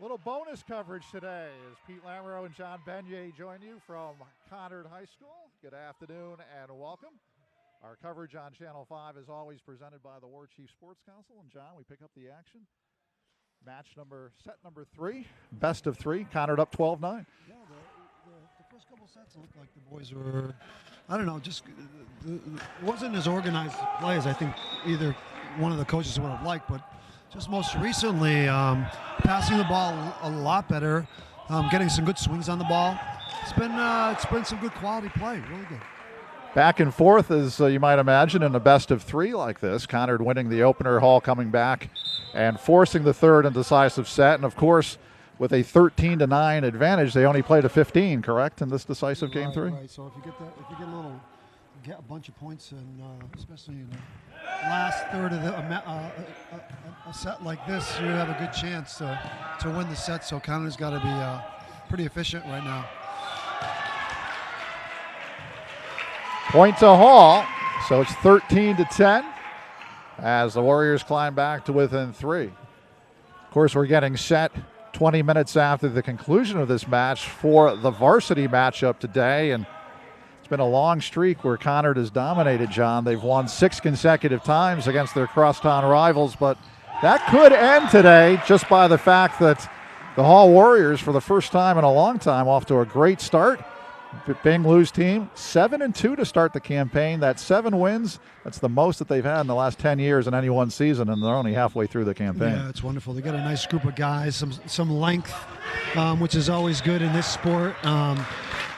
Little bonus coverage today as Pete Lamoureux and John Beignet join you from Conard High School. Good afternoon and welcome. Our coverage on Channel 5 is always presented by the WarChief SportsCouncil. And John, we pick up the action. Set number 3, best of 3. Conard up 12-9. Yeah, the first couple sets looked like the boys were, I don't know, just it wasn't as organized play as I think either one of the coaches would have liked, but just most recently, passing the ball a lot better, getting some good swings on the ball. It's been some good quality play, really good. Back and forth, as you might imagine, in a best of 3 like this. Conard winning the opener, Hall coming back and forcing the third and decisive set. And of course, with a 13-9 advantage, they only played a 15, correct, in this decisive game 3? Right. So if you get a bunch of points, and especially in the last third of a set like this, you have a good chance to win the set. So Conard's got to be pretty efficient right now. Point to Hall, so it's 13-10 as the Warriors climb back to within 3. Of course, we're getting set 20 minutes after the conclusion of this match for the varsity matchup today, and it's been a long streak where Conard has dominated, John. They've won 6 consecutive times against their crosstown rivals, but that could end today just by the fact that the Hall Warriors, for the first time in a long time, off to a great start. Bing Lou's team, 7-2 to start the campaign. That's 7 wins. That's the most that they've had in the last 10 years in any one season, and they're only halfway through the campaign. Yeah, it's wonderful. They got a nice group of guys, some length, which is always good in this sport.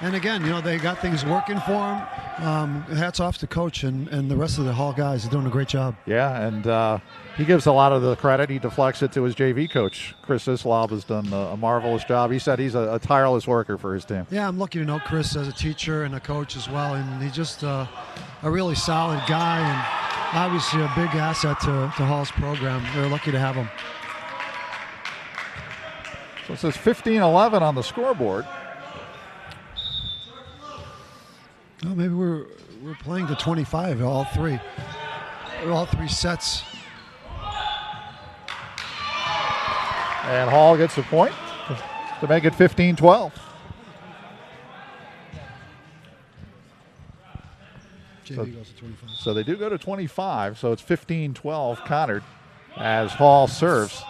And again, they got things working for them. Hats off to Coach and the rest of the Hall guys. They're doing a great job. Yeah, and he gives a lot of the credit. He deflects it to his JV coach. Chris Islov has done a marvelous job. He said he's a tireless worker for his team. Yeah, I'm lucky to know Chris as a teacher and a coach as well. And he's just a really solid guy and obviously a big asset to Hall's program. They're lucky to have him. So it says 15-11 on the scoreboard. Oh, maybe we're playing to 25, all three sets. And Hall gets a point to make it 15-12. JV goes to 25. So they do go to 25, so it's 15-12 Conard as Hall serves.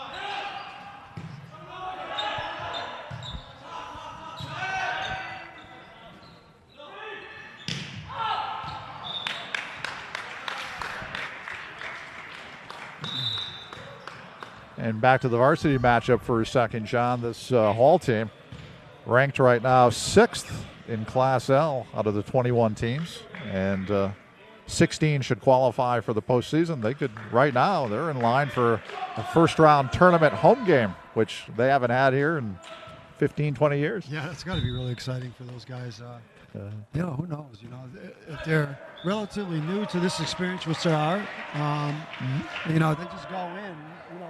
And back to the varsity matchup for a second, John. This Hall team ranked right now 6th in Class L out of the 21 teams, and 16 should qualify for the postseason. They could, right now, they're in line for a first-round tournament home game, which they haven't had here in 15, 20 years. Yeah, it's got to be really exciting for those guys. Who knows? If they're relatively new to this experience, which they are, they just go in,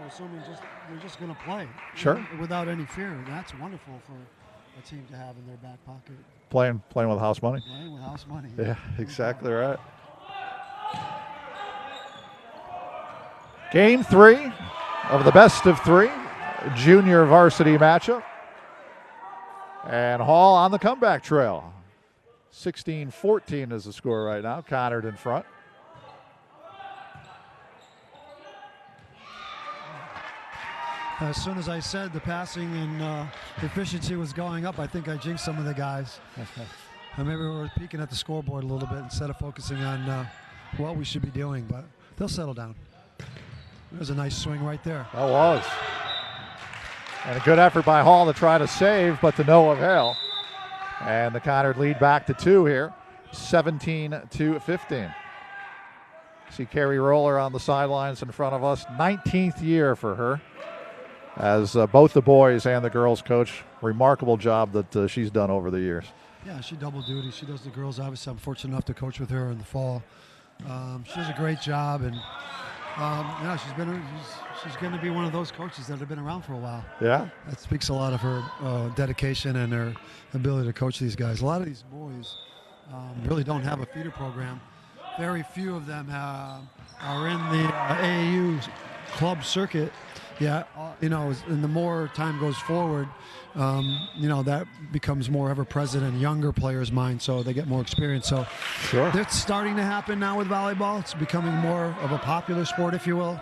assuming they're just going to play. Sure. Without any fear. And that's wonderful for a team to have in their back pocket. Playing with house money. Playing with house money. Yeah, exactly right. Game 3 of the best of 3 junior varsity matchup. And Hall on the comeback trail. 16-14 is the score right now. Conard in front. As soon as I said the passing and efficiency was going up, I think I jinxed some of the guys. And maybe we were peeking at the scoreboard a little bit instead of focusing on what we should be doing, but they'll settle down. There's a nice swing right there. That was. And a good effort by Hall to try to save, but to no avail. And the Conard lead back to 2 here, 17-15. See Carrie Roller on the sidelines in front of us. 19th year for her as both the boys and the girls coach. Remarkable job that she's done over the years. Yeah, she double duty. She does the girls. Obviously, I'm fortunate enough to coach with her in the fall. She does a great job, and she's going to be one of those coaches that have been around for a while. Yeah, that speaks a lot of her dedication and her ability to coach these guys. A lot of these boys really don't have a feeder program. Very few of them are in the AAU club circuit, Yeah, and the more time goes forward, that becomes more ever present in younger players' minds, so they get more experience. So Sure. that's starting to happen now with volleyball. It's becoming more of a popular sport, if you will,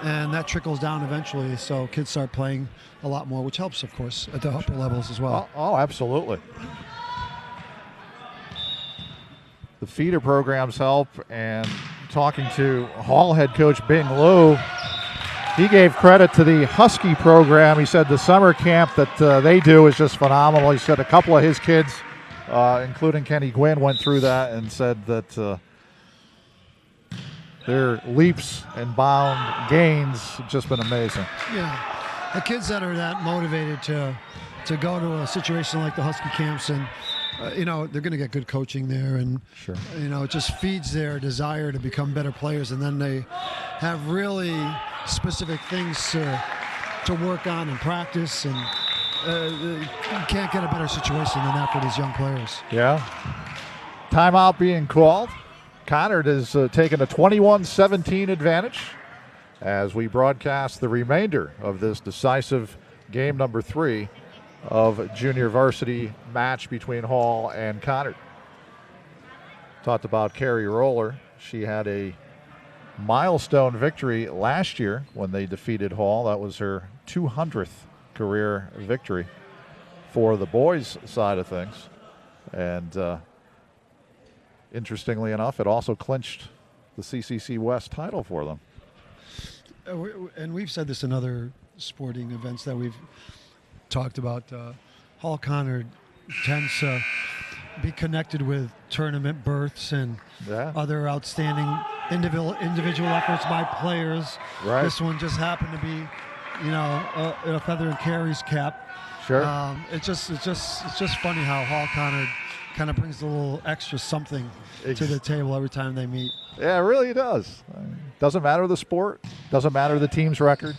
and that trickles down eventually. So kids start playing a lot more, which helps, of course, at the upper levels as well. Oh, absolutely. The feeder programs help, and talking to Hall head coach Bing Liu, he gave credit to the Husky program. He said the summer camp that they do is just phenomenal. He said a couple of his kids, including Kenny Gwynn, went through that and said that their leaps and bound gains have just been amazing. Yeah, the kids that are that motivated to go to a situation like the Husky camps, and they're going to get good coaching there, and Sure. it just feeds their desire to become better players, and then they have really specific things to work on and practice, and you can't get a better situation than that for these young players. Yeah. Timeout being called. Conard has taken a 21-17 advantage as we broadcast the remainder of this decisive game number 3 of junior varsity match between Hall and Conard. Talked about Carrie Roller. She had a milestone victory last year when they defeated Hall. That was her 200th career victory for the boys' side of things. And interestingly enough, it also clinched the CCC West title for them. And we've said this in other sporting events that we've talked about. Hall Conard tends to be connected with tournament berths and other outstanding individual efforts by players. Right. This one just happened to be, a feather in Carrie's cap. Sure. It's just funny how Hall Conard kind of brings a little extra something to the table every time they meet. Yeah, it really does. Doesn't matter the sport, doesn't matter the team's records.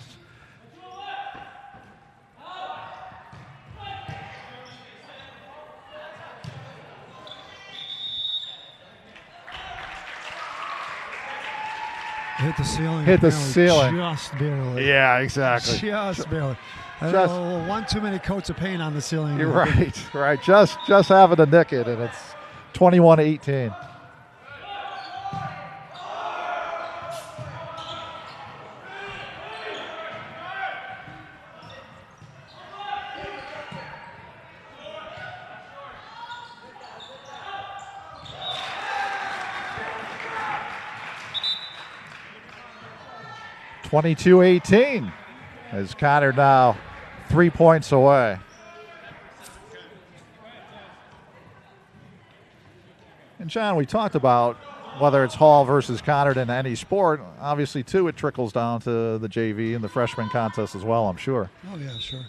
Hit the ceiling. Hit the ceiling. Just barely. Yeah, exactly. Just barely. One too many coats of paint on the ceiling. You're right. Just having to nick it, and it's 21-18. (22-18) as Conard now 3 points away. And John, we talked about whether it's Hall versus Conard in any sport. Obviously, too, it trickles down to the JV and the freshman contest as well, I'm sure. Oh yeah, sure.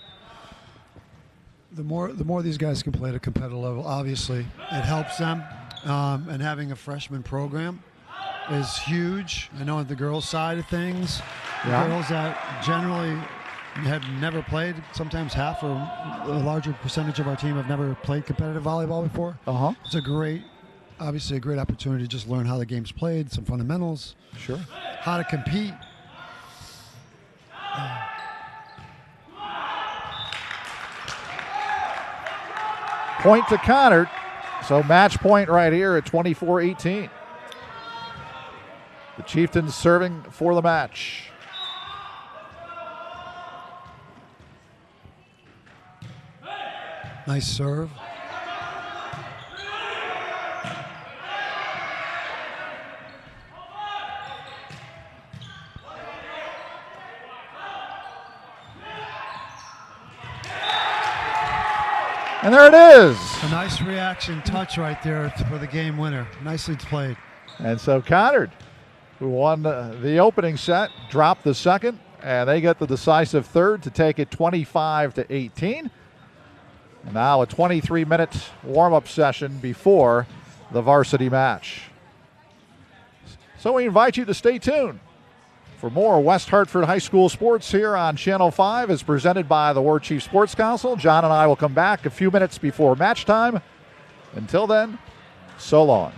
The more these guys can play at a competitive level, obviously, it helps them. And having a freshman program is huge. I know on the girls' side of things, the girls that generally have never played, sometimes half or a larger percentage of our team have never played competitive volleyball before. It's obviously a great opportunity to just learn how the game's played, some fundamentals. Sure. How to compete. Point to Conard. So match point right here at 24-18. The Chieftains serving for the match. Nice serve. And there it is. A nice reaction touch right there for the game winner. Nicely played. And so Conard, who won the opening set, dropped the second, and they get the decisive third to take it 25-18. And now a 23-minute warm-up session before the varsity match. So we invite you to stay tuned for more West Hartford High School sports here on Channel 5 as presented by the WarChief SportsCouncil. John and I will come back a few minutes before match time. Until then, so long.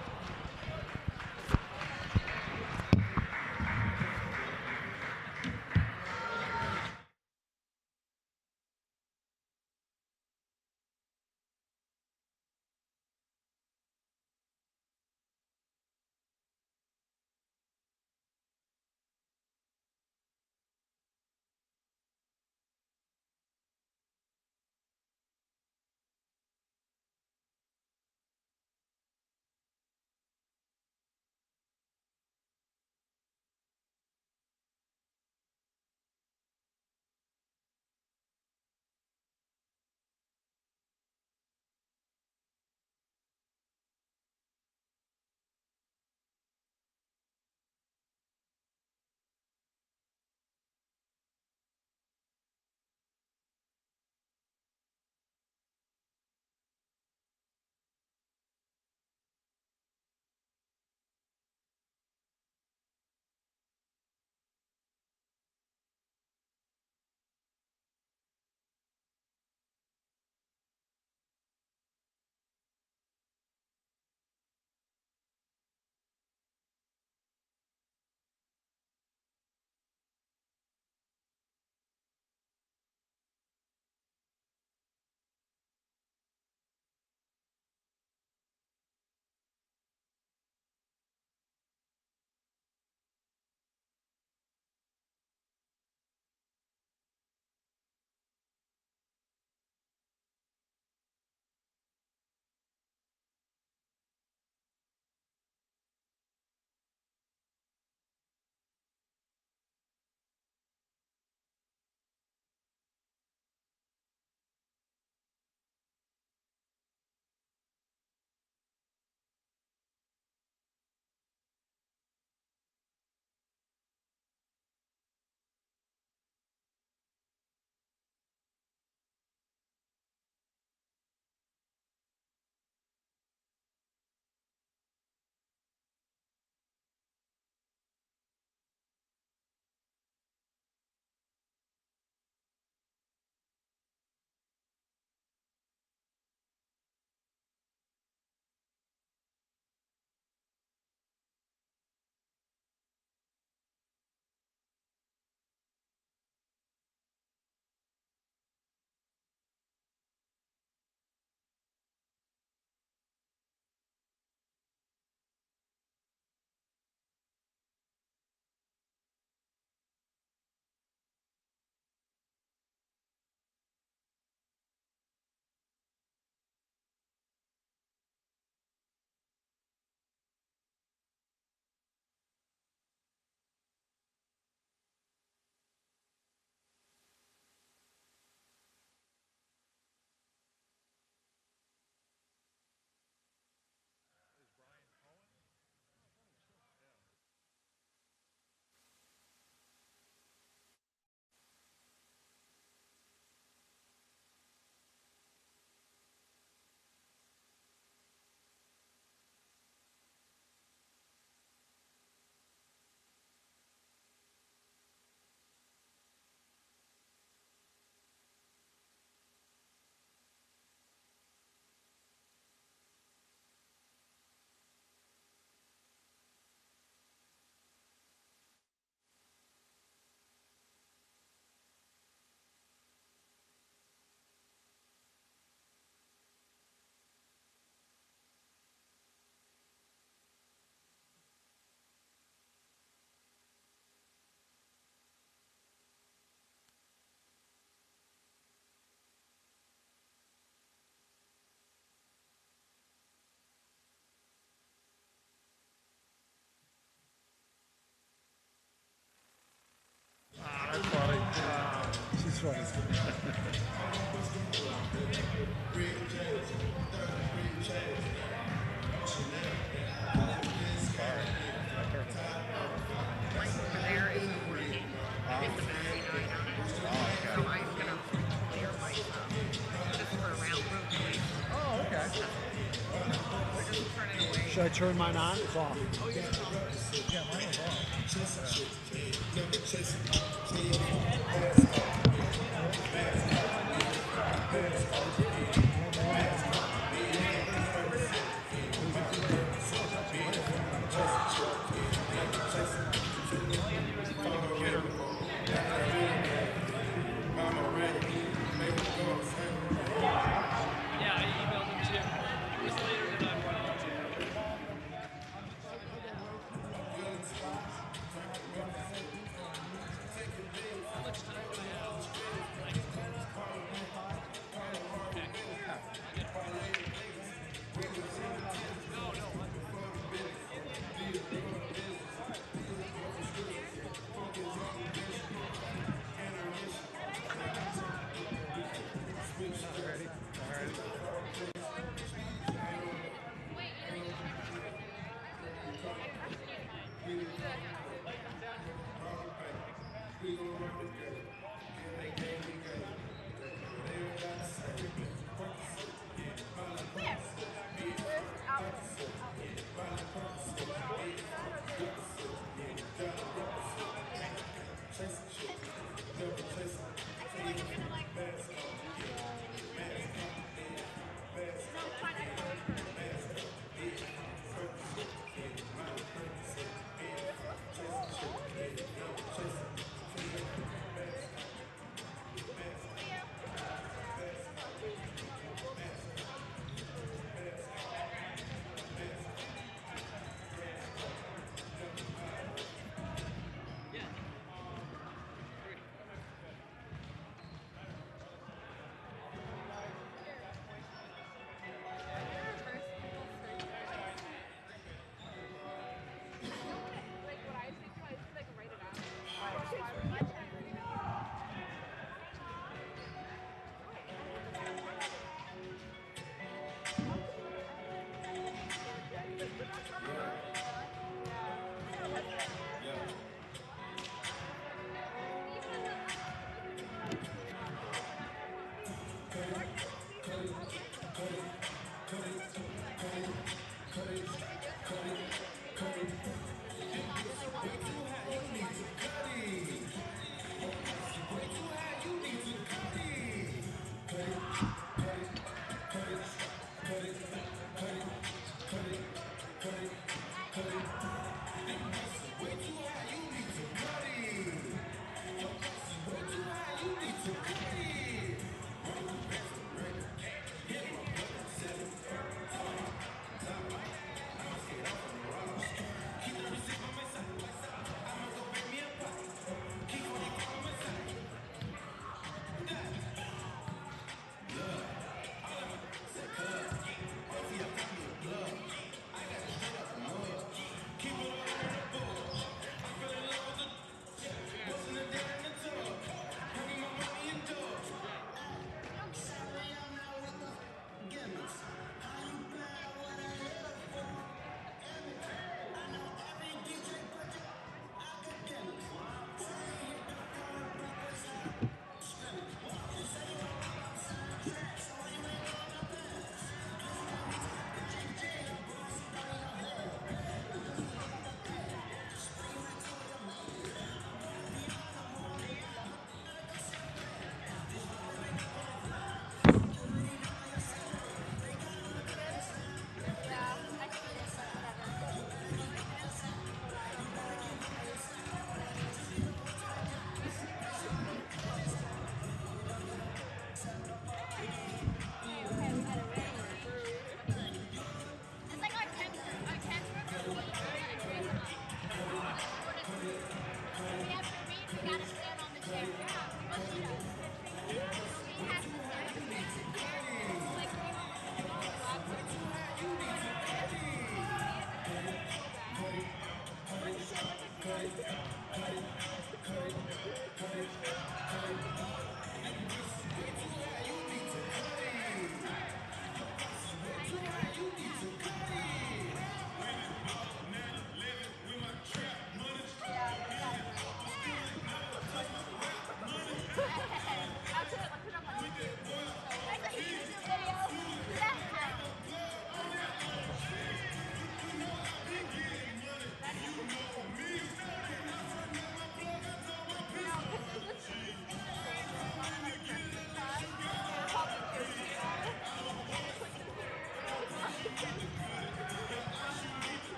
funny. Oh, okay. Should I turn mine on? It's off. Yeah, mine was off.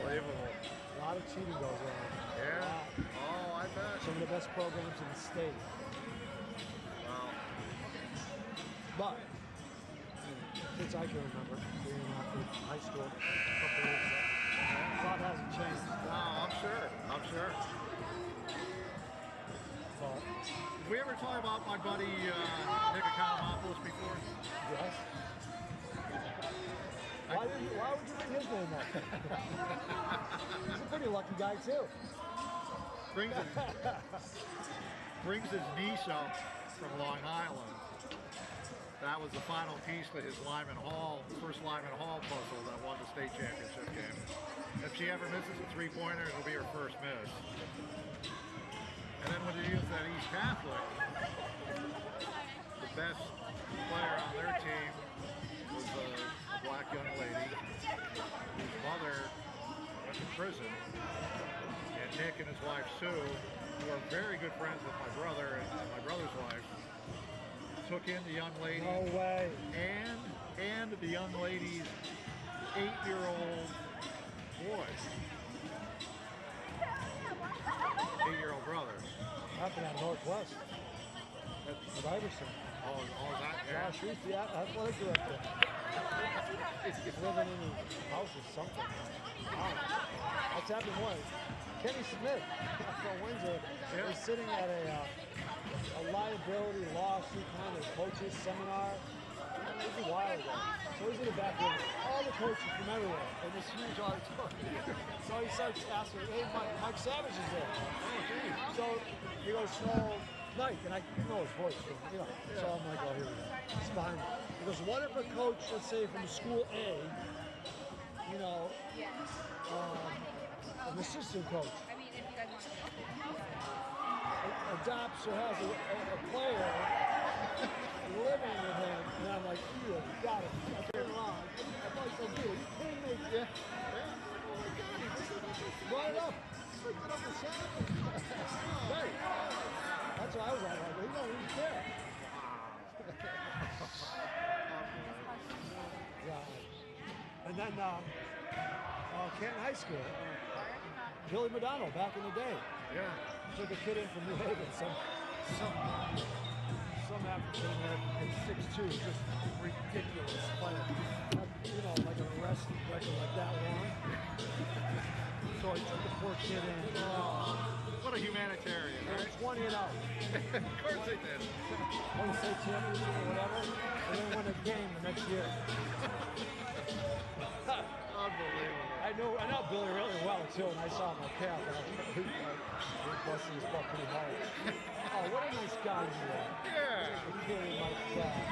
Unbelievable. A lot of cheating goes on. Yeah. Oh, I bet. Some of the best programs in the state. Wow. But since I can remember being after high school a couple years ago, a lot hasn't changed. No, I'm sure. I'm sure. But Did we ever talk about my buddy Nick Economopoulos before? yes. Why would you bring his name up? He's a pretty lucky guy too. Brings his niece up from Long Island. That was the final piece to his first Lyman Hall puzzle that won the state championship game. If she ever misses a three-pointer, it'll be her first miss. And then when they used that East Catholic, the best player on their team was a black young lady whose mother went to prison. And Nick and his wife Sue, who are very good friends with my brother and my brother's wife, took in the young lady. No way. And the young lady's 8-year-old boy. 8-year-old brother. Happened at Northwest. At Iverson. Oh, that? Yeah. Josh Reese, the athletic director. He's living in his house or something. Wow. That's happened once. Kenny Smith from Windsor was sitting at a liability lawsuit kind of coaches seminar. This was a while ago. So he's in the back room, all the coaches from everywhere, in this huge auditorium. So he starts asking, hey, Mike Savage is there. So he goes, so Mike, and I know his voice, you know. So I'm like, oh, here we go. It's behind me. He goes, what if a coach, let's say from school A, you know, an assistant coach, adopts or has a player living with him, and I'm like, you got it. I turn around. I'm like, so dude, you kidding me? Yeah. Oh my God, he brought it up. Picked it up the Saturday. Right. That's why I was like, he don't even care. Yeah. And then Canton High School, Billy Madonna back in the day. Yeah. Took a kid in from New Haven, some African American, 6'2", just ridiculous player. You know, like an arrest record like that long. So he took the poor kid in. What a humanitarian, They were right? 20 and out. Of course they did. Won the state championship or whatever, and then won a game the next year. Unbelievable. I know Billy really well too, and I saw him on camp. He was busting his butt pretty hard. Oh, what a nice guy you are. Yeah. A kid like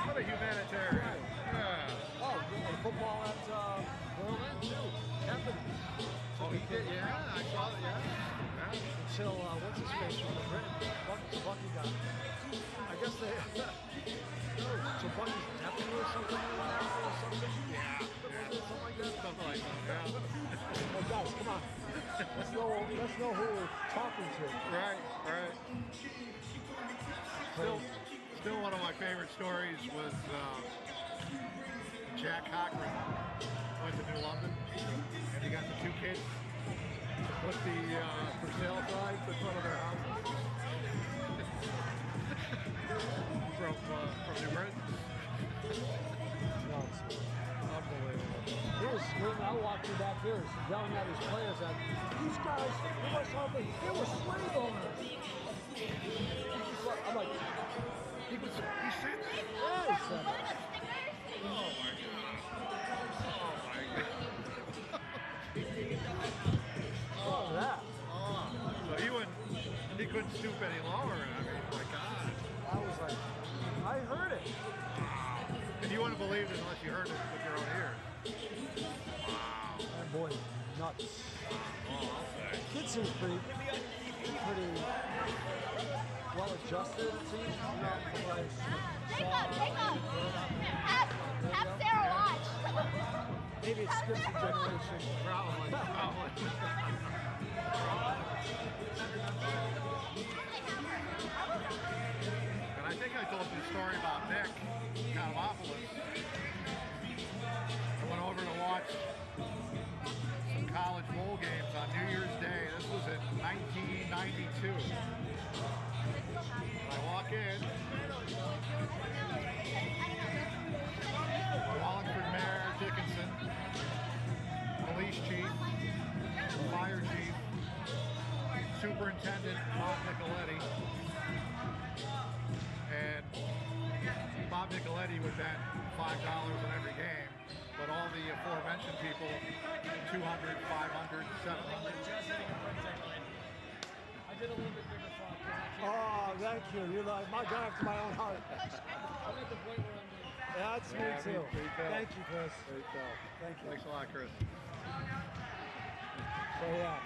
What a humanitarian. Yeah. Oh, the football at Berlin too. Anthony. Oh, he did. Yeah, I saw that. Yeah. Until what's his face from the Britain? Bucky guy. I guess they. So Bucky's nephew or something went after or something. Yeah. Something like that. Something like that. Yeah. Oh guys, come on. Let's know who we're talking to. Right. Still one of my favorite stories was Jack Cochran went to New London and he got the two kids to put the for sale signs in front of their houses from New Britain. Unbelievable. I walked through back here yelling at his players that these guys, they were slave owners. I'm like, He said that? yeah, he said that. Oh my God. Oh, that. So he couldn't stoop any lower. I mean, my God. I was like, I heard it. And you wouldn't believe it unless you heard it with your own ears. Wow. That boy is nuts. Oh, I'll say. Kid seems pretty well adjusted, it seems. You know, from what I saw. Take up. Have Sarah watch. Maybe it skips a generation. Probably. And I think I told you the story about Nick Economopoulos. I went over to watch some college bowl games Superintendent Bob Nicoletti, and Bob Nicoletti would bet $5 on every game, but all the aforementioned people, 200, 500, 700. I did a little bit bigger font. Oh, thank you. You're like my guy after my own heart. I'm at the point where I'm doing. That's me Yeah, too. me too. Thank you, Chris. There you go. Thank you. Thanks a lot, Chris. So yeah,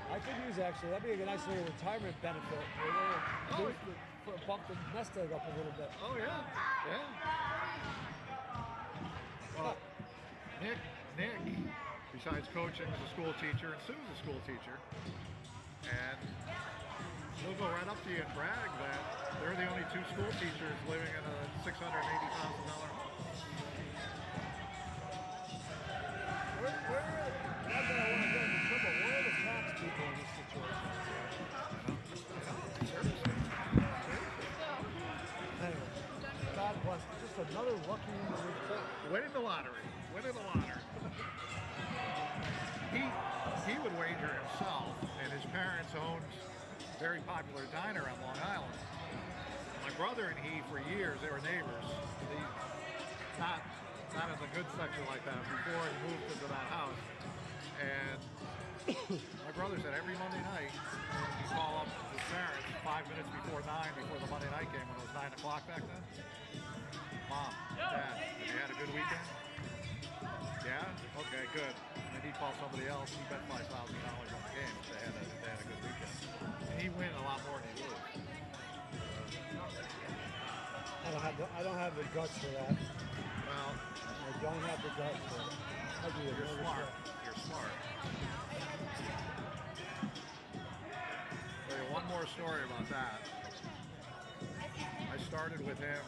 I could use actually. That'd be a nice little retirement benefit. Bump the nest egg up a little bit. Oh, yeah. Yeah. Well, Nick, besides coaching, is a school teacher, and Sue's a school teacher. And she'll go right up to you and brag that they're the only two school teachers living in a $680,000 home. Not that I want to get into trouble. Where are the tax people in this situation? Anyway, God bless. Just another lucky report. Winning the lottery. He would wager himself, and his parents owned a very popular diner on Long Island. My brother and he, for years, they were neighbors. Not in the good section like that before he moved into that house. And my brother said every Monday night he'd call up his parents 5 minutes before the Monday night game when it was 9 o'clock back then. Mom, Dad, have you had a good weekend? Yeah? Okay, good. And then he'd call somebody else. He bet $5,000 on the game if they had a good weekend. And he'd win a lot more than he lose. I don't have the guts for that. Well, I don't have the guts for it. you're smart. You're smart. Tell you one more story about that. I started with him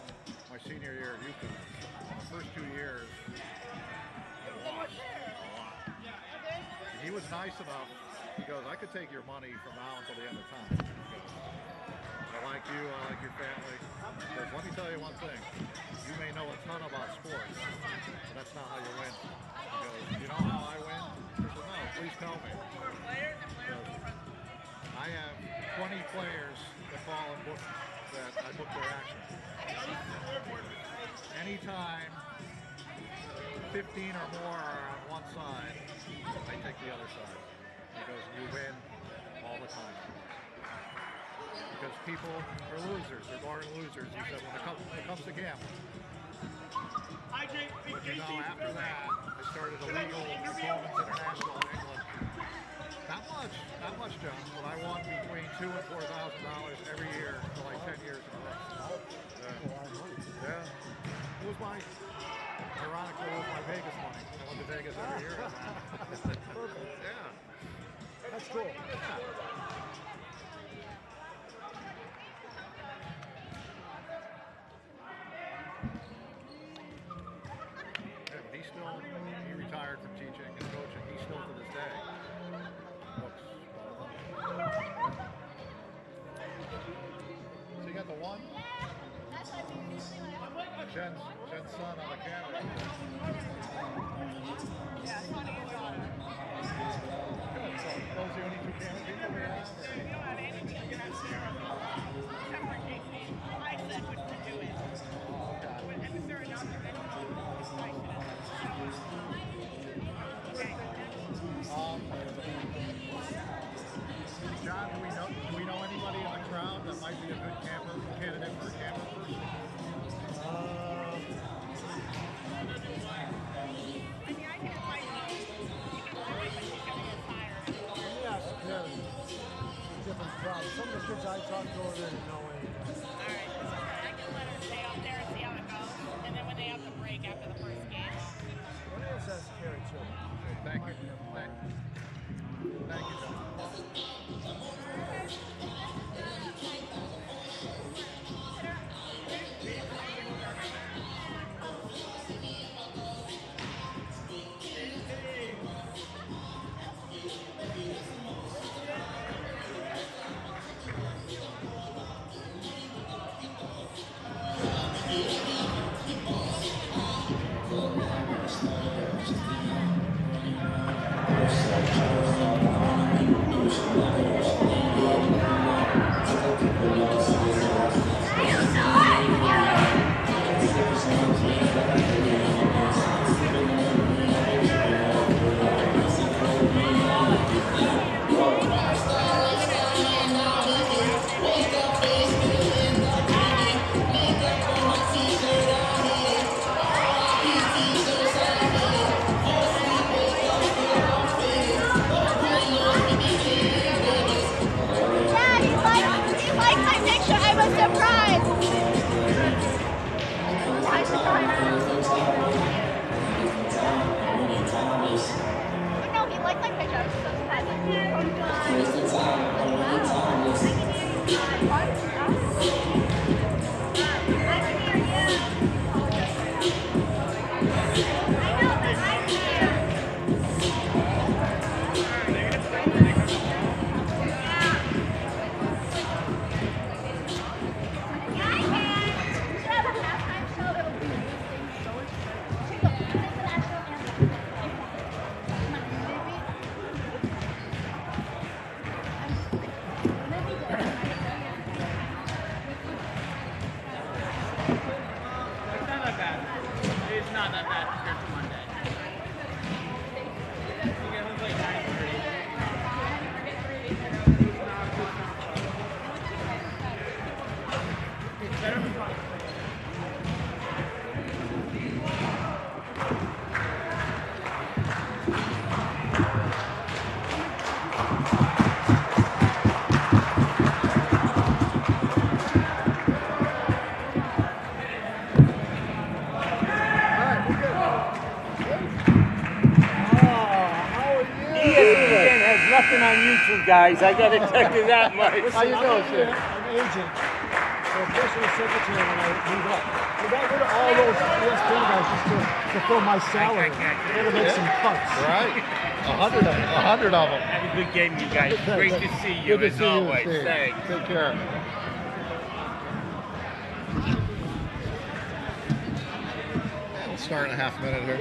my senior year at UConn. In the first 2 years, I lost a lot. And he was nice enough. He goes, I could take your money from now until the end of time. He goes, I like you, I like your family. He goes, let me tell you one thing. You may know a ton about sports, but that's not how you win. He goes, you know how I win? I said, no, please tell me. He goes, I have 20 players that call and book that I book their action. Anytime 15 or more are on one side, I take the other side. He goes, you win all the time. Because people are losers. They're born losers. He said, when it comes to gambling. But you know, after that, I started a legal performance international in England. Not much, John, but I won between $2,000 and $4,000 every year for like 10 years in a row. Yeah. It was ironically, it was my Vegas money. I went to Vegas every year. Perfect. Yeah. That's cool. He retired from teaching and coaching. He still to this day books. So you got the one? Jen's son on the camera. Yeah, Tony and daughter. Good. So those are the only two camera people we have? So you don't have anything, you have Sarah. September 18th. I said what to do it. And is there another? John, do we know anybody in the crowd that might be a good candidate for a camera person? I mean, I can invite you. You can play, but she's going to get tired. Yes, different crowds. Some of the kids I talked to over there didn't know anything. All right, so I can let her stay up there and see how it goes. And then when they have the break after the first game. What else has scary too? Thank you. Thank you, John. Thank you. like my pictures. It's not that bad. It's not that bad compared to Monday. You get home like 9:30. It's better than Monday. ESPN has nothing on YouTube, guys. I gotta tell you that much. How you doing, sir? I'm agent. So personal secretary when I move up. I got rid of all those ESPN guys just to fill my salary. I gotta make some cuts. Right. 100 of them. Have a good game, you guys. Great to see you, Good to as see you, always. Steve. Thanks. Take care. And we'll start in a half minute here.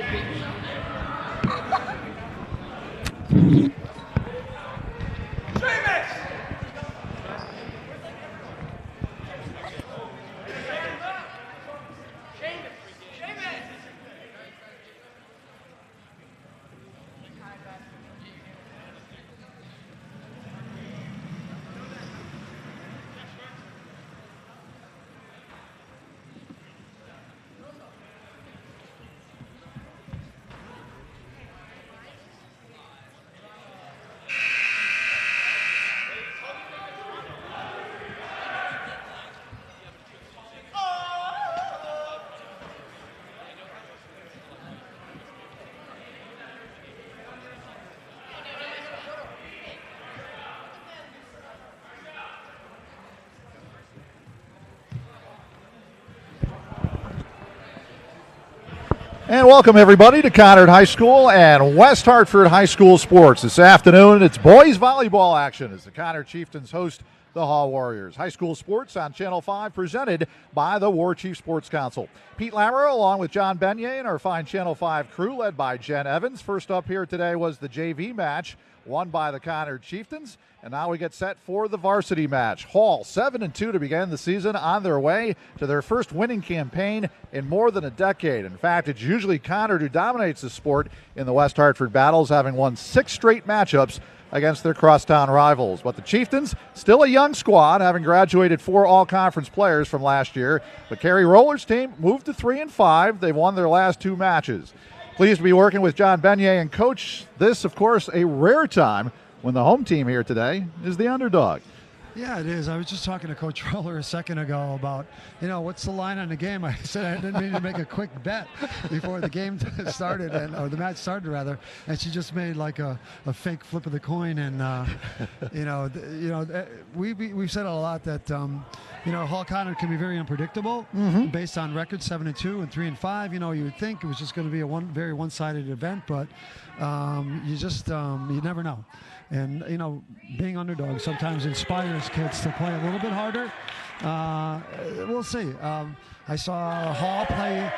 And welcome everybody to Conard High School and West Hartford High School sports. This afternoon it's boys volleyball action as the Conard Chieftains host the Hall Warriors. High school sports on Channel 5 presented by the WarChief SportsCouncil. Pete Lammer along with John Benyay and our fine Channel 5 crew led by Jen Evans. First up here today was the JV match won by the Conard Chieftains. And now we get set for the varsity match. Hall 7-2 to begin the season, on their way to their first winning campaign in more than a decade. In fact, it's usually Conard who dominates the sport in the West Hartford battles, having won 6 straight matchups against their crosstown rivals. But the Chieftains, still a young squad, having graduated 4 all-conference players from last year. But Kerry Roller's team moved to 3-5. They've won their last 2 matches. Pleased to be working with John Benyay and Coach. This, of course, a rare time when the home team here today is the underdog. Yeah, it is. I was just talking to Coach Roller a second ago about, what's the line on the game? I said I didn't mean to make a quick bet before the game started, or the match started rather, and she just made like a fake flip of the coin. And we've said a lot that Hall Conard can be very unpredictable based on records 7-2 and 3-5. You would think it was just going to be a very one-sided event, but you never know. And, being underdogs sometimes inspires kids to play a little bit harder. We'll see. I saw Hall play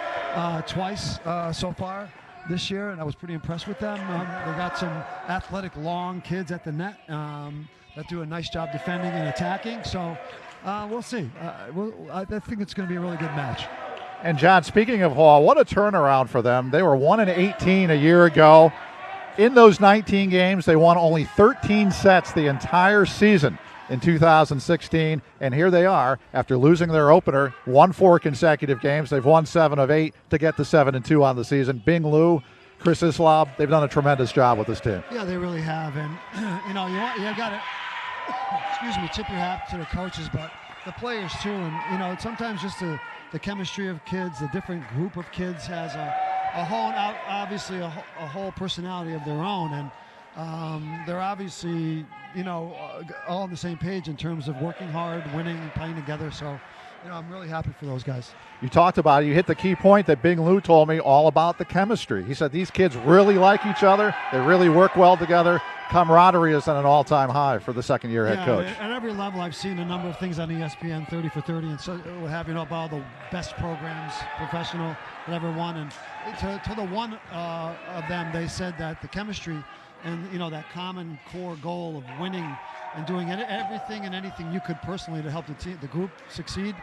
twice so far this year, and I was pretty impressed with them. They got some athletic, long kids at the net that do a nice job defending and attacking. So we'll see. I think it's going to be a really good match. And, John, speaking of Hall, what a turnaround for them. They were 1-18 a year ago. In those 19 games, they won only 13 sets the entire season in 2016. And here they are, after losing their opener, won 4 consecutive games. They've won 7 of 8 to get to 7-2 on the season. Bing Liu, Chris Islab, they've done a tremendous job with this team. Yeah, they really have. And, you got to, tip your hat to the coaches, but the players too. And, sometimes just the chemistry of kids, the different group of kids has a whole personality of their own, and They're obviously, all on the same page in terms of working hard, winning, and playing together. So, I'm really happy for those guys. You talked about it. You hit the key point that Bing Lou told me all about the chemistry. He said these kids really like each other. They really work well together. Camaraderie is at an all-time high for the second-year head coach. At every level, I've seen a number of things on ESPN, 30 for 30, and so what have you, about all the best programs, professional, that ever won. And to the one of them, they said that the chemistry and, that common core goal of winning and doing everything and anything you could personally to help the group succeed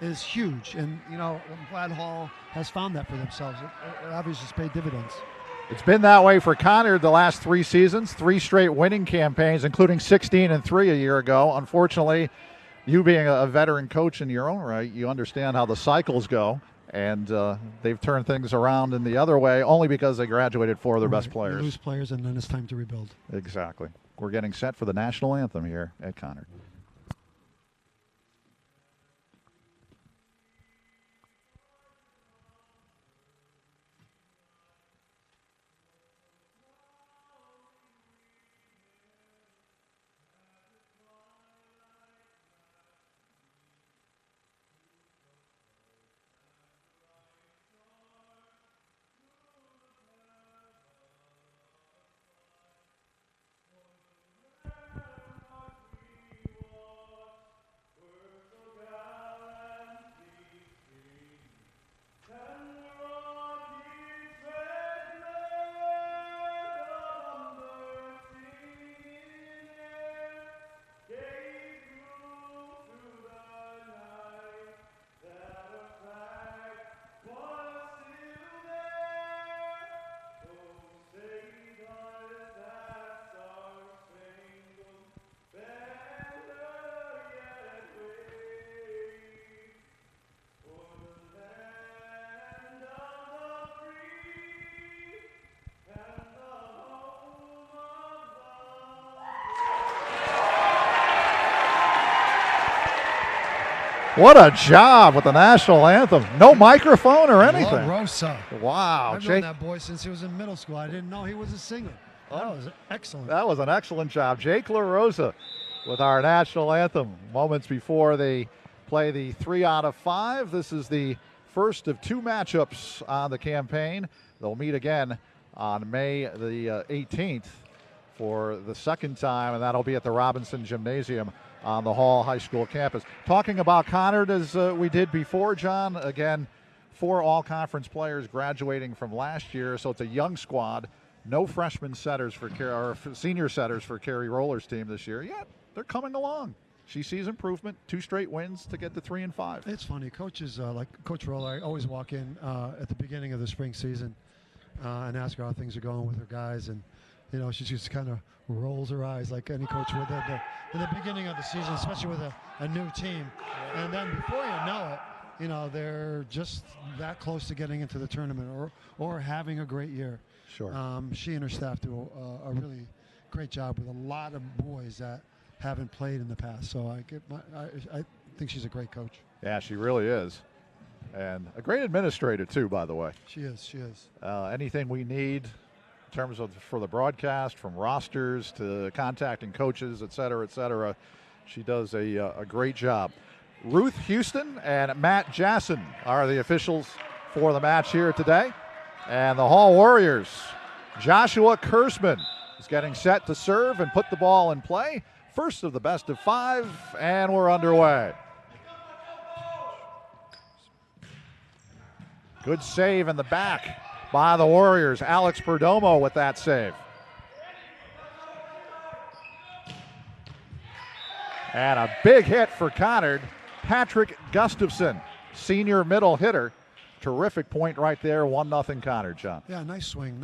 is huge. And, I'm glad Hall has found that for themselves. It obviously has paid dividends. It's been that way for Conard the last 3 seasons, 3 straight winning campaigns, including 16-3 a year ago. Unfortunately, you being a veteran coach in your own right, you understand how the cycles go, and they've turned things around in the other way only because they graduated 4 of their best players. You lose players, and then it's time to rebuild. Exactly. We're getting set for the national anthem here at Conard. What a job with the national anthem. No microphone or anything. Rosa. Wow. I've known that boy since he was in middle school. I didn't know he was a singer. That was excellent. That was an excellent job. Jake LaRosa with our national anthem. Moments before they play the 3 out of 5. This is the first of 2 matchups on the campaign. They'll meet again on May the 18th for the second time, and that'll be at the Robinson Gymnasium on the Hall High School campus. Talking about Conard as we did before, John, again, 4 all-conference players graduating from last year, so it's a young squad. No freshman setters or senior setters for Carrie Roller's team this year. Yet they're coming along. She sees improvement. 2 straight wins to get to 3 and 5. It's funny. Coaches like Coach Roller, I always walk in at the beginning of the spring season and ask her how things are going with her guys, and she just kind of rolls her eyes like any coach would in the beginning of the season, especially with a new team. And then before you know it, they're just that close to getting into the tournament or having a great year. Sure. She and her staff do a really great job with a lot of boys that haven't played in the past. So I think she's a great coach. Yeah, she really is. And a great administrator, too, by the way. She is. Anything we need in terms of for the broadcast, from rosters to contacting coaches, et cetera, she does a great job. Ruth Houston and Matt Jasson are the officials for the match here today. And the Hall Warriors, Joshua Kursman is getting set to serve and put the ball in play. First of the best of 5, and we're underway. Good save in the back by the Warriors. Alex Perdomo with that save. And a big hit for Conard. Patrick Gustafson, senior middle hitter. Terrific point right there. 1-0 Conard, John. Yeah, nice swing.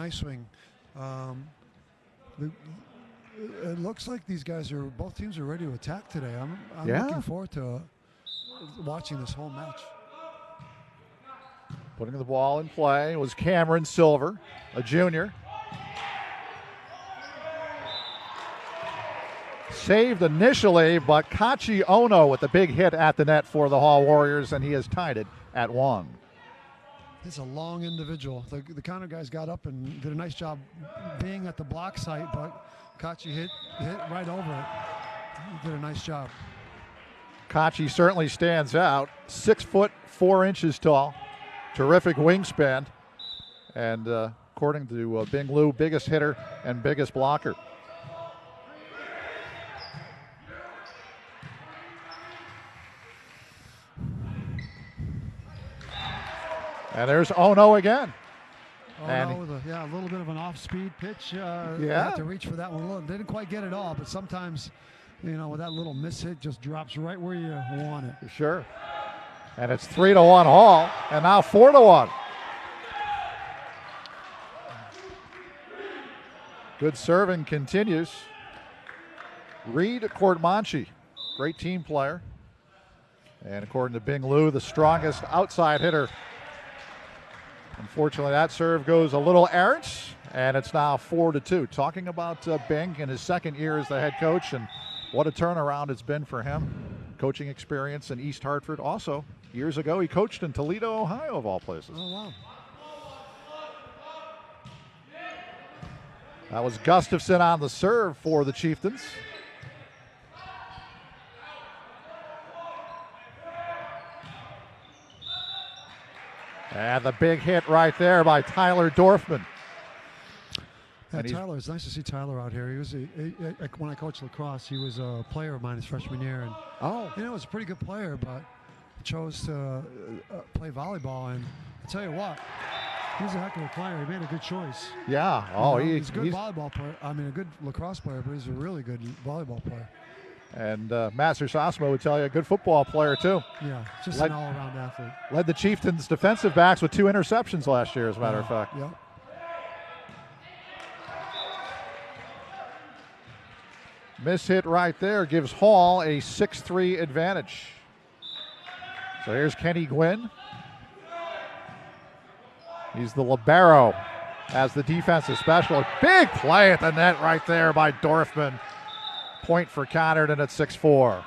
It looks like these guys both teams are ready to attack today. I'm looking forward to watching this whole match. Putting the ball in play was Cameron Silver, a junior. Saved initially, but Kachi Ono with the big hit at the net for the Hall Warriors, and he has tied it at 1. It's a long individual. The Conard guys got up and did a nice job being at the block site, but Kachi hit right over it. He did a nice job. Kachi certainly stands out. 6 foot 4 inches tall. Terrific wingspan. And according to Bing Liu, biggest hitter and biggest blocker. And there's Ono again. Ono with a little bit of an off-speed pitch. Had to reach for that one. Didn't quite get it all, but sometimes, with that little miss hit, just drops right where you want it. Sure. And it's 3-1 Hall, and now 4-1. Good serving continues. Reed Courtmanchi, great team player. And according to Bing Liu, the strongest outside hitter. Unfortunately, that serve goes a little errant, and it's now 4-2. Talking about Bing in his second year as the head coach, and what a turnaround it's been for him. Coaching experience in East Hartford. Also, years ago, he coached in Toledo, Ohio, of all places. Oh, wow. That was Gustafson on the serve for the Chieftains. And the big hit right there by Tyler Dorfman. Yeah, Tyler, it's nice to see Tyler out here. He was when I coached lacrosse, he was a player of mine his freshman year, and he was a pretty good player, but chose to play volleyball. And I tell you what, he's a heck of a player. He made a good choice. Yeah. He's a good volleyball player. I mean, a good lacrosse player, but he's a really good volleyball player. And Master Sosmo would tell you a good football player too. Yeah, just an all-around athlete. Led the Chieftains defensive backs with 2 interceptions last year, as a matter of fact. Yeah. Miss hit right there gives Hall a 6-3 advantage. So here's Kenny Gwynn. He's the libero as the defensive specialist. Big play at the net right there by Dorfman. Point for Conard, and it's 6-4.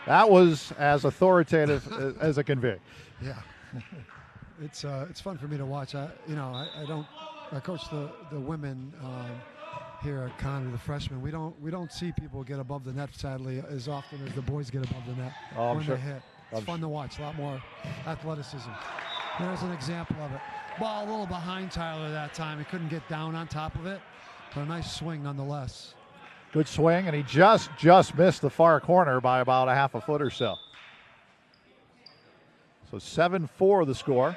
That was as authoritative as it can be. Yeah, it's fun for me to watch. I coach the women here at Conard, the freshmen. We don't see people get above the net, sadly, as often as the boys get above the net when they hit. It's fun to watch. A lot more athleticism. There's an example of it. Ball a little behind Tyler that time. He couldn't get down on top of it, but a nice swing nonetheless. Good swing, and he just missed the far corner by about a half a foot or so. So 7-4 the score.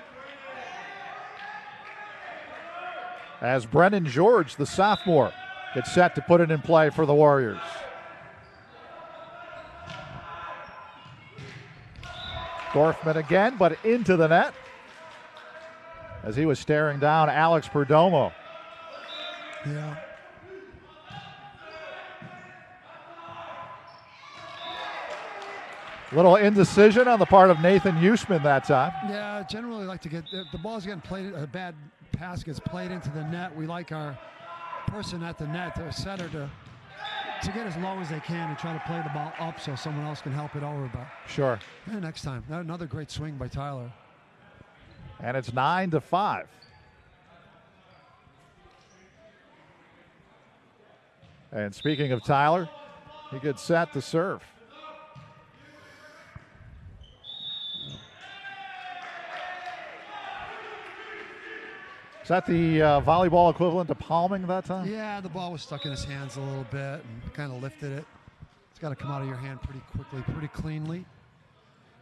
As Brennan George, the sophomore, gets set to put it in play for the Warriors. Dorfman again, but into the net as he was staring down Alex Perdomo. Yeah. Little indecision on the part of Nathan Usman that time. Yeah, generally like to get the ball's getting played. A bad pass gets played into the net. We like our person at the net, the setter, to get as low as they can and try to play the ball up so someone else can help it over. But sure. Yeah, next time. Another great swing by Tyler. And it's 9-5. And speaking of Tyler, he gets set to serve. Is that the volleyball equivalent to palming that time? Yeah, the ball was stuck in his hands a little bit and kind of lifted it. It's got to come out of your hand pretty quickly, pretty cleanly.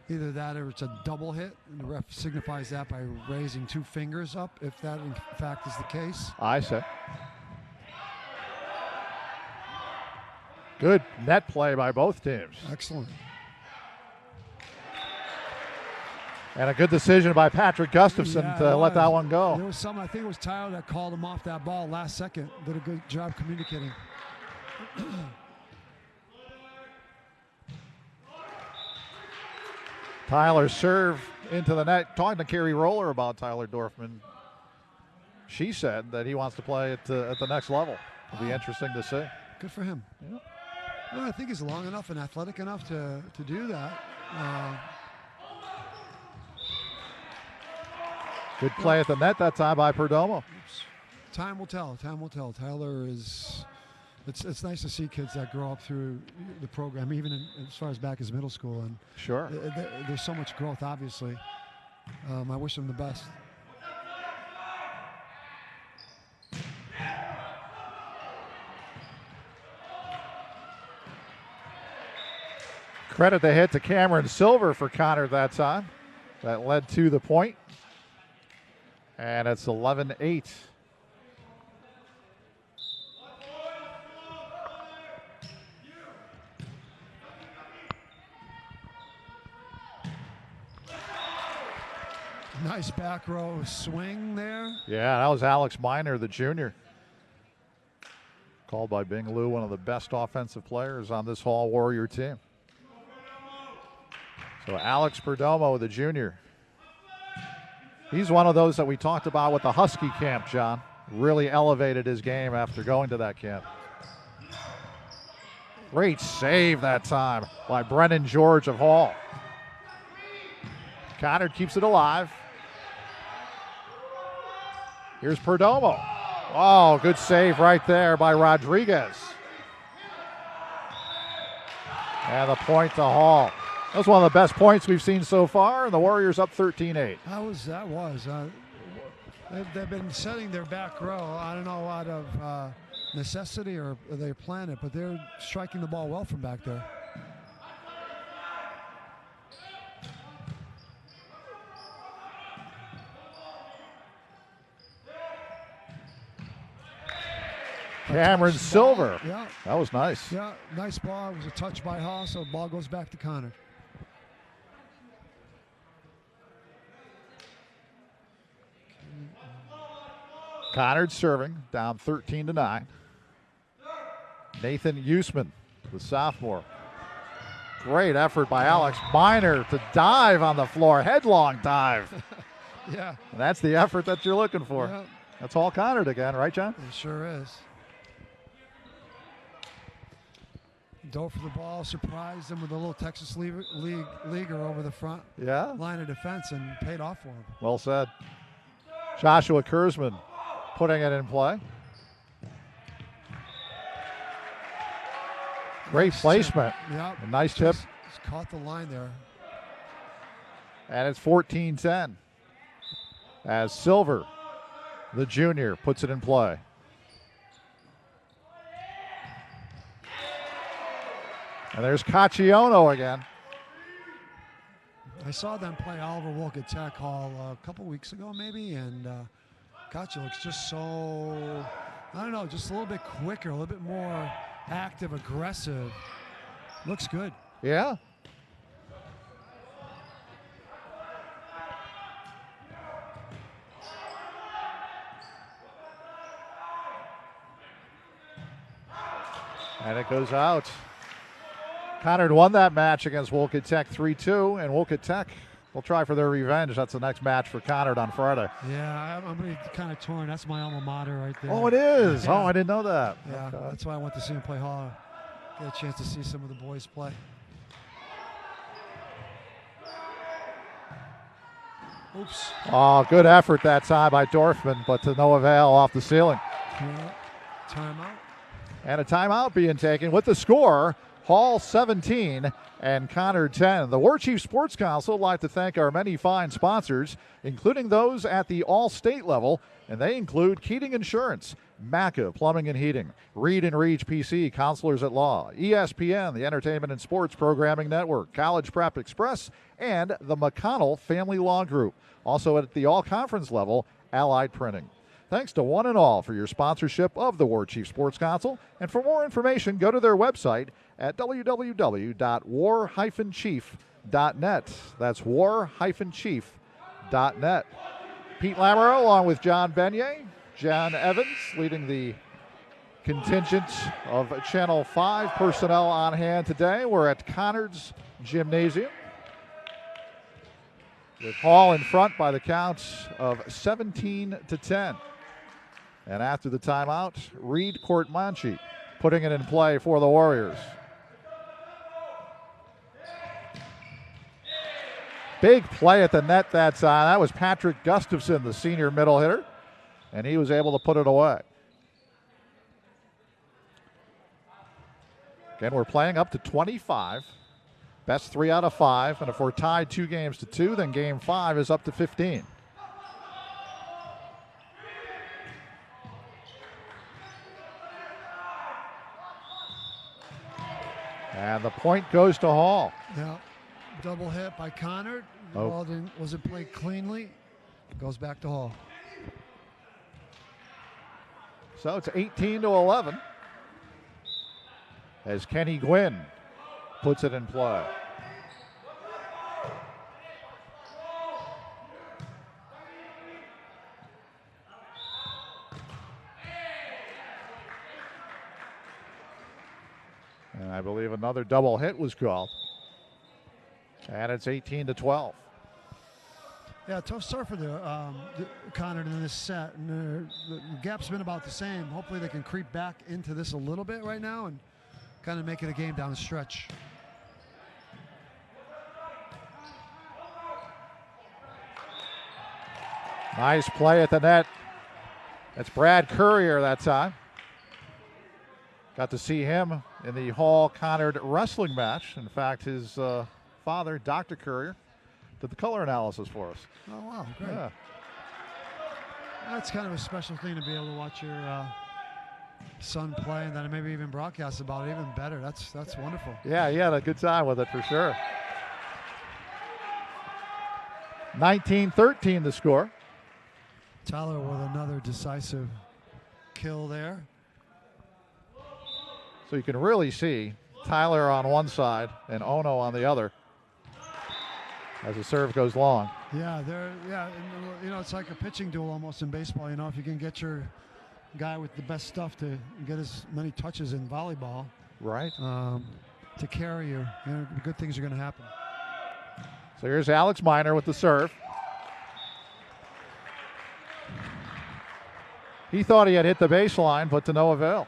Either that or it's a double hit, and the ref signifies that by raising 2 fingers up, if that in fact is the case. I see. Good net play by both teams. Excellent. And a good decision by Patrick Gustafson to let that one go. There was some, I think it was Tyler that called him off that ball last second. Did a good job communicating. Tyler serve into the net. Talking to Carrie Roller about Tyler Dorfman, she said that he wants to play at the next level. It'll be interesting to see. Good for him. Yeah. Well, I think he's long enough and athletic enough to do that. Good play at the net that time by Perdomo. Oops. Time will tell. Time will tell. Tyler is. It's nice to see kids that grow up through the program, even as far as back as middle school, and Sure. there's so much growth. Obviously, I wish them the best. Credit the hit to Cameron Silver for Conard that time. That led to the point. And it's 11-8. Nice back row swing there. Yeah, that was Alex Miner, the junior. Called by Bing Liu, one of the best offensive players on this Hall Warrior team. So Alex Perdomo, the junior. He's one of those that we talked about with the Husky camp, John. Really elevated his game after going to that camp. Great save that time by Brennan George of Hall. Conard keeps it alive. Here's Perdomo. Oh, good save right there by Rodriguez. And the point to Hall. That was one of the best points we've seen so far, and the Warriors up 13-8. That was. They've been setting their back row. I don't know, out of necessity or they planned it, but they're striking the ball well from back there. Cameron Silver. Yeah. That was nice. Yeah, nice ball. It was a touch by Hall, so the ball goes back to Conard. Conard serving, down 13-9. Nathan Usman, the sophomore. Great effort by Alex Miner to dive on the floor, headlong dive. Yeah. And that's the effort that you're looking for. Yeah. That's all Conard again, right, John? It sure is. Dove for the ball, surprised him with a little Texas leaguer over the front line of defense and paid off for him. Well said. Joshua Kurzman putting it in play. Great placement. Yeah. A nice tip. Just caught the line there. And it's 14-10 as Silver, the junior, puts it in play. And there's Cacciano again. I saw them play Oliver Wolk at Tech Hall a couple weeks ago maybe, and Cacci looks just so, I don't know, just a little bit quicker, a little bit more active, aggressive. Looks good. Yeah. And it goes out. Conard won that match against Wolcott Tech 3-2, and Wolcott Tech will try for their revenge. That's the next match for Conard on Friday. Yeah, I'm going to be kind of torn. That's my alma mater right there. Oh, it is? Yeah. Oh, I didn't know that. Yeah, Okay. that's why I went to see him play Hall. Get a chance to see some of the boys play. Oops. Oh, good effort that time by Dorfman, but to no avail off the ceiling. Yeah. Timeout. And a timeout being taken with the score, Hall 17 and Conard 10. The WarChief Sports Council would like to thank our many fine sponsors, including those at the all-state level, and they include Keating Insurance, MACA Plumbing and Heating, Reed and Reach PC, Counselors at Law, ESPN, the Entertainment and Sports Programming Network, College Prep Express, and the McConnell Family Law Group. Also at the all-conference level, Allied Printing. Thanks to one and all for your sponsorship of the WarChief Sports Council. And for more information, go to their website at www.war-chief.net. That's war-chief.net. Pete Lamoureux along with John Beignet, John Evans leading the contingent of Channel 5 personnel on hand today. We're at Conard's Gymnasium, with Hall in front by the count of 17-10. And after the timeout, Reed Courtmanchi putting it in play for the Warriors. Big play at the net that time. That was Patrick Gustafson, the senior middle hitter, and he was able to put it away. Again, we're playing up to 25. Best 3 out of 5, and if we're tied 2 games to 2, then game 5 is up to 15. And the point goes to Hall. Yeah, double hit by Conard. The ball wasn't played cleanly. Goes back to Hall. So it's 18-11 as Kenny Gwynn puts it in play. And I believe another double hit was called. And it's 18-12. Yeah, tough start for the Conard in this set. And the gap's been about the same. Hopefully they can creep back into this a little bit right now and kind of make it a game down the stretch. Nice play at the net. That's Brad Courier that time. Got to see him in the Hall-Conard wrestling match. In fact, his father, Dr. Courier, did the color analysis for us. Oh, wow, great. Yeah. That's kind of a special thing to be able to watch your son play and then maybe even broadcast about it even better. That's wonderful. Yeah, he had a good time with it for sure. 19-13 the score. Tyler with another decisive kill there. So you can really see Tyler on one side and Ono on the other as the serve goes long. Yeah, it's like a pitching duel almost in baseball. You know, if you can get your guy with the best stuff to get as many touches in volleyball, right? To carry you, good things are going to happen. So here's Alex Miner with the serve. He thought he had hit the baseline, but to no avail.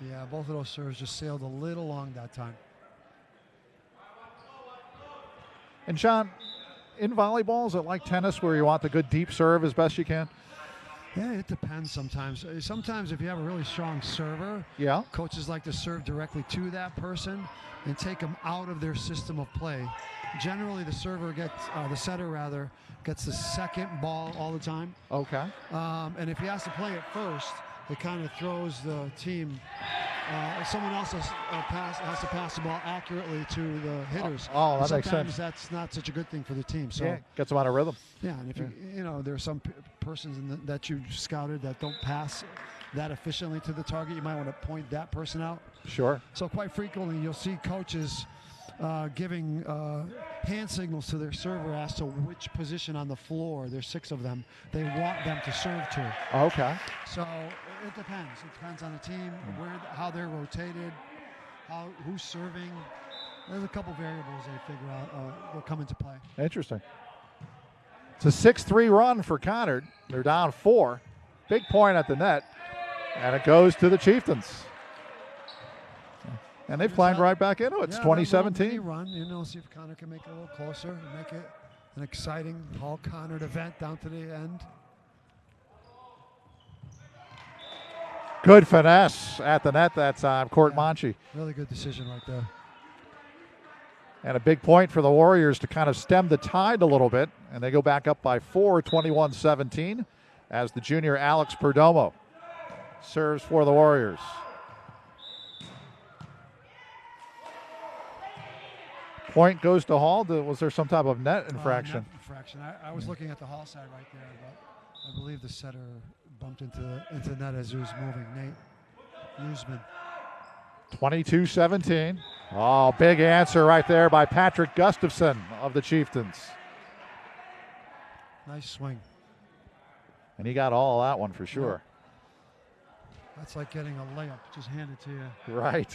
Yeah, both of those serves just sailed a little long that time. And Sean, in volleyball, is it like tennis where you want the good deep serve as best you can? Yeah, it depends sometimes. Sometimes if you have a really strong server, yeah, coaches like to serve directly to that person and take them out of their system of play. Generally, the setter gets the second ball all the time. Okay. And if he has to play it first, it kind of throws the team. Someone else has to pass the ball accurately to the hitters. Oh, that makes sense. Sometimes that's not such a good thing for the team. So yeah, gets them out of rhythm. Yeah, and if there are some persons that you scouted that don't pass that efficiently to the target, you might want to point that person out. Sure. So quite frequently, you'll see coaches giving hand signals to their server as to which position on the floor, there's 6 of them, they want them to serve to. Okay. So it depends. It depends on the team, how they're rotated, who's serving. There's a couple variables they figure out will come into play. Interesting. It's a 6-3 run for Conard. They're down 4. Big point at the net, and it goes to the Chieftains. And they've climbed right back into it. It's 2017. Run, see if Conard can make it a little closer and make it an exciting Hall-Conard event down to the end. Good finesse at the net that time, Court Monchi. Really good decision right there. And a big point for the Warriors to kind of stem the tide a little bit. And they go back up by 4, 21-17, as the junior Alex Perdomo serves for the Warriors. Point goes to Hall. Was there some type of net infraction? Net infraction. I was looking at the Hall side right there, but I believe the setter bumped into the net as he was moving. Nate Usman. 22-17. Oh, big answer right there by Patrick Gustafson of the Chieftains. Nice swing. And he got all of that one for sure. Yeah. That's like getting a layup just handed to you. Right.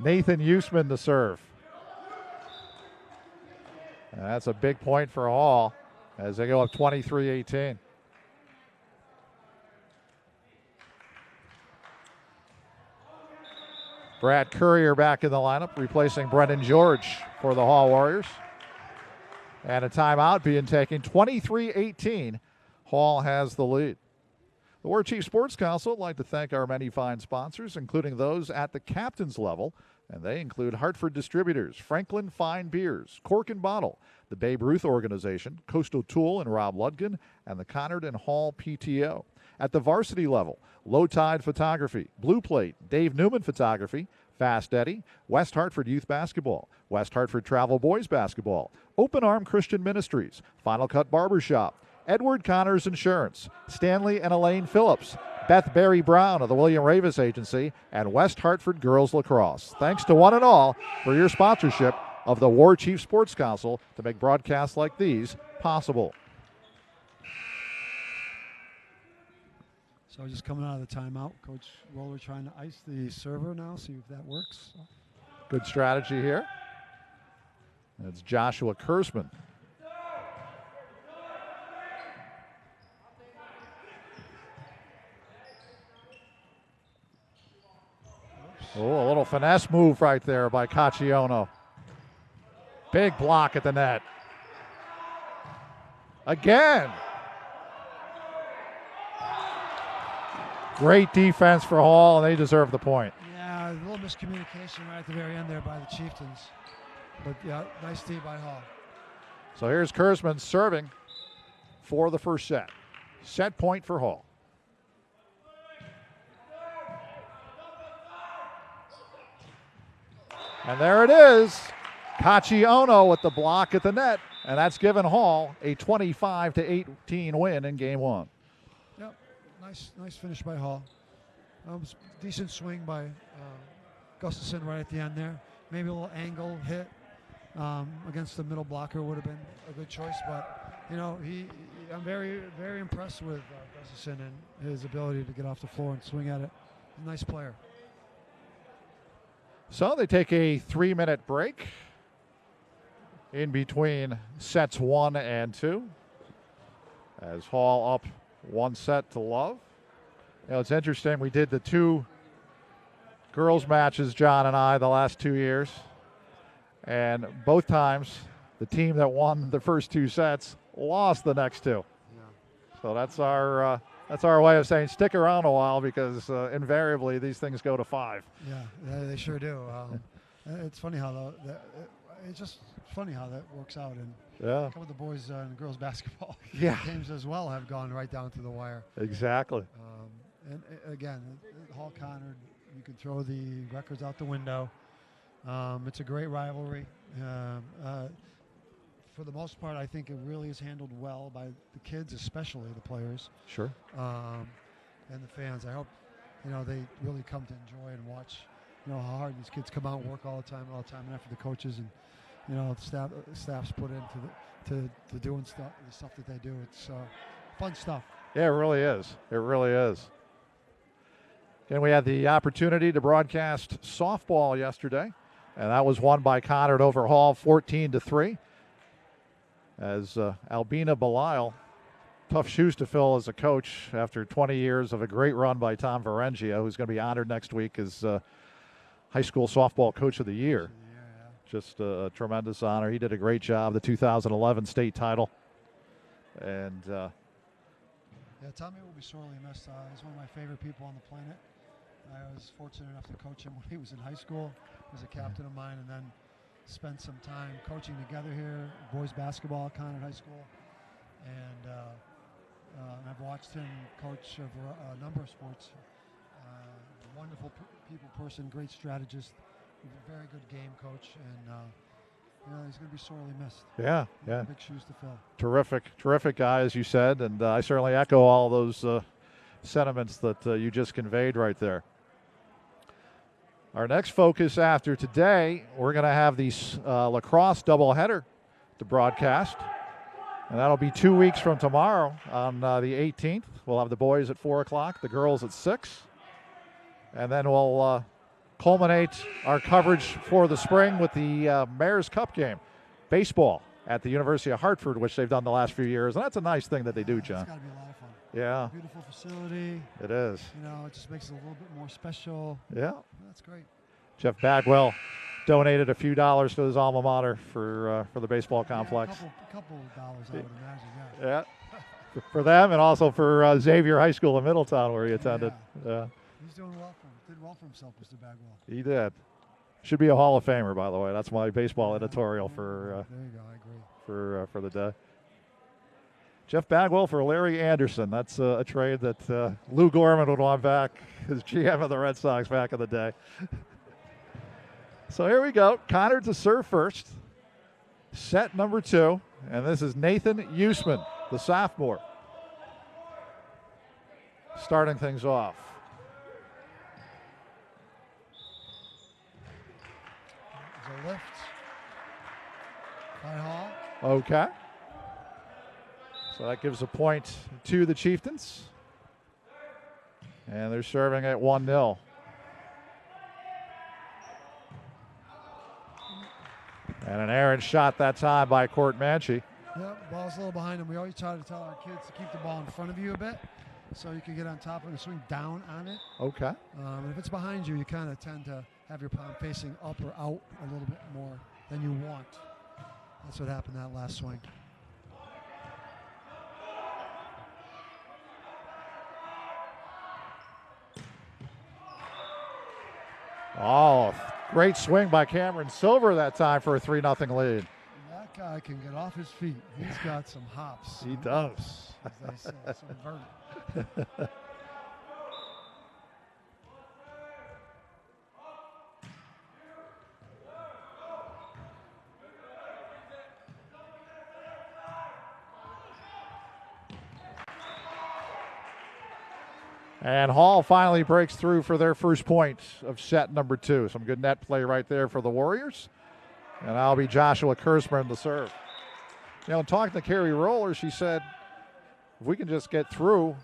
Nathan Usman to serve. And that's a big point for Hall as they go up 23-18. Brad Courier back in the lineup, replacing Brendan George for the Hall Warriors. And a timeout being taken, 23-18. Hall has the lead. The WarChief Sports Council would like to thank our many fine sponsors, including those at the captain's level, and they include Hartford Distributors, Franklin Fine Beers, Cork and Bottle, the Babe Ruth Organization, Coastal Tool and Rob Ludgen, and the Conard and Hall PTO. At the varsity level, Low Tide Photography, Blue Plate, Dave Newman Photography, Fast Eddie, West Hartford Youth Basketball, West Hartford Travel Boys Basketball, Open Arm Christian Ministries, Final Cut Barbershop, Edward Connors Insurance, Stanley and Elaine Phillips, Beth Barry Brown of the William Ravis Agency, and West Hartford Girls Lacrosse. Thanks to one and all for your sponsorship of the WarChief Sports Council to make broadcasts like these possible. So just coming out of the timeout, Coach Roller trying to ice the server now, see if that works. Good strategy here. It's Joshua Kurzman. Oh, a little finesse move right there by Cacciano. Big block at the net. Again. Great defense for Hall, and they deserve the point. Yeah, a little miscommunication right at the very end there by the Chieftains. But yeah, nice tee by Hall. So here's Kurzman serving for the first set. Set point for Hall. And there it is. Cacciano with the block at the net, and that's given Hall a 25-18 win in game one. Yep, nice finish by Hall. Decent swing by Gustafson right at the end there. Maybe a little angle hit against the middle blocker would have been a good choice, but you know, I'm very, very impressed with Gustafson and his ability to get off the floor and swing at it. Nice player. So they take a 3-minute break in between sets 1 and 2 as Hall up 1 set to love. You know, it's interesting. We did the 2 girls matches, John and I, the last 2 years. And both times, the team that won the first 2 sets lost the next 2. Yeah. So that's our way of saying stick around a while, because invariably these things go to 5. Yeah, they sure do. It's funny how it's just funny how that works out. And Yeah. a couple of the boys and girls basketball Yeah. games as well have gone right down to the wire. Exactly. And again, Hall Conard, you can throw the records out the window. It's a great rivalry. For the most part, I think it really is handled well by the kids, especially the players. Sure. And the fans. I hope, you know, they really come to enjoy and watch, you know, how hard these kids come out and work all the time, and after the coaches and, you know, the staff's put into the doing stuff, the stuff that they do. It's fun stuff. Yeah, it really is. It really is. And we had the opportunity to broadcast softball yesterday, and that was won by Conard over Hall 14-3. As Albina Belisle, tough shoes to fill as a coach after 20 years of a great run by Tom Varengia, who's going to be honored next week as high school softball coach of the year. Just a tremendous honor. He did a great job, the 2011 state title. And yeah, Tommy will be sorely missed. He's one of my favorite people on the planet. I was fortunate enough to coach him when he was in high school. He was a captain of mine, and then spent some time coaching together here, boys basketball at Conard High School. And I've watched him coach a number of sports. Wonderful people person, great strategist, very good game coach, and you know, he's going to be sorely missed. Yeah. Big shoes to fill. Terrific guy, as you said, and I certainly echo all those sentiments that you just conveyed right there. Our next focus after today, we're going to have the lacrosse doubleheader to broadcast, and that'll be 2 weeks from tomorrow on the 18th. We'll have the boys at 4 o'clock, the girls at 6, and then we'll culminate our coverage for the spring with the Mayor's Cup game, baseball at the University of Hartford, which they've done the last few years, and that's a nice thing that they do, John. It's got to be a lot of fun. Yeah. Beautiful facility. It is. You know, it just makes it a little bit more special. Yeah. That's great. Jeff Bagwell donated a few dollars to his alma mater for the baseball complex. A couple of dollars, I would imagine. Yeah, for them and also for Xavier High School in Middletown where he attended. Yeah. He's doing well did well for himself, Mr. Bagwell. He did. Should be a Hall of Famer, by the way. That's my baseball editorial for there you go. I agree. for the day. Jeff Bagwell for Larry Anderson. That's a trade that Lou Gorman would want back as GM of the Red Sox back in the day. So here we go. Conard to serve first. Set number 2. And this is Nathan Usman, the sophomore, starting things off. There's a lift by Hall. Okay. So that gives a point to the Chieftains. And they're serving at 1-0. And an errant shot that time by Court Manchi. Yep, ball's a little behind him. We always try to tell our kids to keep the ball in front of you a bit so you can get on top of it and swing down on it. Okay. And if it's behind you, you kind of tend to have your palm facing up or out a little bit more than you want. That's what happened that last swing. Oh, great swing by Cameron Silver that time for a 3-0 lead. That guy can get off his feet. He's got some hops. He does. As they say, some vert. And Hall finally breaks through for their first point of set number 2. Some good net play right there for the Warriors. And that'll be Joshua Kurzman to serve. You know, talking to Carrie Roller, she said, if we can just get through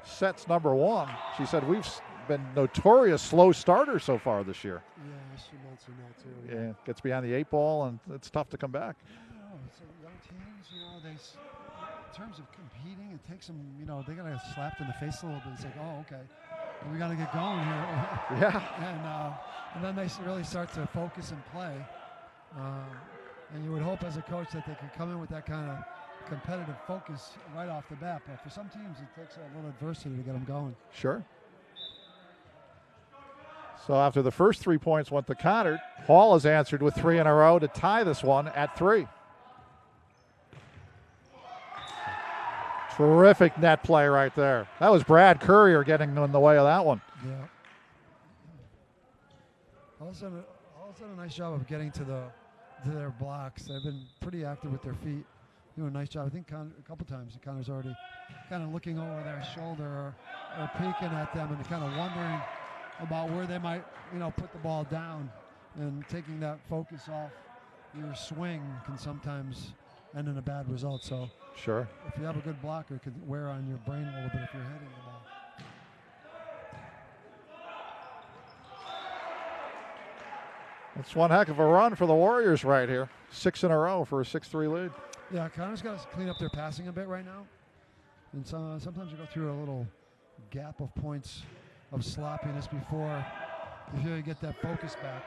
sets number 1, she said, we've been notorious slow starters so far this year. Yeah, she mentioned that too. Yeah, gets behind the 8 ball, and it's tough to come back. I don't know. So young teams, you know, in terms of competing, it takes them, you know, they got to get slapped in the face a little bit. It's like, oh, okay, we got to get going here. Yeah. And then they really start to focus and play. And you would hope as a coach that they could come in with that kind of competitive focus right off the bat. But for some teams, it takes a little adversity to get them going. Sure. So after the first 3 points went to Conard, Hall has answered with 3 in a row to tie this one at 3. Terrific net play right there. That was Brad Courier getting in the way of that one. Yeah. Hall's done a nice job of getting to their blocks. They've been pretty active with their feet, doing a nice job. I think a couple times Connor's already kind of looking over their shoulder or peeking at them and kind of wondering about where they might, you know, put the ball down, and taking that focus off your swing can sometimes end in a bad result. So sure, if you have a good blocker, it could wear on your brain a little bit if you're hitting the ball. That's one heck of a run for the Warriors right here. 6 in a row for a 6-3 lead. Yeah, Connor's got to clean up their passing a bit right now. And sometimes you go through a little gap of points of sloppiness before you really get that focus back.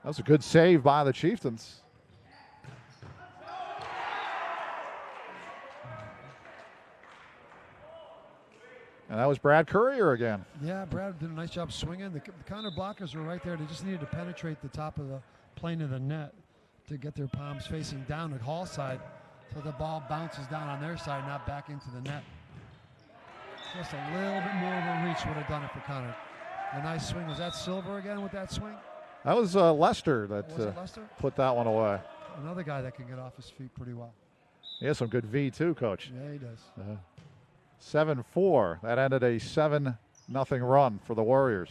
That was a good save by the Chieftains. And that was Brad Courier again. Yeah, Brad did a nice job swinging. The Connor blockers were right there. They just needed to penetrate the top of the plane of the net to get their palms facing down at Hall side so the ball bounces down on their side, not back into the net. Just a little bit more of a reach would have done it for Connor. A nice swing. Was that Silver again with that swing? That was Lester that Lester? put that one away. Another guy that can get off his feet pretty well. He has some good V too, Coach. Yeah, he does. 7-4. That ended a 7-0 run for the Warriors.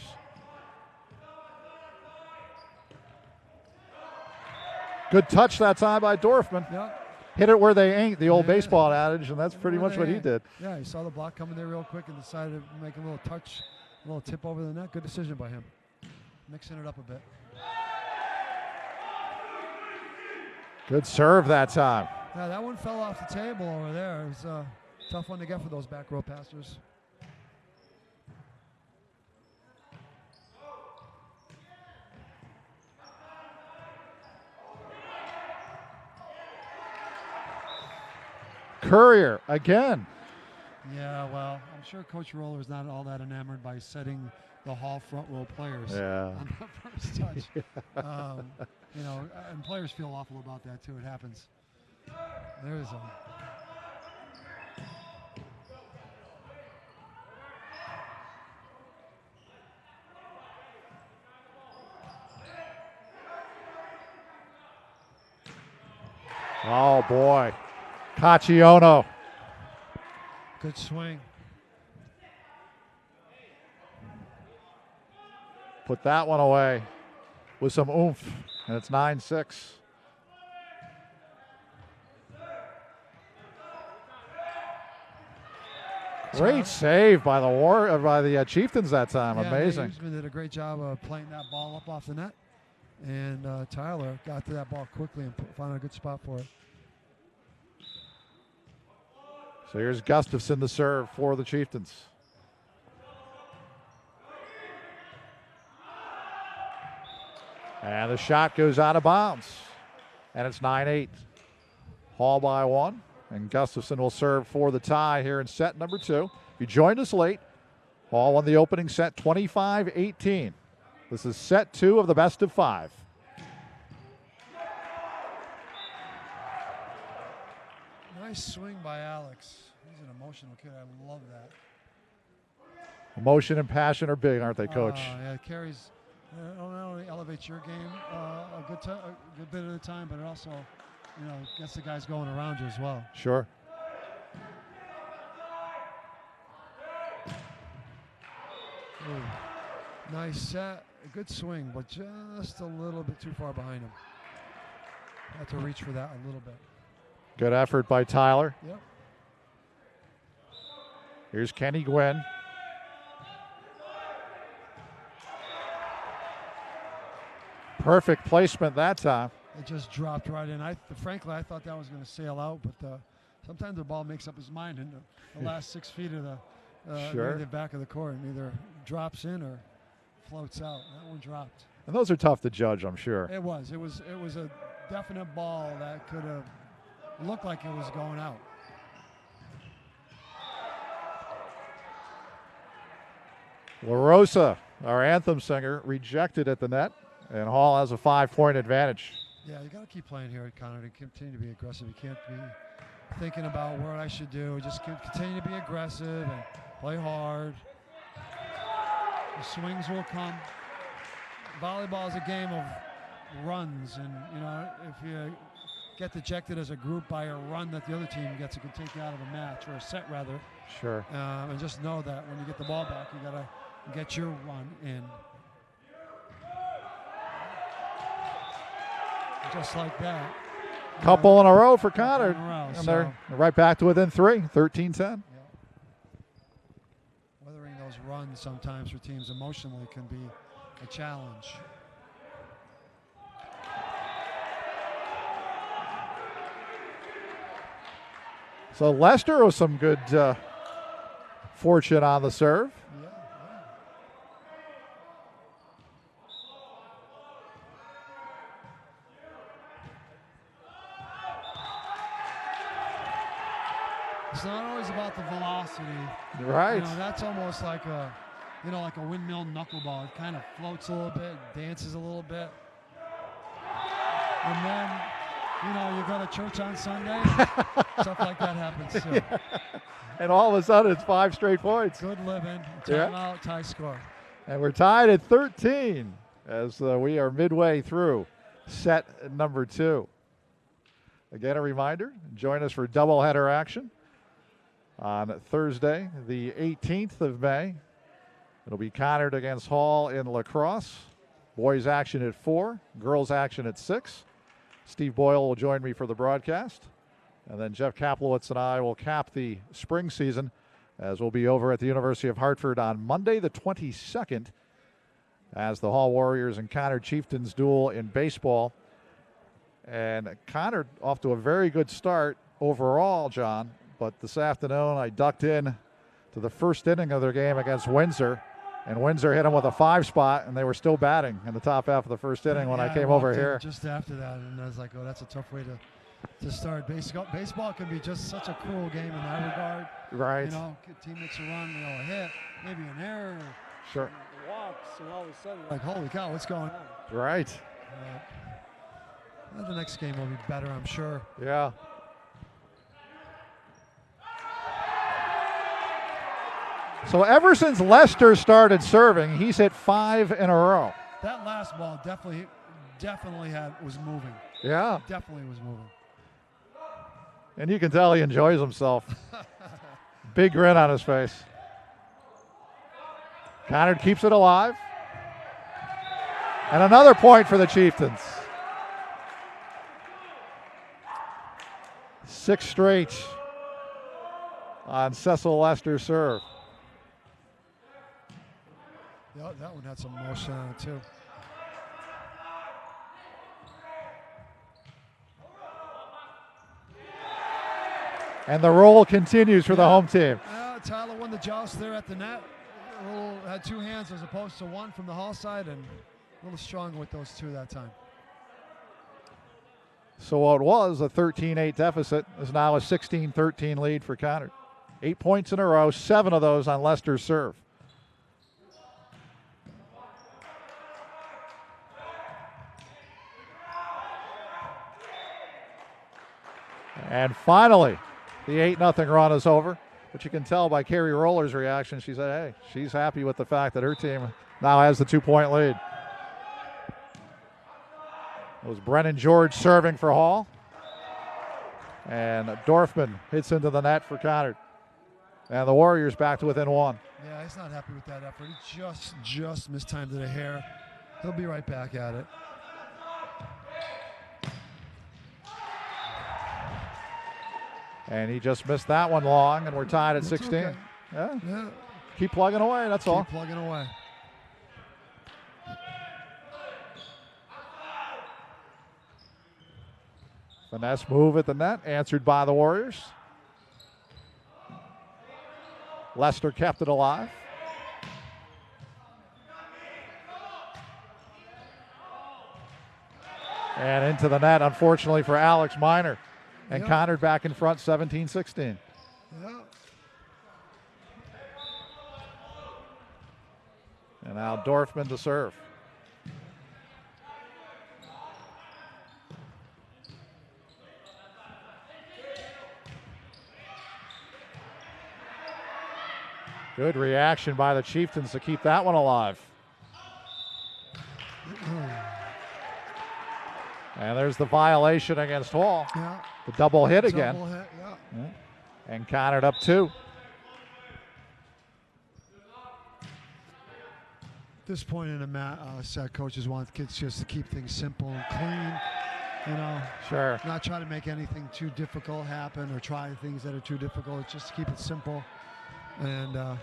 Good touch that time by Dorfman. Yeah. Hit it where they ain't, the old baseball adage, and that's pretty much what he did. Yeah, he saw the block coming there real quick and decided to make a little touch, a little tip over the net. Good decision by him. Mixing it up a bit. Good serve that time. Yeah, that one fell off the table over there. It was a tough one to get for those back row passers. Courier again. Yeah, well, I'm sure Coach Roller's not all that enamored by setting the Hall front row players on the first touch. You know, and players feel awful about that too. It happens. There's a. Oh, boy. Caccione. Good swing. Put that one away with some oomph, and it's 9-6. Great save by the Chieftains that time. Yeah, Amazing. Usman did a great job of playing that ball up off the net, and Tyler got to that ball quickly and found a good spot for it. So here's Gustafson to serve for the Chieftains. And the shot goes out of bounds. And it's 9-8. Hall by 1. And Gustafson will serve for the tie here in set number 2. If you joined us late, Hall won the opening set 25-18. This is set 2 of the best of 5. Nice swing by Alex. He's an emotional kid. I love that. Emotion and passion are big, aren't they, Coach? Yeah, it carries. It not only elevates your game a good bit of the time, but it also, you know, gets the guys going around you as well. Sure. Ooh. Nice set. A good swing, but just a little bit too far behind him. Had to reach for that a little bit. Good effort by Tyler. Yep. Here's Kenny Gwynn. Perfect placement that time. It just dropped right in. Frankly, I thought that was going to sail out, but sometimes the ball makes up his mind in the last 6 feet of the back of the court, and either drops in or floats out. That one dropped. And those are tough to judge, I'm sure. It was. It was a definite ball that could have looked like it was going out. La Rosa, our anthem singer, rejected at the net, and Hall has a 5-point advantage. Yeah, you got to keep playing here at Conard and continue to be aggressive. You can't be thinking about what I should do. Just continue to be aggressive and play hard. The swings will come. Volleyball is a game of runs, and you know, if you get dejected as a group by a run that the other team gets, it can take you out of a match or a set rather. Sure. And just know that when you get the ball back, you got to get your run in. Just like that. Couple in a row for Conard. And so they're right back to within 3, 13-10. yeah. Weathering those runs sometimes for teams emotionally can be a challenge. So Lester with some good fortune on the serve. Yeah. It's not always about the velocity. Right. You know, that's almost like a windmill knuckleball. It kind of floats a little bit, dances a little bit. And then, you know, you go to church on Sunday, stuff like that happens too. Yeah. And all of a sudden, it's 5 straight points. Good living, timeout, tie score. And we're tied at 13 as we are midway through set number 2. Again, a reminder, join us for doubleheader action on Thursday, the 18th of May. It'll be Conard against Hall in lacrosse. Boys action at 4, girls action at 6. Steve Boyle will join me for the broadcast. And then Jeff Kaplowitz and I will cap the spring season as we'll be over at the University of Hartford on Monday the 22nd as the Hall Warriors and Conard Chieftains duel in baseball. And Conard off to a very good start overall, John. But this afternoon I ducked in to the first inning of their game against Windsor. And Windsor hit them with a 5 spot, and they were still batting in the top half of the first inning when I came over here. Just after that, and I was like, oh, that's a tough way to to start. Baseball can be just such a cruel game in that regard. Right. You know, teammates a run, a hit, maybe an error, Sure. Walks, and all of a sudden, like holy cow, what's going on? Right. The next game will be better, I'm sure. Yeah. So ever since Lester started serving, he's hit 5 in a row. That last ball definitely was moving. Yeah. Definitely was moving. And you can tell he enjoys himself. Big grin on his face. Conard keeps it alive. And another point for the Chieftains. 6 straight on Cecil Lester's serve. Yeah, that one had some motion on it too. And the roll continues for the home team. Tyler won the joust there at the net. Had 2 hands as opposed to 1 from the Hall side, and a little stronger with those 2 that time. So what was a 13-8 deficit is now a 16-13 lead for Conard. 8 points in a row, 7 of those on Lester's serve. And finally, the 8-0 run is over. But you can tell by Carrie Roller's reaction, she said, hey, she's happy with the fact that her team now has the 2-point lead. It was Brennan George serving for Hall. And Dorfman hits into the net for Conard. And the Warriors back to within 1. Yeah, he's not happy with that effort. He just mistimed it a hair. He'll be right back at it. And he just missed that one long, and we're tied at 16. Okay. Yeah. Keep plugging away, that's all. Keep plugging away. Finesse move at the net, answered by the Warriors. Lester kept it alive. And into the net, unfortunately for Alex Miner. And Conard back in front, 17-16. Yeah. And now Dorfman to serve. Good reaction by the Chieftains to keep that one alive. And there's the violation against Hall. Yeah. The double hit again. Double hit, yeah. And Conard up 2. At this point in the set, coaches want kids just to keep things simple and clean. You know, Sure. not try to make anything too difficult happen or try things that are too difficult. Just to keep it simple. And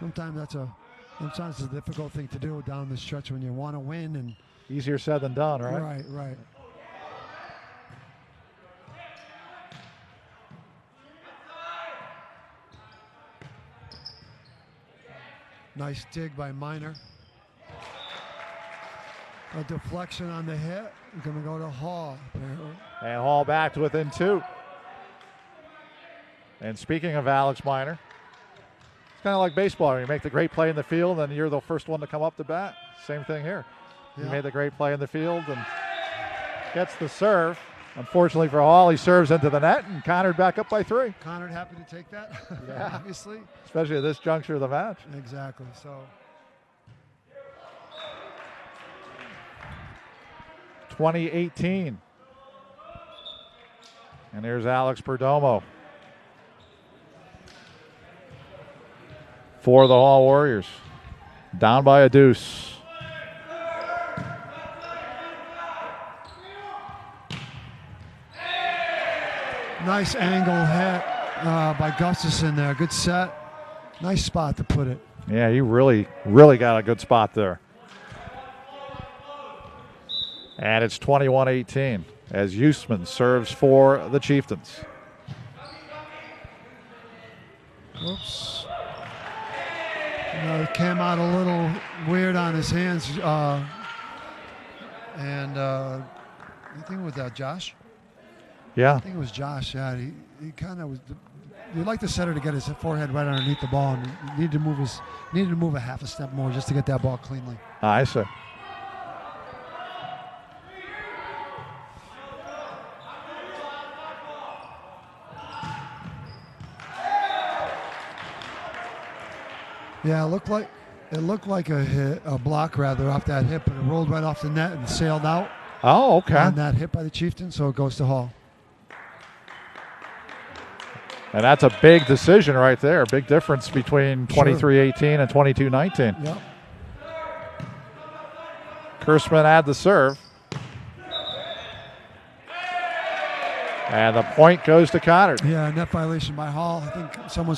sometimes it's a difficult thing to do down the stretch when you want to win. And Easier said than done, right? Right. Nice dig by Miner. A deflection on the hit. Going to go to Hall. And Hall back to within 2. And speaking of Alex Miner, it's kind of like baseball. You make the great play in the field, and you're the first one to come up to bat. Same thing here. He made the great play in the field and gets the serve. Unfortunately for Hall, he serves into the net, and Conard back up by 3. Conard happy to take that, Yeah. obviously. Especially at this juncture of the match. Exactly. So 2018. And there's Alex Perdomo for the Hall Warriors. Down by a deuce. nice angle hit by Gustafson there. Good set. Nice spot to put it. Yeah, he really got a good spot there. And it's 21-18 as Usman serves for the Chieftains. Oops. It came out a little weird on his hands. Anything with that, Josh? Yeah. I think it was Josh. Yeah, he kind of was. You'd like the setter to get his forehead right underneath the ball, and he needed to move a half a step more just to get that ball cleanly. I see. Yeah, it looked like a block rather off that hit, but it rolled right off the net and sailed out. Oh, okay. On that hit by the Chieftain, so it goes to Hall. And that's a big decision right there. Big difference between 23-18 and 22-19. Yep. Kurtzman had the serve. And the point goes to Conard. Yeah, net violation by Hall. I think someone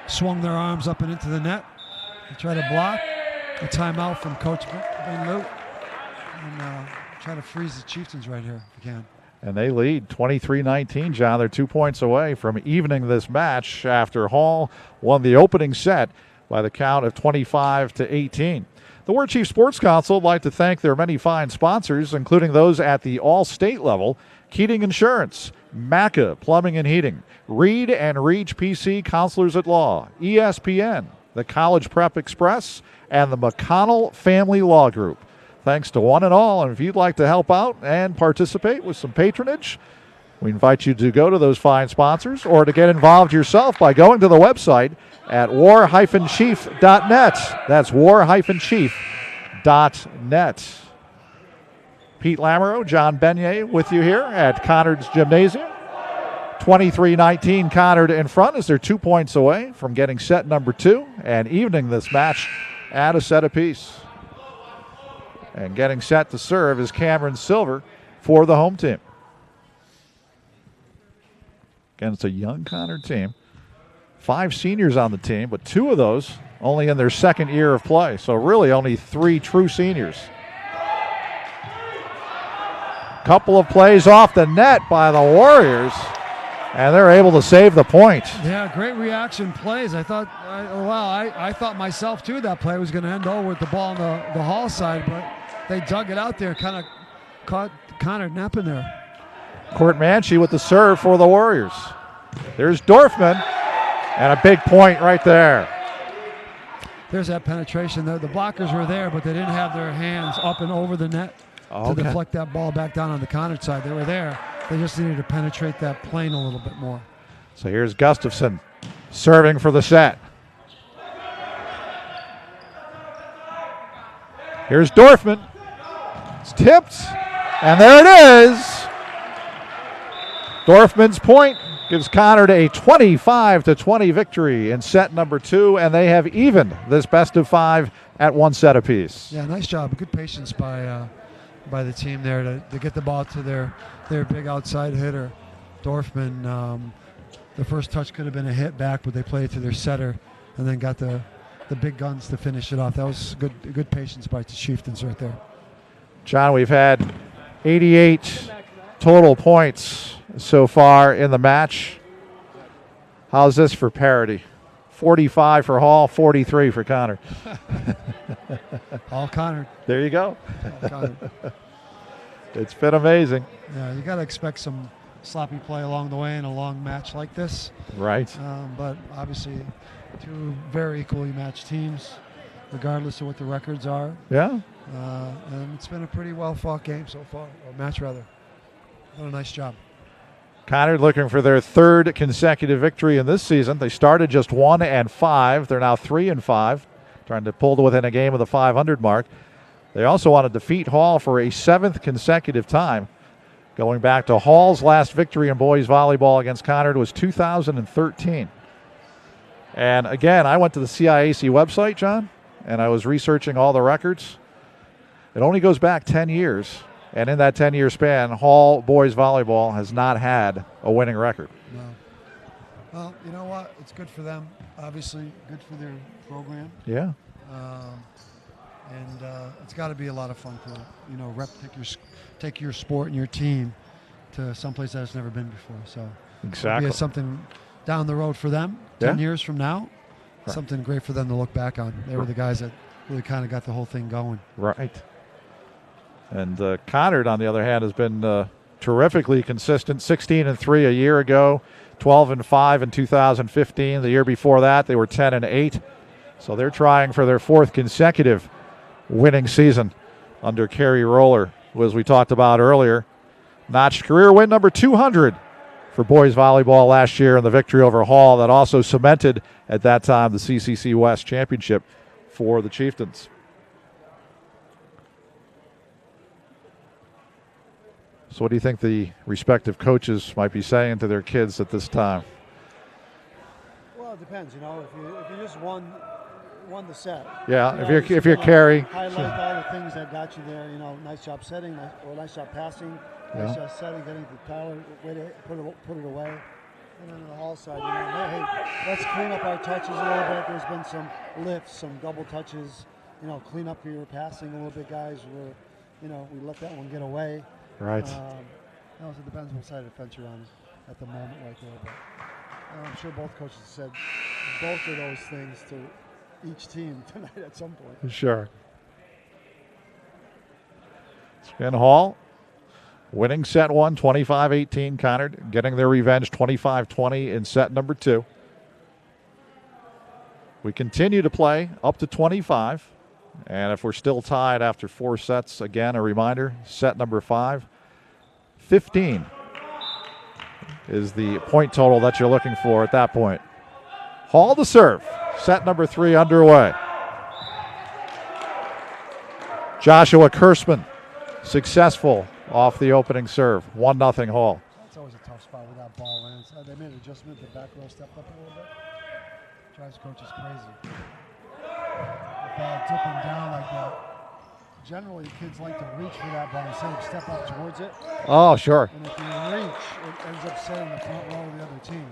swung their arms up and into the net. They try to block. A timeout from Coach Ben Lute. And try to freeze the Chieftains right here if you can. And they lead 23-19, John. They're 2 points away from evening this match after Hall won the opening set by the count of 25-18. The WarChief Sports Council would like to thank their many fine sponsors, including those at the all-state level: Keating Insurance, MACA Plumbing and Heating, Reed and Reach PC Counselors at Law, ESPN, the College Prep Express, and the McConnell Family Law Group. Thanks to one and all, and if you'd like to help out and participate with some patronage, we invite you to go to those fine sponsors or to get involved yourself by going to the website at war-chief.net. That's war-chief.net. Pete Lamoureux, John Beignet with you here at Conard's Gymnasium. 23-19 Conard in front as they're 2 points away from getting set number 2 and evening this match at a set apiece. And getting set to serve is Cameron Silver for the home team. Again, it's a young Conard team. 5 seniors on the team, but 2 of those only in their second year of play. So really only 3 true seniors. Couple of plays off the net by the Warriors, and they're able to save the point. Yeah, great reaction plays. I thought myself too that play was going to end over with the ball on the Hall side, but they dug it out there, kind of caught Conard napping there. Court Manchi with the serve for the Warriors. There's Dorfman, and a big point right there. There's that penetration. The blockers were there, but they didn't have their hands up and over the net to deflect that ball back down on the Conard side. They were there. They just needed to penetrate that plane a little bit more. So here's Gustafson serving for the set. Here's Dorfman. It's tipped, and there it is. Dorfman's point gives Conard a 25-20 victory in set number 2, and they have evened this best of 5 at 1 set apiece. Yeah, nice job. Good patience by the team there to get the ball to their big outside hitter, Dorfman. The first touch could have been a hit back, but they played it to their setter and then got the big guns to finish it off. That was good patience by the Chieftains right there. John, we've had 88 total points so far in the match. How's this for parity? 45 for Hall, 43 for Conard. All Conard. There you go. All Conard. It's been amazing. Yeah, you got to expect some sloppy play along the way in a long match like this. Right. But obviously 2 very equally matched teams, regardless of what the records are. Yeah. And it's been a pretty well-fought game so far, or match rather. Done a nice job. Conard looking for their 3rd consecutive victory in this season. They started just 1-5. They're now 3-5, trying to pull to within a game of the 500 mark. They also want to defeat Hall for a 7th consecutive time. Going back to Hall's last victory in boys volleyball against Conard was 2013. And again, I went to the CIAC website, John, and I was researching all the records. It only goes back 10 years. And in that 10-year span, Hall boys volleyball has not had a winning record. No. Well, you know what? It's good for them. Obviously, good for their program. Yeah. And it's got to be a lot of fun to, take your sport and your team to someplace that it's never been before. So exactly, it'll be something down the road for them. 10 years from now, right. Something great for them to look back on. They were the guys that really kind of got the whole thing going. Right. And Conard, on the other hand, has been terrifically consistent. 16-3 a year ago, 12-5 in 2015. The year before that, they were 10-8. So they're trying for their 4th consecutive winning season under Kerry Roller, who, as we talked about earlier, notched career win number 200 for boys volleyball last year in the victory over Hall that also cemented at that time the CCC West Championship for the Chieftains. So what do you think the respective coaches might be saying to their kids at this time? Well, it depends. You know, if you just won the set. Yeah, you know, if you're Kerry. Highlight all the things that got you there. You know, nice job setting, or nice job passing, nice job setting, getting to Tyler, way to put it away. And then on the Hall side, you know, hey, let's clean up our touches a little bit. There's been some lifts, some double touches. You know, clean up your passing a little bit, guys. We let that one get away. Right. It also depends what side of the fence you're on at the moment right there. But I'm sure both coaches said both of those things to each team tonight at some point. Sure. Spin Hall winning set 1, 25-18. Conard getting their revenge, 25-20 in set number 2. We continue to play up to 25. And if we're still tied after 4 sets, again, a reminder, set number 5, 15 is the point total that you're looking for at that point. Hall to serve. Set number 3 underway. Joshua Kurtzman successful off the opening serve. 1-0 Hall. That's always a tough spot where that ball lands. They made an adjustment. The back row stepped up a little bit. Drives coaches crazy. The ball dipping down like that. Generally, kids like to reach for that ball instead of step up towards it. Oh, sure. And if you reach, it ends up setting the front row of the other team,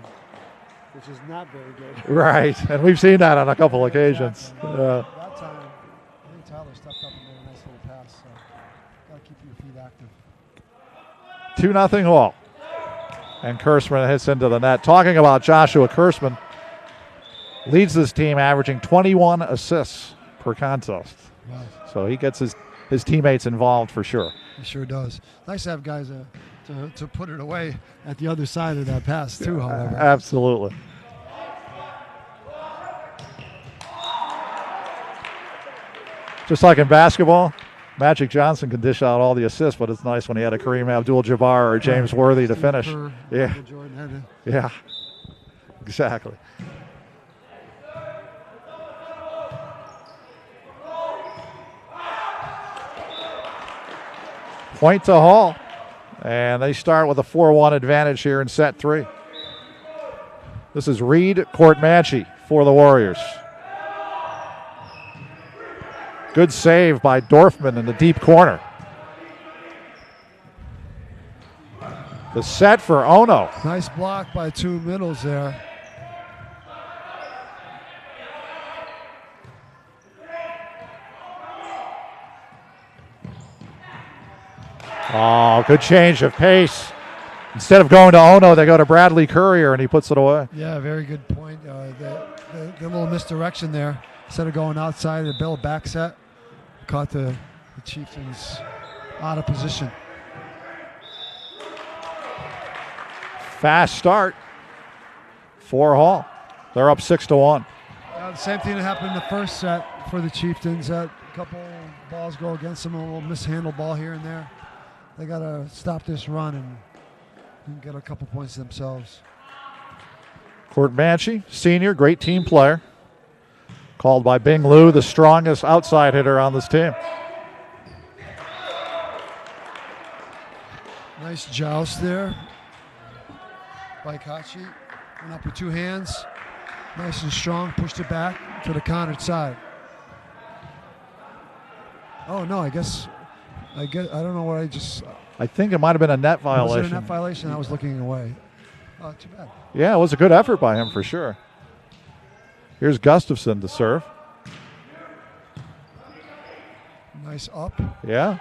which is not very good. Right, and we've seen that on a couple occasions. Exactly. That time, I think Tyler stepped up and made a nice little pass. So, got to keep your feet active. 2-0 Hall. And Kurtzman hits into the net. Talking about Joshua Kurtzman, leads this team averaging 21 assists per contest. Wow. So he gets his teammates involved for sure. He sure does. Nice to have guys to put it away at the other side of that pass too, however. Absolutely. Just like in basketball, Magic Johnson can dish out all the assists, but it's nice when he had a Kareem Abdul-Jabbar or James Worthy to finish. Yeah. Yeah. Exactly. Point to Hall. And they start with a 4-1 advantage here in set 3. This is Reed Courtmanchi for the Warriors. Good save by Dorfman in the deep corner. The set for Ono. Nice block by 2 middles there. Oh, good change of pace. Instead of going to Ono, they go to Bradley Courier, and he puts it away. Yeah, very good point. The little misdirection there. Instead of going outside to build back set, caught the Chieftains out of position. Fast start for Hall. They're up 6-1. The same thing that happened in the first set for the Chieftains. A couple balls go against them, a little mishandled ball here and there. They got to stop this run and get a couple points themselves. Courtmanchi, senior, great team player. Called by Bing Liu the strongest outside hitter on this team. Nice joust there by Kachi. Went up with 2 hands. Nice and strong. Pushed it back to the Conard side. Oh, no, I don't know what I just... I think it might have been a net violation. Was it a net violation? I was looking away. Oh, too bad. Yeah, it was a good effort by him for sure. Here's Gustafson to serve. Nice up. Yeah.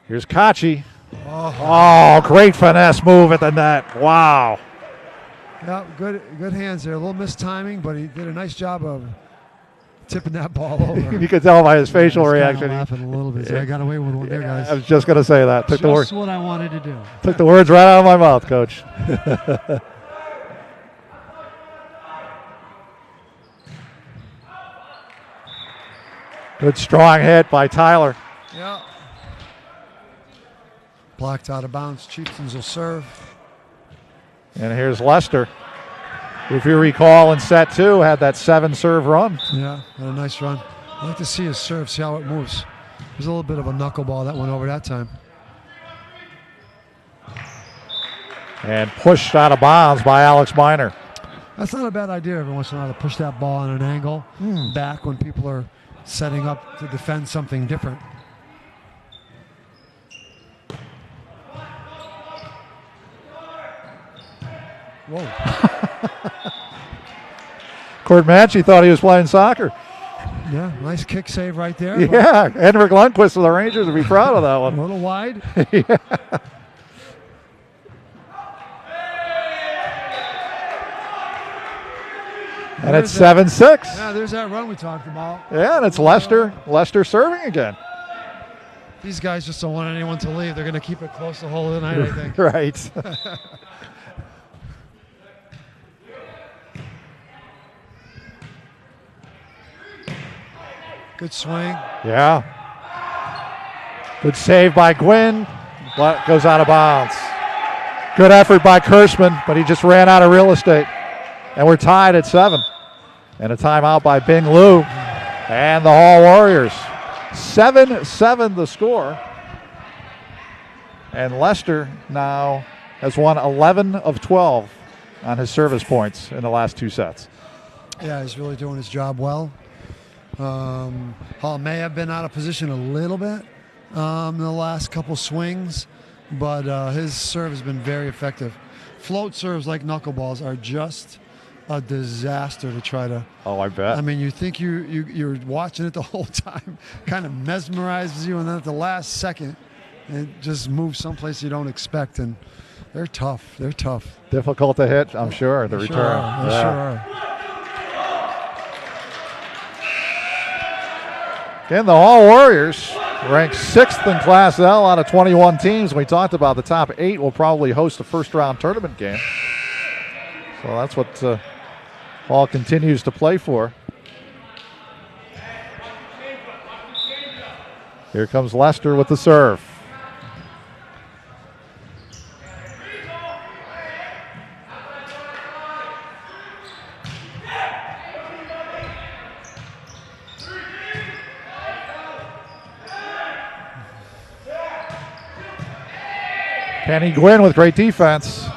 Here's Kachi. Oh, Oh, great finesse move at the net. Wow. Yeah, good hands there. A little mistiming, but he did a nice job of tipping that ball over. You could tell by his facial He's reaction. kinda laughing a little bit. I got away with one there, guys. I was just going to say that. Took Just what I wanted to do. Took the words right out of my mouth, Coach. Good strong hit by Tyler. Yeah. Blocked out of bounds. Chieftains will serve. And here's Lester. If you recall, in set 2, had that 7-serve run. Yeah, had a nice run. I like to see his serve, see how it moves. There's a little bit of a knuckleball that went over that time. And pushed out of bounds by Alex Miner. That's not a bad idea every once in a while to push that ball on an angle back when people are setting up to defend something different. Whoa. Courtmanchi thought he was playing soccer. Yeah, nice kick save right there. Yeah, Henrik Lundqvist of the Rangers would be proud of that A one. little wide. Yeah. And it's 7-6. Yeah, there's that run we talked about. Yeah, and it's Lester serving again. These guys just don't want anyone to leave. They're going to keep it close the whole night, I think. Right. Good swing. Yeah. Good save by Gwynn, but goes out of bounds. Good effort by Kirschman, but he just ran out of real estate. And we're tied at 7. And a timeout by Bing Liu and the Hall Warriors. 7-7 the score. And Lester now has won 11 of 12 on his service points in the last 2 sets. Yeah, he's really doing his job well. Hall may have been out of position a little bit in the last couple swings, but his serve has been very effective. Float serves like knuckleballs are just a disaster to try to. Oh, I bet. I mean, you think you're watching it the whole time, kind of mesmerizes you, and then at the last second, it just moves someplace you don't expect, and they're tough. They're tough. Difficult to hit, I'm sure, the return. Sure are. They sure are. Again, the Hall Warriors ranked 6th in Class L out of 21 teams. We talked about the top 8 will probably host a first-round tournament game. So that's what Hall continues to play for. Here comes Lester with the serve. Kenny Gwynn with great defense.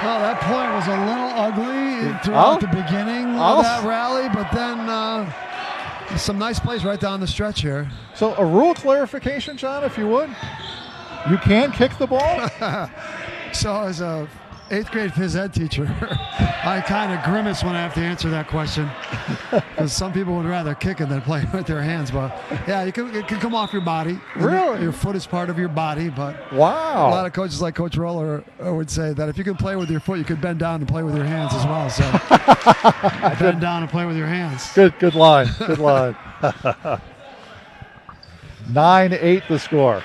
Well, that point was a little ugly throughout the beginning of that rally, but then some nice plays right down the stretch here. So a rule clarification, John, if you would. You can kick the ball? So as a 8th grade phys ed teacher, I kind of grimace when I have to answer that question because some people would rather kick it than play with their hands. But yeah, it can come off your body. Really? Your foot is part of your body. But Wow. a lot of coaches like Coach Roller would say that if you can play with your foot, you could bend down and play with your hands as well. So bend down and play with your hands. Good line. Good line. 9-8 the score.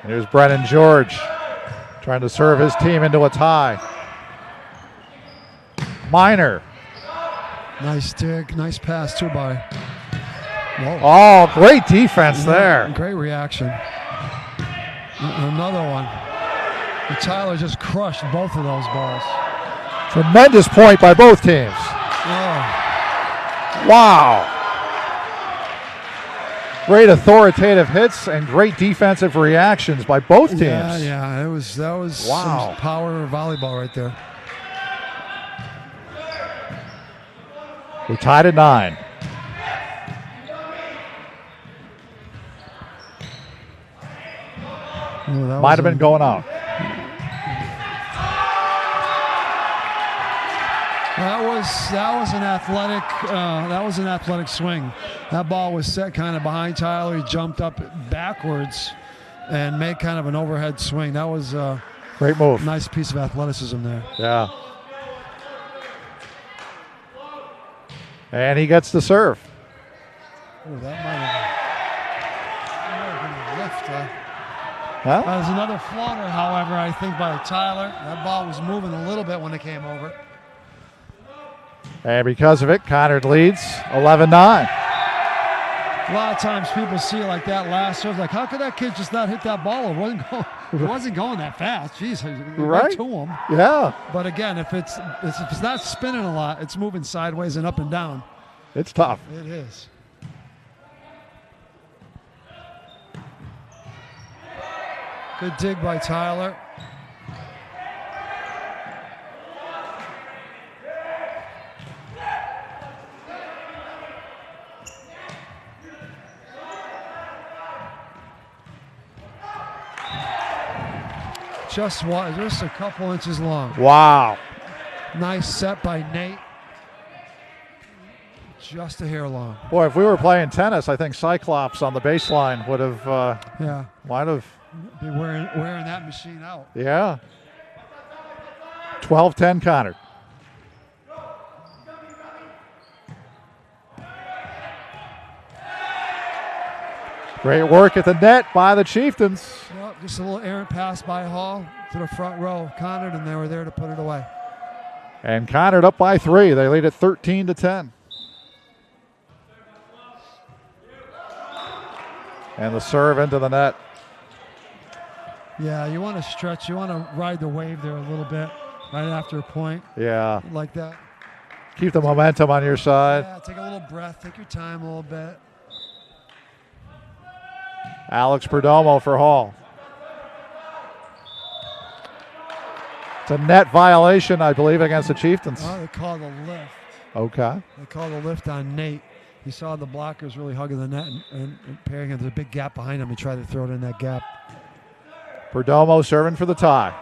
And here's Brennan George trying to serve his team into a tie. Miner. Nice dig, nice pass too by. Whoa. Oh, great defense there. Great reaction. Another one. And Tyler just crushed both of those balls. Tremendous point by both teams. Oh. Wow. Great authoritative hits and great defensive reactions by both teams. Yeah, that was Wow. some power volleyball right there. We're tied at 9. Might have been going out. That was an athletic swing. That ball was set kind of behind Tyler. He jumped up backwards and made kind of an overhead swing. That was a great move. Nice piece of athleticism there. Yeah. And he gets the serve. Oh, that might have been a lift. Huh? That was another floater, however, I think by Tyler. That ball was moving a little bit when it came over. And because of it, Conard leads 11-9. A lot of times people see it like that last serve, like, how could that kid just not hit that ball? It wasn't going that fast. Jeez, right to him. Yeah. But again, if it's not spinning a lot, it's moving sideways and up and down. It's tough. It is. Good dig by Tyler. Just a couple inches long. Wow. Nice set by Nate. Just a hair long. Boy, if we were playing tennis, I think Cyclops on the baseline would have, might have. Be wearing that machine out. Yeah. 12-10 Conard. Great work at the net by the Chieftains. Well, just a little errant pass by Hall to the front row of Conard, and they were there to put it away. And Conard up by 3. They lead at 13-10. And the serve into the net. Yeah, you want to stretch. You want to ride the wave there a little bit right after a point. Yeah. Like that. Keep the momentum on your side. Yeah, take a little breath. Take your time a little bit. Alex Perdomo for Hall. It's a net violation, I believe, against the Chieftains. Oh, they called a lift. Okay. They called a lift on Nate. He saw the blockers really hugging the net and pairing him. There's a big gap behind him. He tried to throw it in that gap. Perdomo serving for the tie.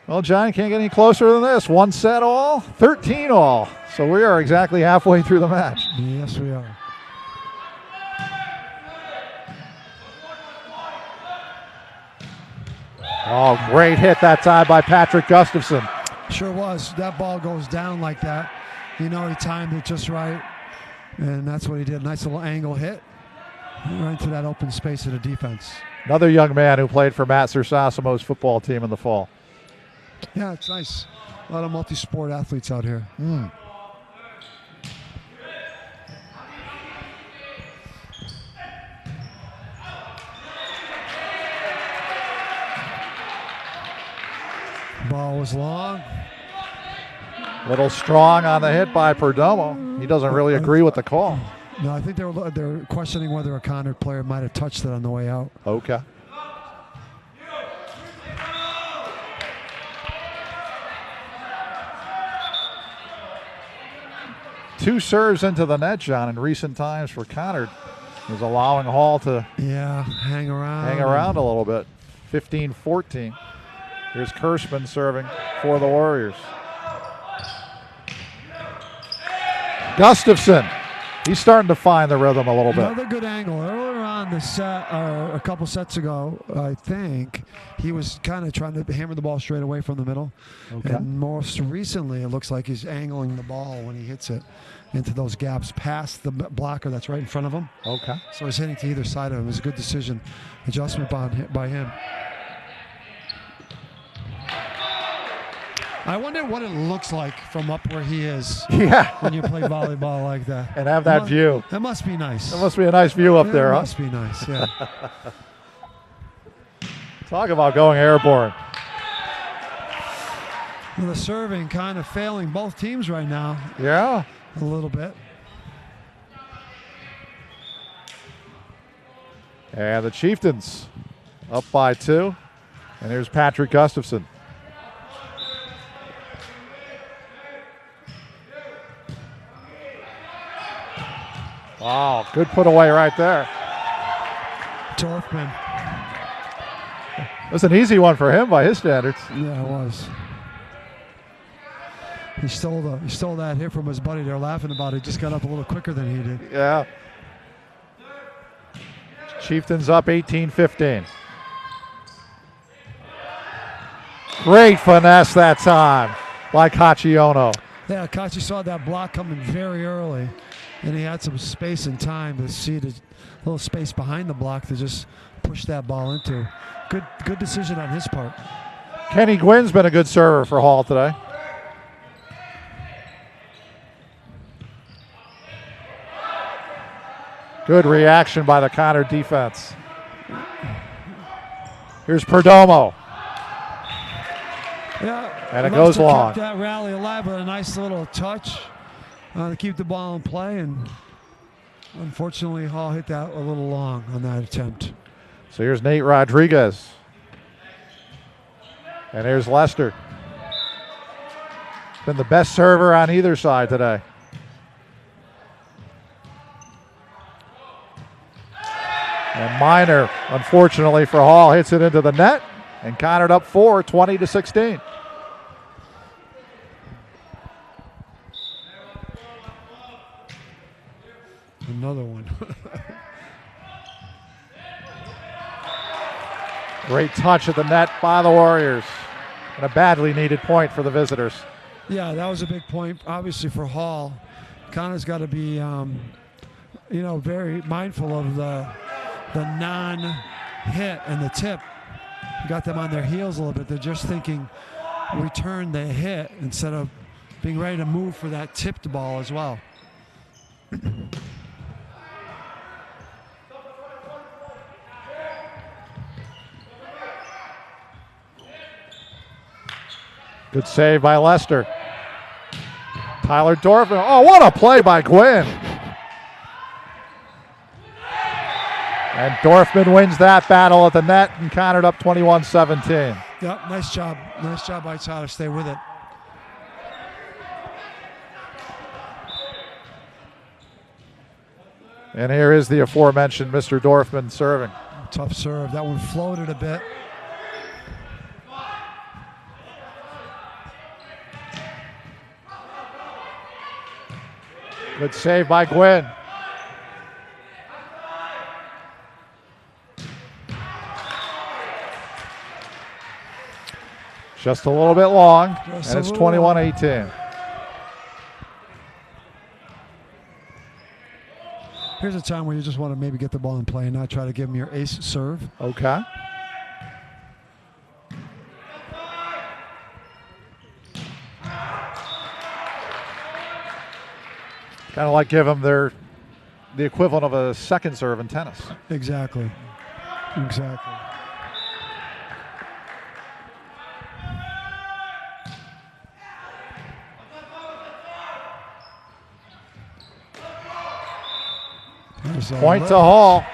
Well, John, can't get any closer than this. 1 set all, 13 all. So we are exactly halfway through the match. Yes, we are. Oh, great hit that time by Patrick Gustafson. Sure was. That ball goes down like that. You know, he timed it just right. And that's what he did. Nice little angle hit. Right into that open space of the defense. Another young man who played for Matt Sersasimo's football team in the fall. Yeah, it's nice. A lot of multi-sport athletes out here. Ball was long. Little strong on the hit by Perdomo. He doesn't really agree with the call. No, I think they're questioning whether a Conard player might have touched it on the way out. Okay. Two serves into the net, John, in recent times for Conard. Is allowing Hall to hang around a little bit. 15-14. Here's Kirschman serving for the Warriors. Gustafson. He's starting to find the rhythm a little bit. Another good angle. Earlier on the set, a couple sets ago, I think, he was kind of trying to hammer the ball straight away from the middle. Okay. And most recently, it looks like he's angling the ball when he hits it into those gaps past the blocker that's right in front of him. Okay. So he's hitting to either side of him. It was a good decision. Adjustment by him. I wonder what it looks like from up where he is when you play volleyball like that. And have that view. That must be nice. That must be a nice view up there, huh? Must be nice, yeah. Talk about going airborne. Well, the serving kind of failing both teams right now. Yeah. A little bit. And the Chieftains up by 2. And here's Patrick Gustafson. Wow, good put away right there. Dorfman. It was an easy one for him by his standards. Yeah, it was. He stole that hit from his buddy. They're laughing about it. Just got up a little quicker than he did. Yeah. Chieftains up 18-15. Great finesse that time by Caccione. Yeah, Kachi saw that block coming very early, and he had some space and time to see the little space behind the block to just push that ball into. Good decision on his part. Kenny Gwynn's been a good server for Hall today. Good reaction by the Conard defense. Here's Perdomo. Yeah, And it goes long. Kept that rally alive with a nice little touch to keep the ball in play, and unfortunately Hall hit that a little long on that attempt. So here's Nate Rodriguez. And here's Lester. Been the best server on either side today. And Minor, unfortunately for Hall, hits it into the net. And Conard up 4, 20-16. Another one. Great touch at the net by the Warriors. And a badly needed point for the visitors. Yeah, that was a big point, obviously, for Hall. Conard's got to be, very mindful of the non-hit and the tip. Got them on their heels a little bit. They're just thinking return the hit instead of being ready to move for that tipped ball as well. Good save by Lester. Tyler Dorfman. Oh, what a play by Gwynn. And Dorfman wins that battle at the net, and Conard up 21-17. Yep, nice job. Nice job by Tyler. Stay with it. And here is the aforementioned Mr. Dorfman serving. Tough serve. That one floated a bit. Good save by Gwynn. Just a little bit long, Just and a it's little 21-18. Here's a time where you just want to maybe get the ball in play and not try to give him your ace serve. Okay. Kind of like give them the equivalent of a second serve in tennis. Exactly. Exactly. Point to Hall,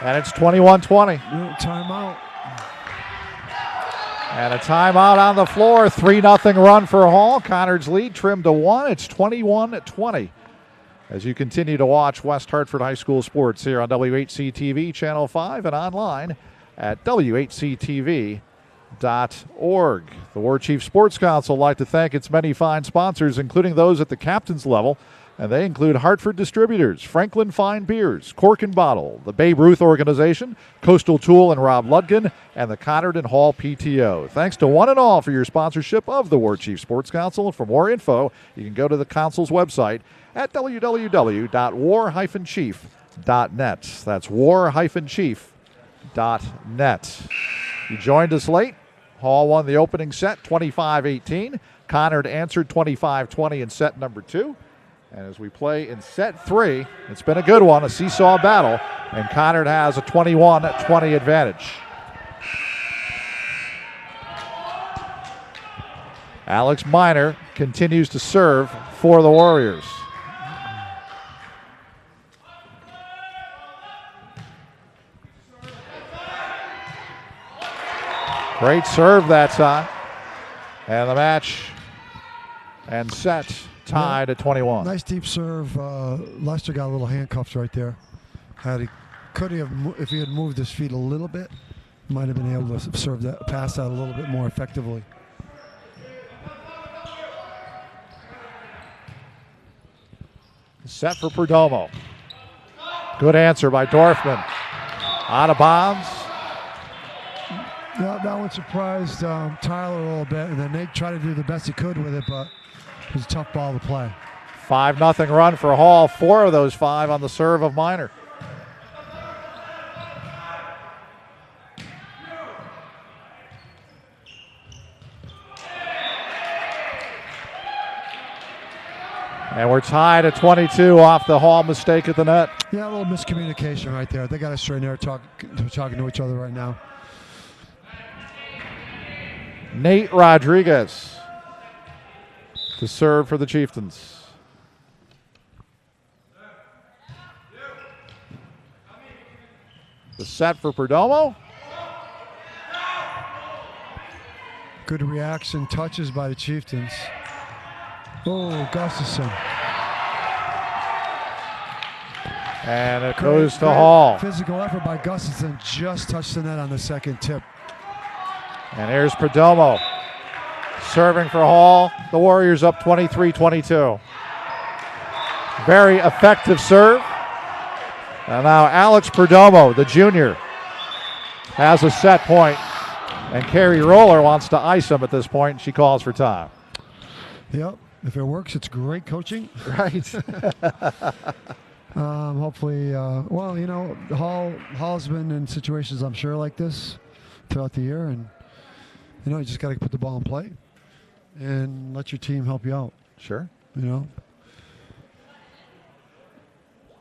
and it's 21-20. Timeout. And a timeout on the floor. 3-0 run for Hall. Conard's lead trimmed to 1. It's 21-20. As you continue to watch West Hartford High School sports here on WHC-TV, Channel 5, and online at WHC-TV.org. The WarChief Sports Council would like to thank its many fine sponsors, including those at the captain's level. And they include Hartford Distributors, Franklin Fine Beers, Cork and Bottle, the Babe Ruth Organization, Coastal Tool and Rob Ludgen, and the Conard and Hall PTO. Thanks to one and all for your sponsorship of the WarChief Sports Council. And for more info, you can go to the Council's website at www.war-chief.net. That's war-chief.net. You joined us late. Hall won the opening set 25-18. Conard answered 25-20 in set number 2. And as we play in set 3, it's been a good one, a seesaw battle, and Conard has a 21-20 advantage. Alex Minor continues to serve for the Warriors. Great serve that time. And the match and set tied at 21. Nice deep serve. Lester got a little handcuffed right there. If he had moved his feet a little bit, might have been able to serve that, pass that a little bit more effectively. Set for Perdomo. Good answer by Dorfman. Out of bounds. Yeah, that one surprised Tyler a little bit, and then Nate tried to do the best he could with it, but it was a tough ball to play. 5-0 run for Hall. 4 of those 5 on the serve of Minor. And we're tied at 22 off the Hall mistake at the net. Yeah, a little miscommunication right there. They got to straighten out talking to each other right now. Nate Rodriguez to serve for the Chieftains. The set for Perdomo. Good reaction, touches by the Chieftains. Oh, Gustafson. And it goes to Hall. Physical effort by Gustafson, just touched the net on the second tip. And here's Perdomo serving for Hall. The Warriors up 23-22. Very effective serve. And now Alex Perdomo, the junior, has a set point. And Carrie Roller wants to ice him at this point. She calls for time. Yep. If it works, it's great coaching. Right. Hopefully, well, you know, Hall's been in situations, I'm sure, like this throughout the year. And, you know, you just got to put the ball in play and let your team help you out. Sure. You know.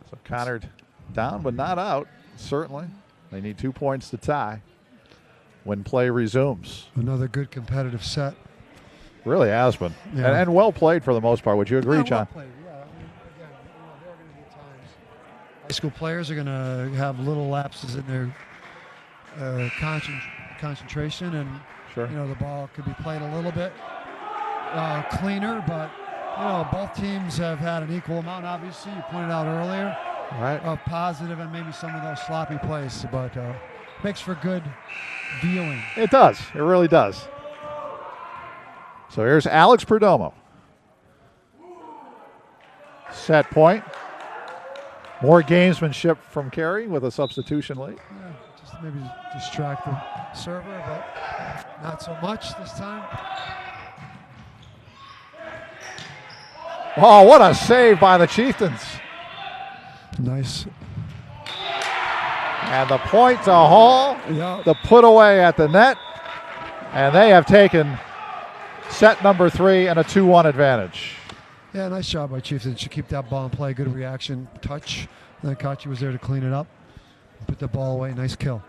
So Conard down but not out, certainly. They need 2 points to tie when play resumes. Another good competitive set. Really has been. Yeah. And well played for the most part. Would you agree, John? Well played. Yeah, I mean, again, you know, there are going to be times high school players are going to have little lapses in their concentration, and Sure. you know, the ball could be played a little bit cleaner, but you know, both teams have had an equal amount, obviously, you pointed out earlier, Right. of positive and maybe some of those sloppy plays, but makes for good viewing. It does. It really does. So here's Alex Perdomo. Set point. More gamesmanship from Carey with a substitution late. Yeah, just maybe distract the server, but not so much this time. Oh, what a save by the Chieftains. Nice. And the point to Hall. Yeah. The put away at the net. And they have taken set number 3 and a 2-1 advantage. Yeah, nice job by Chiefs to keep that ball in play. Good reaction, touch. And then Kachi was there to clean it up. Put the ball away. Nice kill.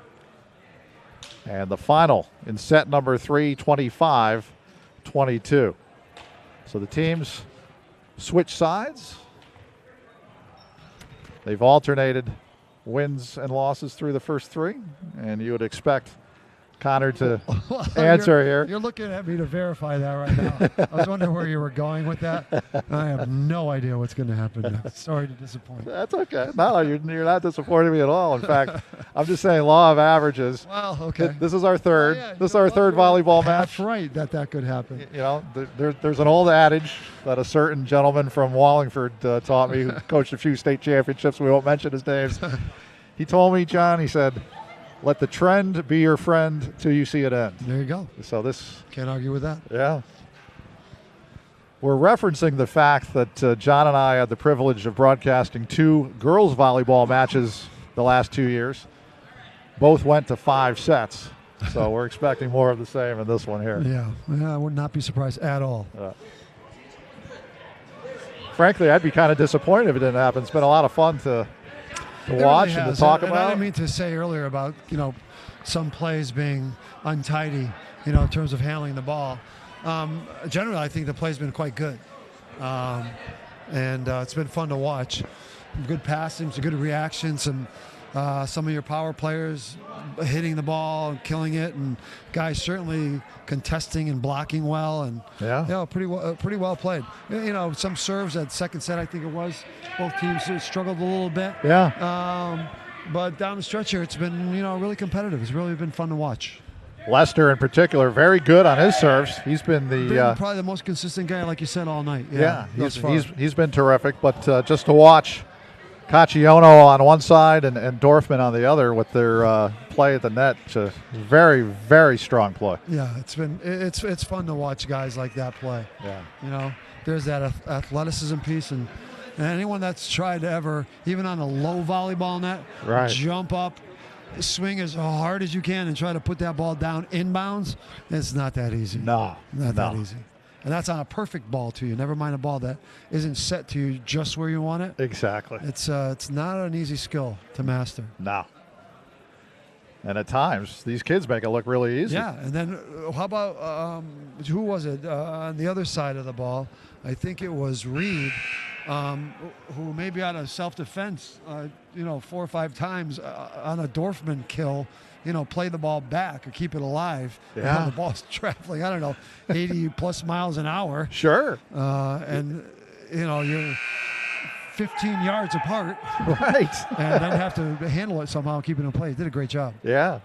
And the final in set number 3, 25-22. So the teams switch sides. They've alternated wins and losses through the first 3. And you would expect Conard to answer here. You're looking at me to verify that right now. I was wondering where you were going with that. I have no idea what's going to happen next. Sorry to disappoint. That's okay. No, you're not disappointing me at all. In fact, I'm just saying law of averages. Well, okay. This is our third. Yeah, this is our third volleyball match. That's right that could happen. You know, there's an old adage that a certain gentleman from Wallingford taught me, who coached a few state championships. We won't mention his names. He told me, John, he said, let the trend be your friend till you see it end. There you go. So this... Can't argue with that. Yeah. We're referencing the fact that John and I had the privilege of broadcasting 2 girls volleyball matches the last 2 years. Both went to 5 sets. So we're expecting more of the same in this one here. Yeah, I would not be surprised at all. Frankly, I'd be kind of disappointed if it didn't happen. It's been a lot of fun to watch and to talk and about. I didn't mean to say earlier about, you know, some plays being untidy, you know, in terms of handling the ball. Generally, I think the play's been quite good. And it's been fun to watch. Good passing, some good reactions, some some of your power players hitting the ball and killing it, and guys certainly contesting and blocking well, and pretty well played. You know, some serves at second set, I think it was. Both teams struggled a little bit. Yeah. But down the stretch here, it's been really competitive. It's really been fun to watch. Lester in particular, very good on his serves. He's been probably the most consistent guy, like you said, all night. He's been terrific. But just to watch Cacciano on one side and Dorfman on the other with their play at the net, just very, very strong play. Yeah, it's fun to watch guys like that play. Yeah, you know, there's that athleticism piece, and anyone that's tried to ever, even on a low volleyball net, jump up, swing as hard as you can, and try to put that ball down inbounds, it's not that easy. Not that easy. And that's on a perfect ball to you. Never mind a ball that isn't set to you just where you want it. Exactly. It's not an easy skill to master. No. And at times, these kids make it look really easy. Yeah, and then how about, who was it on the other side of the ball? I think it was Reed, who maybe out of self-defense, 4 or 5 times on a Dorfman kill, play the ball back or keep it alive. Yeah. The ball's traveling, 80 plus miles an hour. Sure. And, you're 15 yards apart. Right. And then have to handle it somehow, keep it in play. Did a great job. Yeah.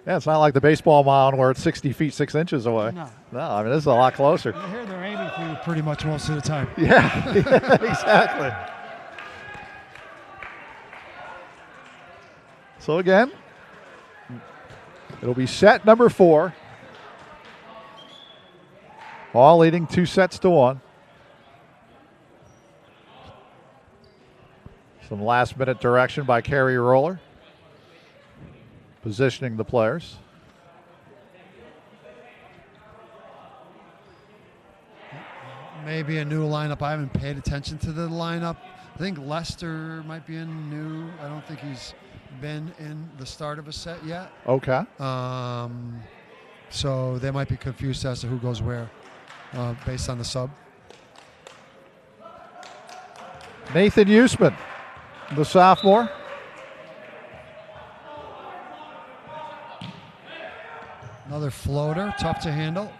Yeah, it's not like the baseball mound where it's 60 feet 6 inches away. No, I mean, this is a lot closer. Here they're aiming for you pretty much most of the time. Yeah, exactly. So again, it'll be set number 4. All leading 2-1. Some last-minute direction by Kerry Roller. Positioning the players. Maybe a new lineup. I haven't paid attention to the lineup. I think Lester might be in new. I don't think he's been in the start of a set yet. Okay. So they might be confused as to who goes where based on the sub. Nathan Usman, the sophomore. Another floater, tough to handle.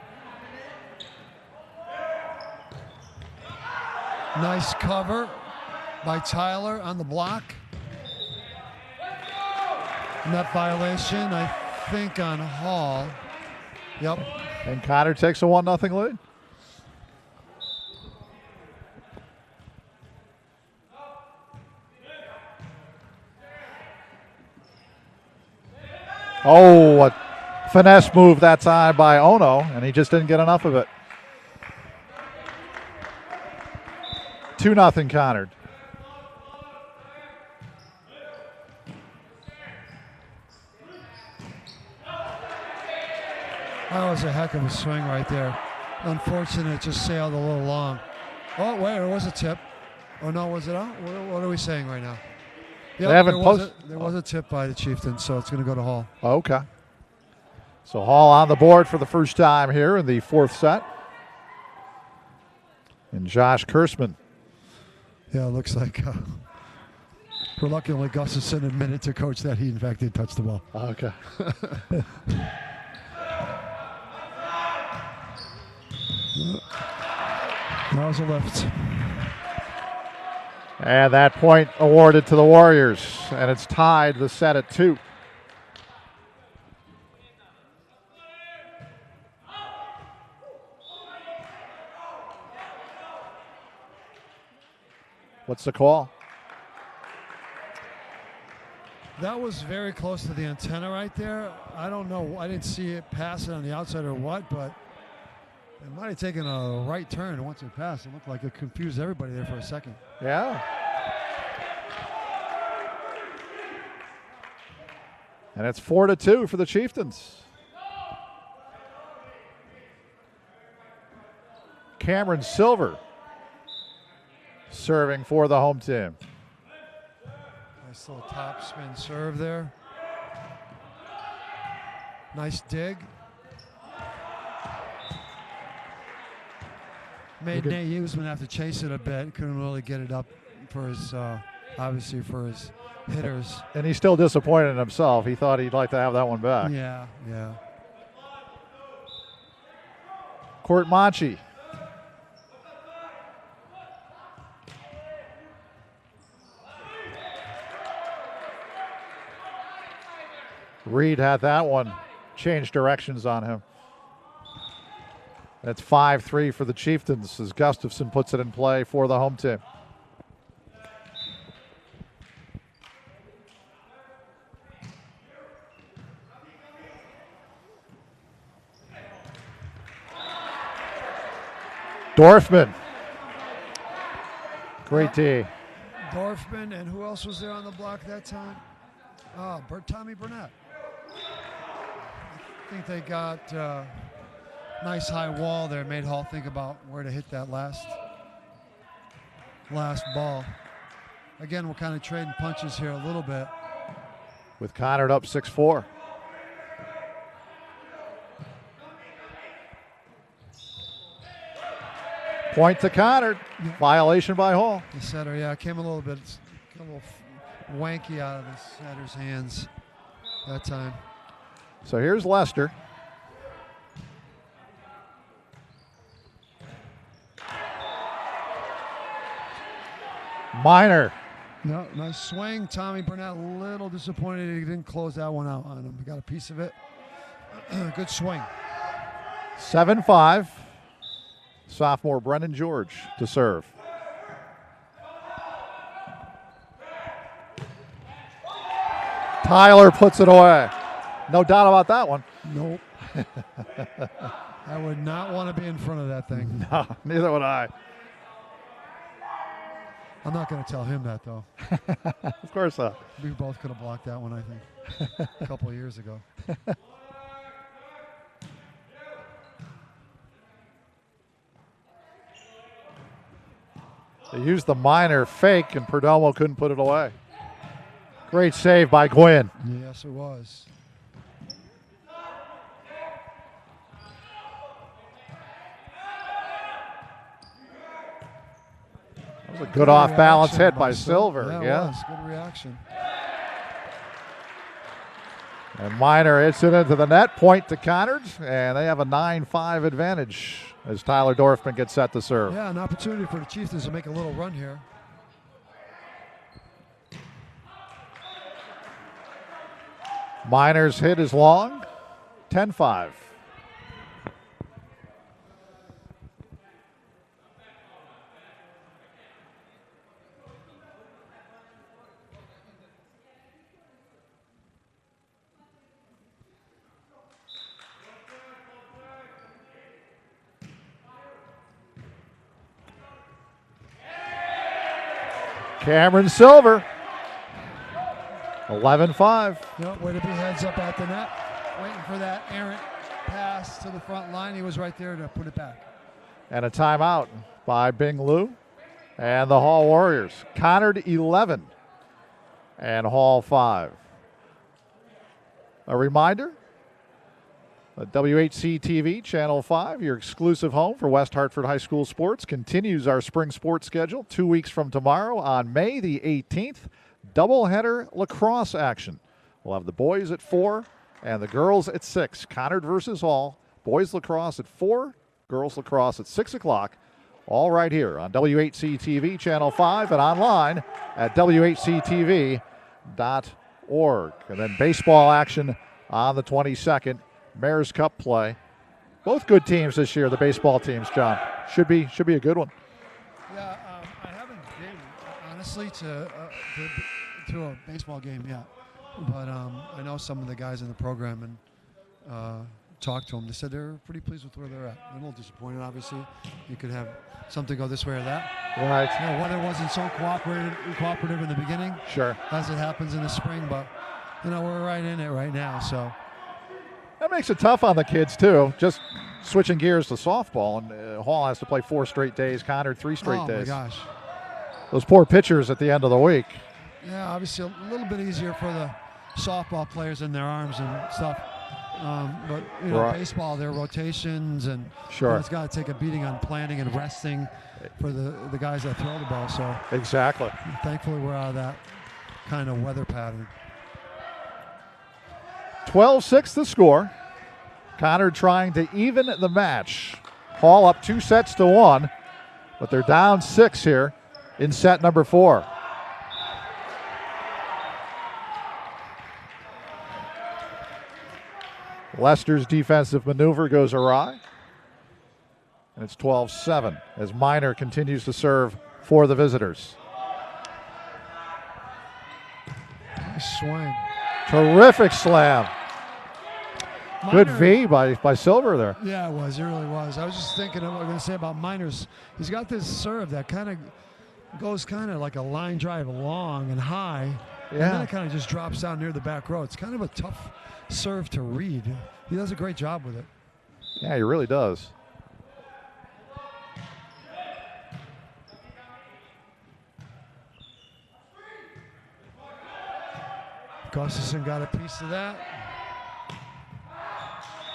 Nice cover by Tyler on the block. Net violation, I think, on Hall. Yep. And Conard takes a 1-0 lead. Oh, a finesse move that time by Ono, and he just didn't get enough of it. 2-0 Conard. That was a heck of a swing right there. Unfortunate, it just sailed a little long. Oh, wait, there was a tip. Oh, no, was it out? What are we saying right now? Yep, they haven't there was a tip by the Chieftains, so it's going to go to Hall. Okay. So Hall on the board for the first time here in the 4th set. And Josh Kurtzman. Yeah, it looks like reluctantly Gus has admitted to coach that he in fact did touch the ball. Okay. That was a lift. And that point awarded to the Warriors. And it's tied the set at 2. What's the call? That was very close to the antenna right there. I don't know. I didn't see it pass it on the outside or what, but it might have taken a right turn once it passed. It looked like it confused everybody there for a second. Yeah. And it's 4-2 for the Chieftains. Cameron Silver serving for the home team. Nice little top spin serve there. Nice dig. Made Nate Usman have to chase it a bit. Couldn't really get it up for his obviously for his hitters. And he's still disappointed in himself. He thought he'd like to have that one back. Yeah. Court Manchi. Reed had that one change directions on him. That's 5-3 for the Chieftains as Gustafson puts it in play for the home team. Dorfman. Great tee. Dorfman, and who else was there on the block that time? Tommy Burnett. I think they got nice high wall there. Made Hall think about where to hit that last ball. Again, we're kind of trading punches here a little bit. With Conard up 6-4. Point to Conard. Violation by Hall. The setter, came a little bit, a little wanky out of the setter's hands that time. So here's Lester. Minor. No, nice swing. Tommy Burnett a little disappointed he didn't close that one out on him. He got a piece of it. Good swing. 7-5. Sophomore Brendan George to serve. Tyler puts it away. No doubt about that one. Nope. I would not want to be in front of that thing. No, neither would I. I'm not going to tell him that, though. Of course not. We both could have blocked that one, I think, a couple of years ago. They used the minor fake, and Perdomo couldn't put it away. Great save by Gwynn. Yes, it was. That was a good off-balance hit by Silver. Yeah, it was. Good reaction. And Minor hits it into the net. Point to Conard, and they have a 9-5 advantage as Tyler Dorfman gets set to serve. Yeah, an opportunity for the Chieftains to make a little run here. Minor's hit is long. 10-5. Cameron Silver, 11-5. Yep, way to be heads up at the net, waiting for that errant pass to the front line. He was right there to put it back. And a timeout by Bing Liu and the Hall Warriors. Conard 11 and Hall 5. A reminder, WHC-TV, Channel 5, your exclusive home for West Hartford High School sports, continues our spring sports schedule 2 weeks from tomorrow on May the 18th. Doubleheader lacrosse action. We'll have the boys at 4 and the girls at 6. Conard versus Hall. Boys lacrosse at 4, girls lacrosse at 6 o'clock. All right here on WHC-TV, Channel 5, and online at WHCTV.org. And then baseball action on the 22nd. Mayor's Cup play. Both good teams this year, the baseball teams, John. Should be a good one. Yeah, I haven't been, honestly, to a baseball game yet. But I know some of the guys in the program and talked to them. They said they're pretty pleased with where they're at. They're a little disappointed, obviously. You could have something go this way or that. Right. You know, weather wasn't so cooperative in the beginning. Sure. As it happens in the spring, but, you know, we're right in it right now, so. That makes it tough on the kids, too. Just switching gears to softball, and Hall has to play 4 straight days, Conard 3 straight days. Oh, my gosh. Those poor pitchers at the end of the week. Yeah, obviously a little bit easier for the softball players in their arms and stuff. But you know, Right. baseball, there are rotations, and Sure. it's got to take a beating on planning and resting for the guys that throw the ball. So Exactly. thankfully, we're out of that kind of weather pattern. 12-6 the score. Conard trying to even the match. Hall up 2-1, but they're down 6 here in set number 4. Leicester's defensive maneuver goes awry. And it's 12-7 as Minor continues to serve for the visitors. Nice swing. Terrific slam. Good Minor- V by Silver there. Yeah, it was. It really was. I was just thinking of what I'm going to say about Miners. He's got this serve that kind of goes kind of like a line drive long and high. And then Yeah. it kind of just drops down near the back row. It's kind of a tough serve to read. He does a great job with it. Yeah, he really does. Gustafson got a piece of that.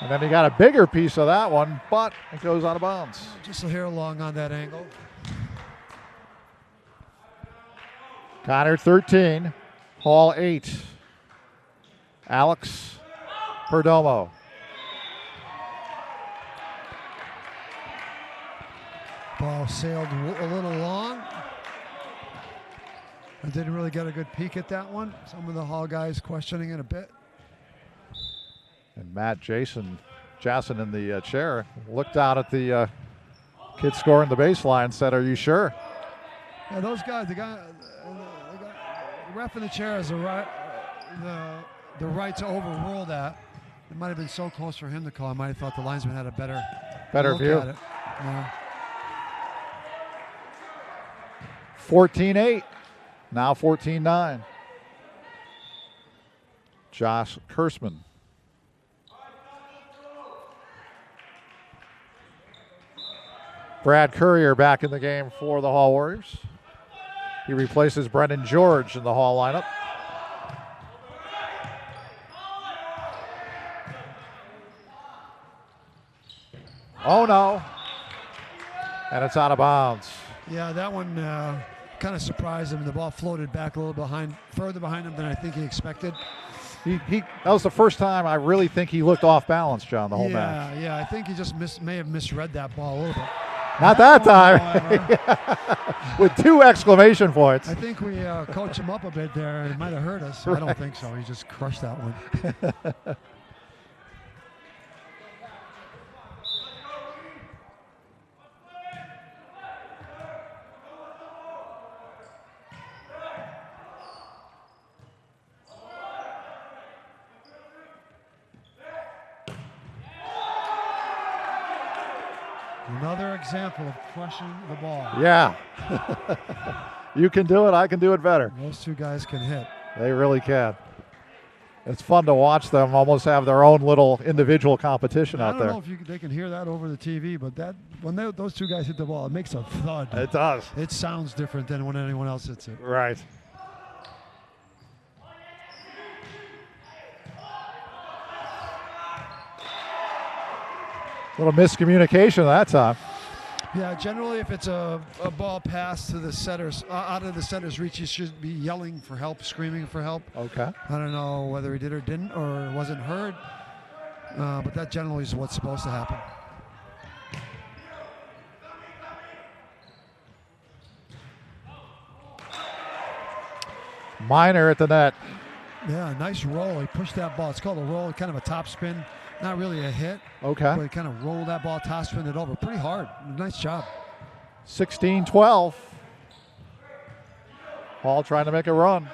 And then he got a bigger piece of that one, but it goes out of bounds. Just a hair long on that angle. Conard 13, Hall 8. Alex Perdomo. Ball sailed a little long. I didn't really get a good peek at that one. Some of the Hall guys questioning it a bit. And Matt Jason in the chair looked out at the kid scoring the baseline, said, "Are you sure?" Yeah, those guys, the ref in the chair has the right to overrule that. It might have been so close for him to call. I might have thought the linesman had a better look view. at it. Yeah. 14-8. Now 14-9. Josh Kurtzman. Brad Courier back in the game for the Hall Warriors. He replaces Brendan George in the Hall lineup. Oh no. And it's out of bounds. Yeah, that one kind of surprised him. The ball floated back a little further behind him than I think he expected. That was the first time I really think he looked off balance, John, the whole match. Yeah, I think he just may have misread that ball a little bit. Not that time. However, With 2 exclamation points. I think we coached him up a bit there. It might have hurt us. I don't think so. He just crushed that one. Another example of crushing the ball. Yeah. You can do it. I can do it better. Those two guys can hit. They really can. It's fun to watch them almost have their own little individual competition out there. I don't know if they can hear that over the TV, but when those two guys hit the ball, it makes a thud. It does. It sounds different than when anyone else hits it. Right. Little miscommunication that time. Yeah, generally if it's a ball pass to the setters, out of the setter's reach, he should be yelling for help, screaming for help. Okay. I don't know whether he did or didn't, or wasn't heard, but that generally is what's supposed to happen. Minor at the net. Yeah, nice roll. He pushed that ball. It's called a roll, kind of a top spin. Not really a hit. Okay. But he kind of rolled that ball, top spin it over. Pretty hard. Nice job. 16-12. Hall trying to make a run.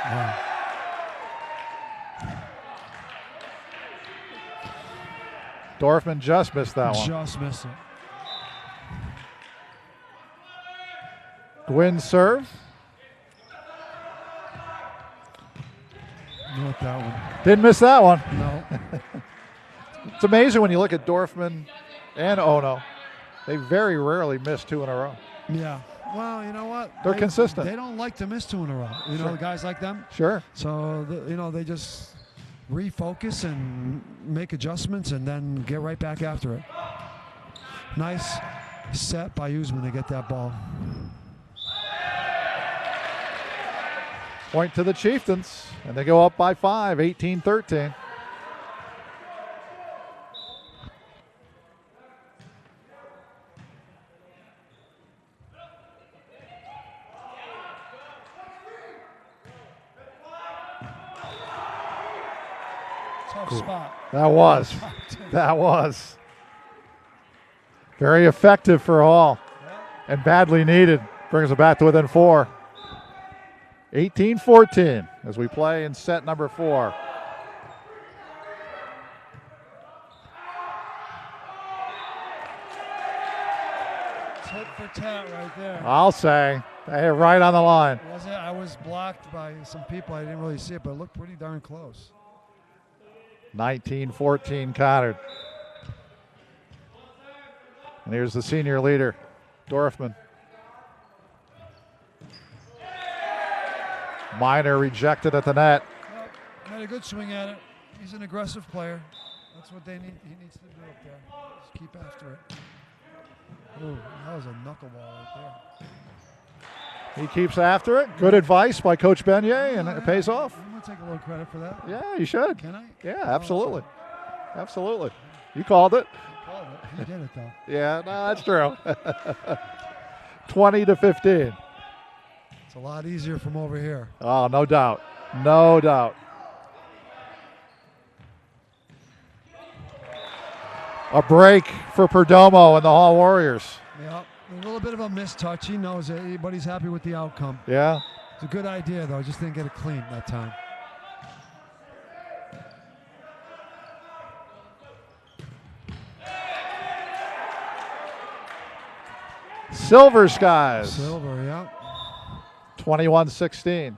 Wow. Dorfman just missed that one. Just missed it. Gwynn serve. Not that one. Didn't miss that one. No. It's amazing when you look at Dorfman and Ono. They very rarely miss 2 in a row. Yeah. Well, you know what? They're consistent. They don't like to miss 2 in a row. You know, guys like them. Sure. So, they just refocus and make adjustments and then get right back after it. Nice set by Usman to get that ball. Point to the Chieftains, and they go up by 5, 18-13. Tough spot. That was. Very effective for Hall, and badly needed. Brings it back to within 4. 18-14 as we play in set number 4. Tit for tat right there. I'll say. They hit right on the line. Was it? I was blocked by some people. I didn't really see it, but it looked pretty darn close. 19-14 Conard. And here's the senior leader, Dorfman. Minor rejected at the net. Well, made a good swing at it. He's an aggressive player. That's what he needs to do up there. Just keep after it. Ooh, that was a knuckleball right there. He keeps after it. Good advice by Coach Beignet, and it pays off. I'm going to take a little credit for that. Yeah, you should. Can I? Yeah, absolutely. Absolutely. You called it. He called it. He did it, though. Yeah, no, that's true. 20-15. It's a lot easier from over here. Oh, no doubt. No doubt. A break for Perdomo and the Hall Warriors. Yeah, a little bit of a mistouch. He knows it, but he's happy with the outcome. Yeah. It's a good idea, though. Just didn't get it clean that time. Silver Skies. Silver, yeah. 21-16.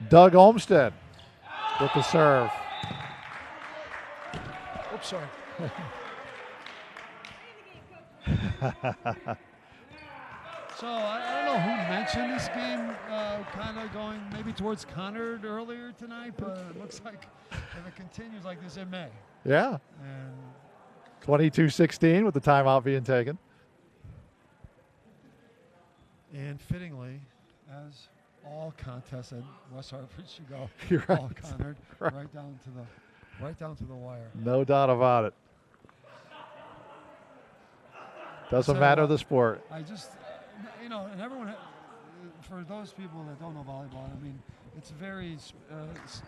Doug Olmstead with the serve. Oops, sorry. So I don't know who mentioned this game kind of going maybe towards Conard earlier tonight, but it looks like if it continues like this, it may. Yeah. And 22-16 with the timeout being taken. And fittingly, as all contests at West Hartford should go, You're right. all Conard, right down to the wire. No doubt about it. Doesn't matter the sport. I just, and everyone, for those people that don't know volleyball, I mean, it's a very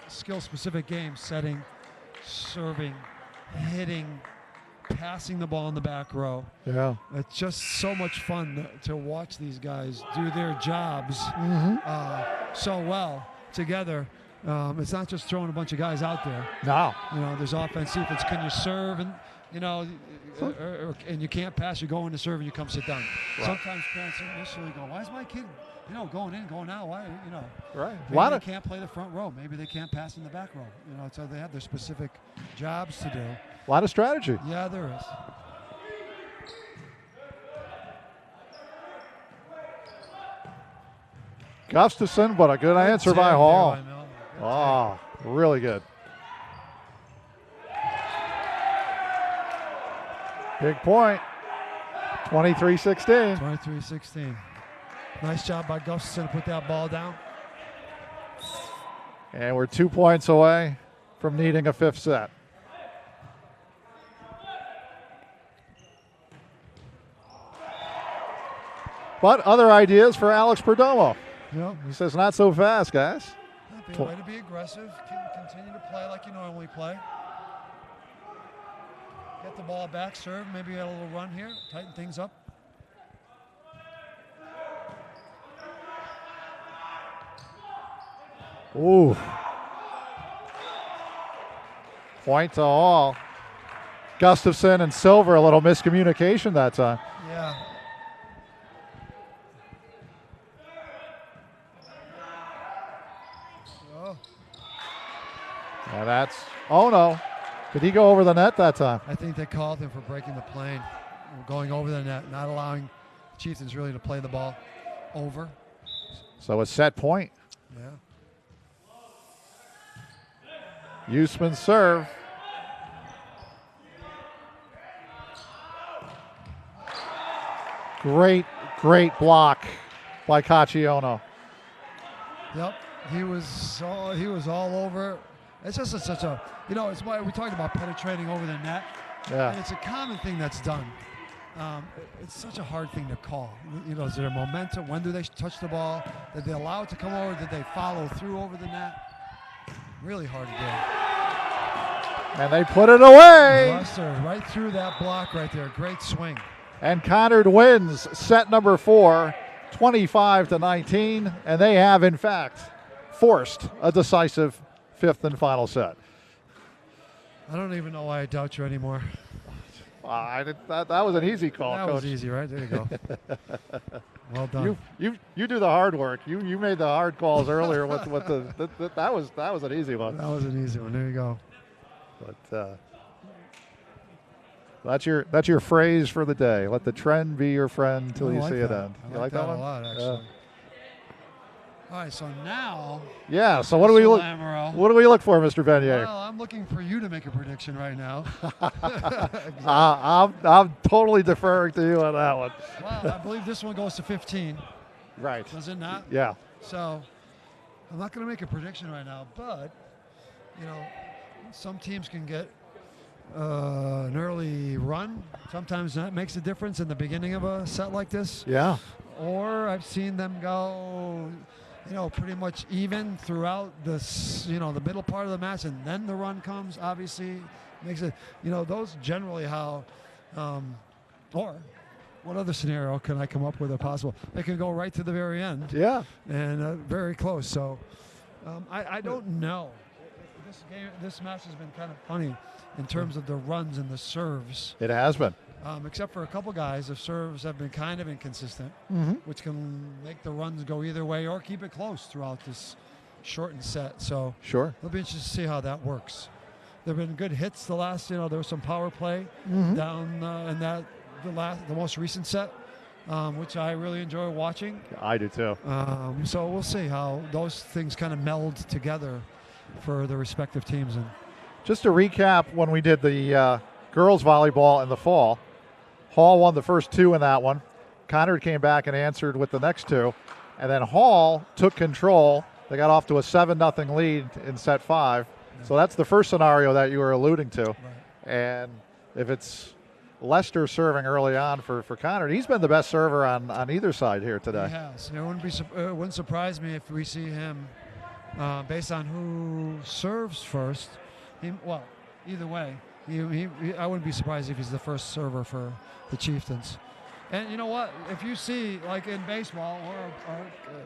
skill-specific game, setting, serving, hitting, passing the ball in the back row. Yeah. It's just so much fun to watch these guys do their jobs so well together. It's not just throwing a bunch of guys out there. No. There's offense, defense. Can you serve? And, and you can't pass, you go into serve and you come sit down. Right. Sometimes parents initially go, why is my kid, going in, going out? Why, Right. Maybe they can't play the front row. Maybe they can't pass in the back row. So they have their specific jobs to do. A lot of strategy. Yeah, there is. Gustafson, but a good answer by Hall. Oh, really good. Big point. 23-16. 23-16. Nice job by Gustafson to put that ball down. And we're 2 points away from needing a fifth set. But other ideas for Alex Perdomo. Yep. He says, not so fast, guys. That'd be a way to be aggressive. Continue to play like you normally play. Get the ball back, serve, maybe get a little run here, tighten things up. Ooh. Point to Hall. Gustafson and Silver, a little miscommunication that time. Yeah. And that's, oh no. Did he go over the net that time? I think they called him for breaking the plane, going over the net, not allowing the Chieftains really to play the ball over. So a set point. Yeah. Usman serve. Great block by Caccione. Yep, he was all over. It's just such a, it's why we talked about penetrating over the net. Yeah. And it's a common thing that's done. It's such a hard thing to call. Is there momentum? When do they touch the ball? Did they allow it to come over? Did they follow through over the net? Really hard to do. And they put it away. Buster, right through that block right there. Great swing. And Conard wins set number 4, 25-19, and they have, in fact, forced a decisive 5th and final set. I don't even know why I doubt you anymore. That was an easy call, That Coach. was easy, right? There you go. Well done. You do the hard work. You made the hard calls earlier. That was an easy one. That was an easy one. There you go. But that's your phrase for the day. Let the trend be your friend till you see it end. I like that one? A lot, actually. Yeah. All right, so now. Yeah. So what do we look? Lamoureux. What do we look for, Mr. Vanier? Well, I'm looking for you to make a prediction right now. Exactly. I'm totally deferring to you on that one. Well, I believe this one goes to 15. Right. Does it not? Yeah. So I'm not going to make a prediction right now, but some teams can get an early run. Sometimes that makes a difference in the beginning of a set like this. Yeah. Or I've seen them go, pretty much even throughout this, the middle part of the match, and then the run comes. Obviously, makes it. Those generally how, or what other scenario can I come up with? Possible? They can go right to the very end. Yeah. And very close. So I don't know. This match has been kind of funny in terms of the runs and the serves. It has been. Except for a couple guys, the serves have been kind of inconsistent, which can make the runs go either way or keep it close throughout this shortened set. So sure, it'll be interesting to see how that works. There have been good hits the last, there was some power play down in the most recent set, which I really enjoy watching. I do too. So we'll see how those things kind of meld together for the respective teams. And just to recap, when we did the girls volleyball in the fall, Hall won the first 2 in that one. Conard came back and answered with the next 2. And then Hall took control. They got off to a 7-0 lead in set 5. So that's the first scenario that you were alluding to. Right. And if it's Lester serving early on for Conard, he's been the best server on either side here today. He has. It wouldn't surprise me if we see him, based on who serves first. Either way, I wouldn't be surprised if he's the first server for the Chieftains. And you know what? If you see, like in baseball or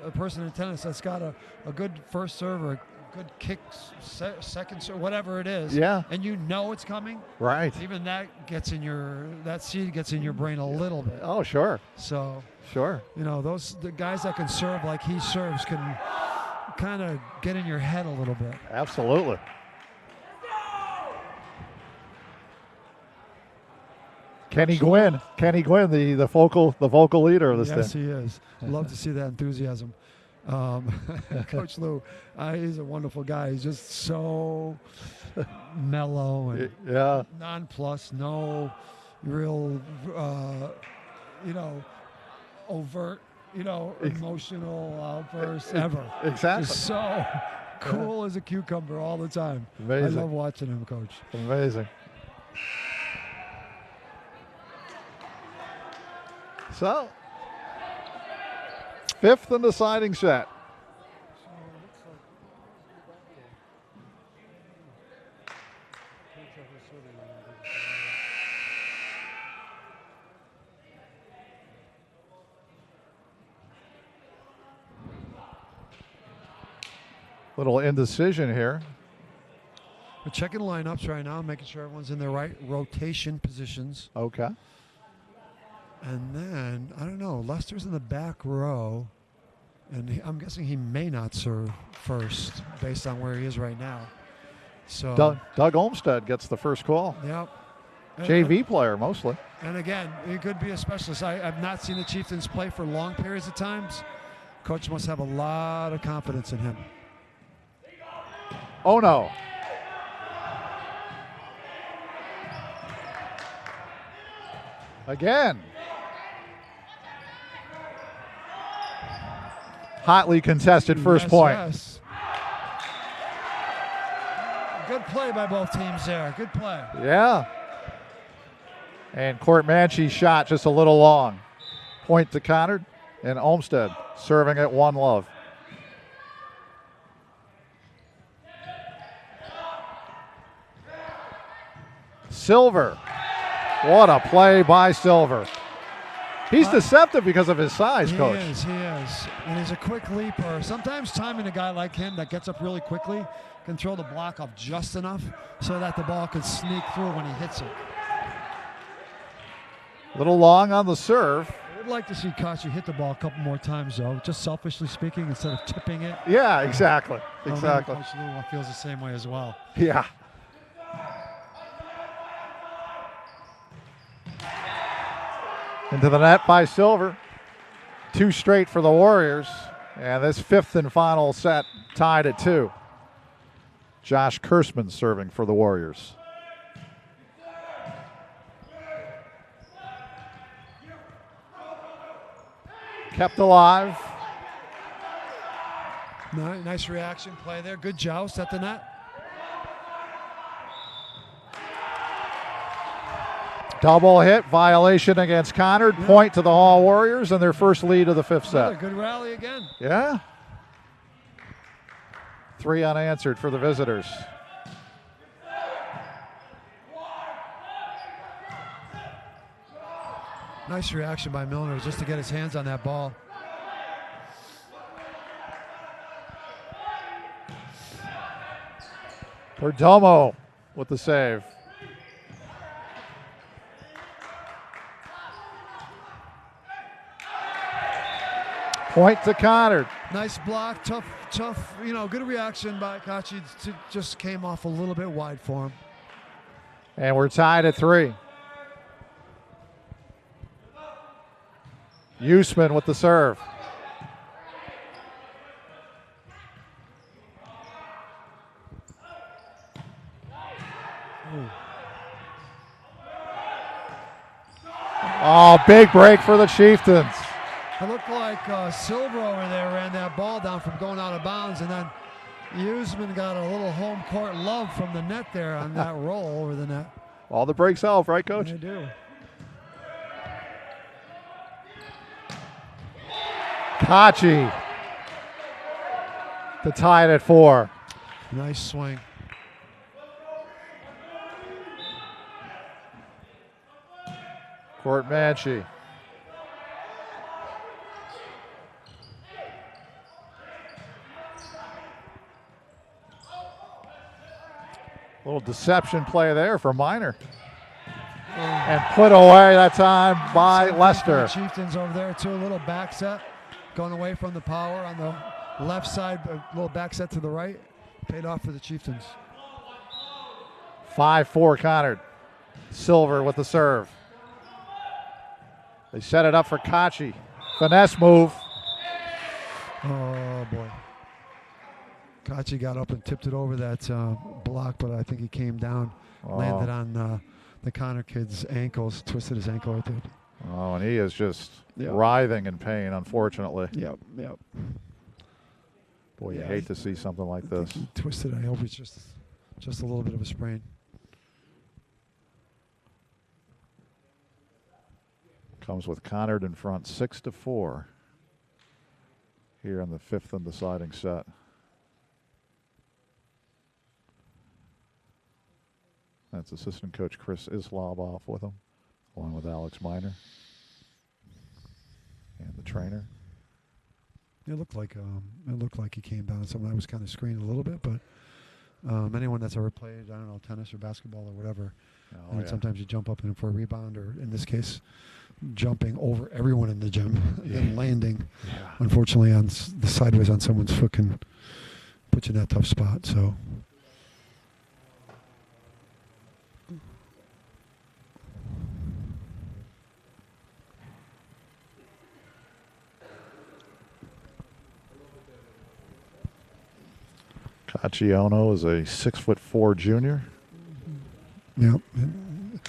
a person in tennis that's got a good first server, a good kick, second serve, whatever it is, yeah, and it's coming, right? Even that seed gets in your brain a little bit. Oh, sure. So sure. The guys that can serve like he serves can kind of get in your head a little bit. Absolutely. Kenny Gwynn, the vocal leader of this yes, thing. Yes, he is. Love to see that enthusiasm. Coach Lou, he's a wonderful guy. He's just so mellow and nonplussed. No real, overt, emotional outbursts ever. Exactly. Just so cool as a cucumber all the time. Amazing. I love watching him, Coach. Amazing. So, 5th and deciding set. Little indecision here. We're checking lineups right now, making sure everyone's in their right rotation positions. Okay. And then, I don't know, Lester's in the back row, and I'm guessing he may not serve first based on where he is right now. So Doug Olmsted gets the first call. Yep. JV player mostly. And again, he could be a specialist. I've not seen the Chieftains play for long periods of times. Coach must have a lot of confidence in him. Oh no. Again. Hotly contested first point. Yes. Good play by both teams there. Good play. Yeah. And Court Manchi's shot just a little long. Point to Conard, and Olmsted serving at 1-love. Silver. What a play by Silver. He's deceptive because of his size, Coach. He is. And he's a quick leaper. Sometimes timing a guy like him that gets up really quickly can throw the block up just enough so that the ball can sneak through when he hits it. Little long on the serve. I would like to see Kachi hit the ball a couple more times, though, just selfishly speaking, instead of tipping it. Yeah, exactly. Exactly. Coach Lou feels the same way as well. Yeah. Into the net by Silver. 2 straight for the Warriors. And this 5th and final set tied at 2. Josh Kurtzman serving for the Warriors. Kept alive. Nice reaction play there. Good joust at the net. Double hit, violation against Conard. Yeah. Point to the Hall Warriors and their first lead of the 5th set. Good rally again. Yeah. 3 unanswered for the visitors. Nice reaction by Milner just to get his hands on that ball. Perdomo with the save. Point to Conard. Nice block, tough, good reaction by Kachi. Just came off a little bit wide for him. And we're tied at 3. Usman with the serve. Ooh. Oh, big break for the Chieftains. It looked like Silver over there ran that ball down from going out of bounds, and then Usman got a little home court love from the net there on that roll over the net. All the breaks help, right, Coach? They do. Kachi to tie it at 4. Nice swing. Court Manchi. Little deception play there for Minor. And put away that time by Lester. Chieftains over there too, a little back set. Going away from the power on the left side, a little back set to the right. Paid off for the Chieftains. 5-4 Conard. Silver with the serve. They set it up for Kachi. Finesse move. Oh, boy. Kachi got up and tipped it over that block, but I think he came down, landed on the Conard kid's ankles, twisted his ankle right there. Oh, and he is just writhing in pain, unfortunately. Yep. Boy, you hate to see something like this. He twisted. I hope it's just a little bit of a sprain. Comes with Conard in front, 6-4 here in the 5th and deciding set. That's assistant coach Chris Islab off with him, along with Alex Minor and the trainer. It looked like he came down. Someone I was kind of screened a little bit, but anyone that's ever played, I don't know, tennis or basketball or whatever, sometimes you jump up in for a rebound, or in this case, jumping over everyone in the gym and landing, unfortunately, on the sideways on someone's foot can puts you in that tough spot. So. Cacciano is a 6'4" junior. Yep. And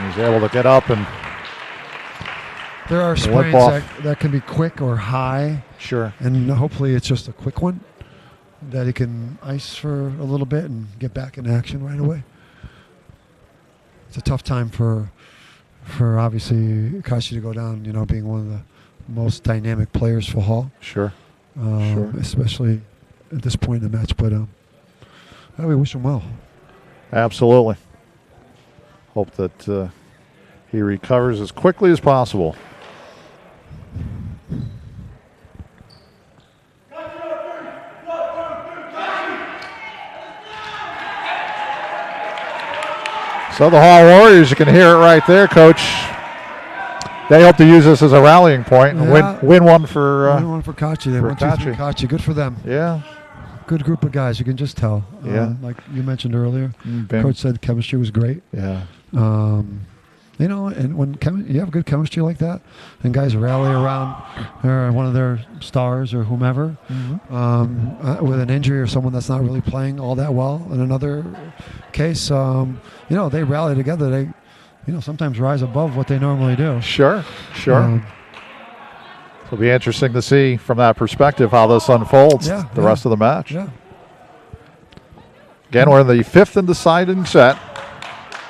he's able to get up and there are sprains that can be quick or high. Sure. And hopefully it's just a quick one that he can ice for a little bit and get back in action right away. It's a tough time for obviously Kashi to go down, you know, being one of the most dynamic players for Hall. Sure. Especially at this point in the match. But we wish him well. Absolutely. Hope that he recovers as quickly as possible. So the Hall Warriors, you can hear it right there, Coach. They hope to use this as a rallying point and win one for win one for Kachi. They won 2-3 Kachi. Good for them. Yeah. Good group of guys. You can just tell. Yeah. Like you mentioned earlier, Coach said chemistry was great. Yeah. You know, and when you have good chemistry like that, and guys rally around one of their stars or whomever, with an injury or someone that's not really playing all that well. In another case, you know, they rally together. They, you know, sometimes rise above what they normally do. Sure. It'll be interesting to see from that perspective how this unfolds the rest of the match. Yeah. Again, we're in the fifth and deciding set.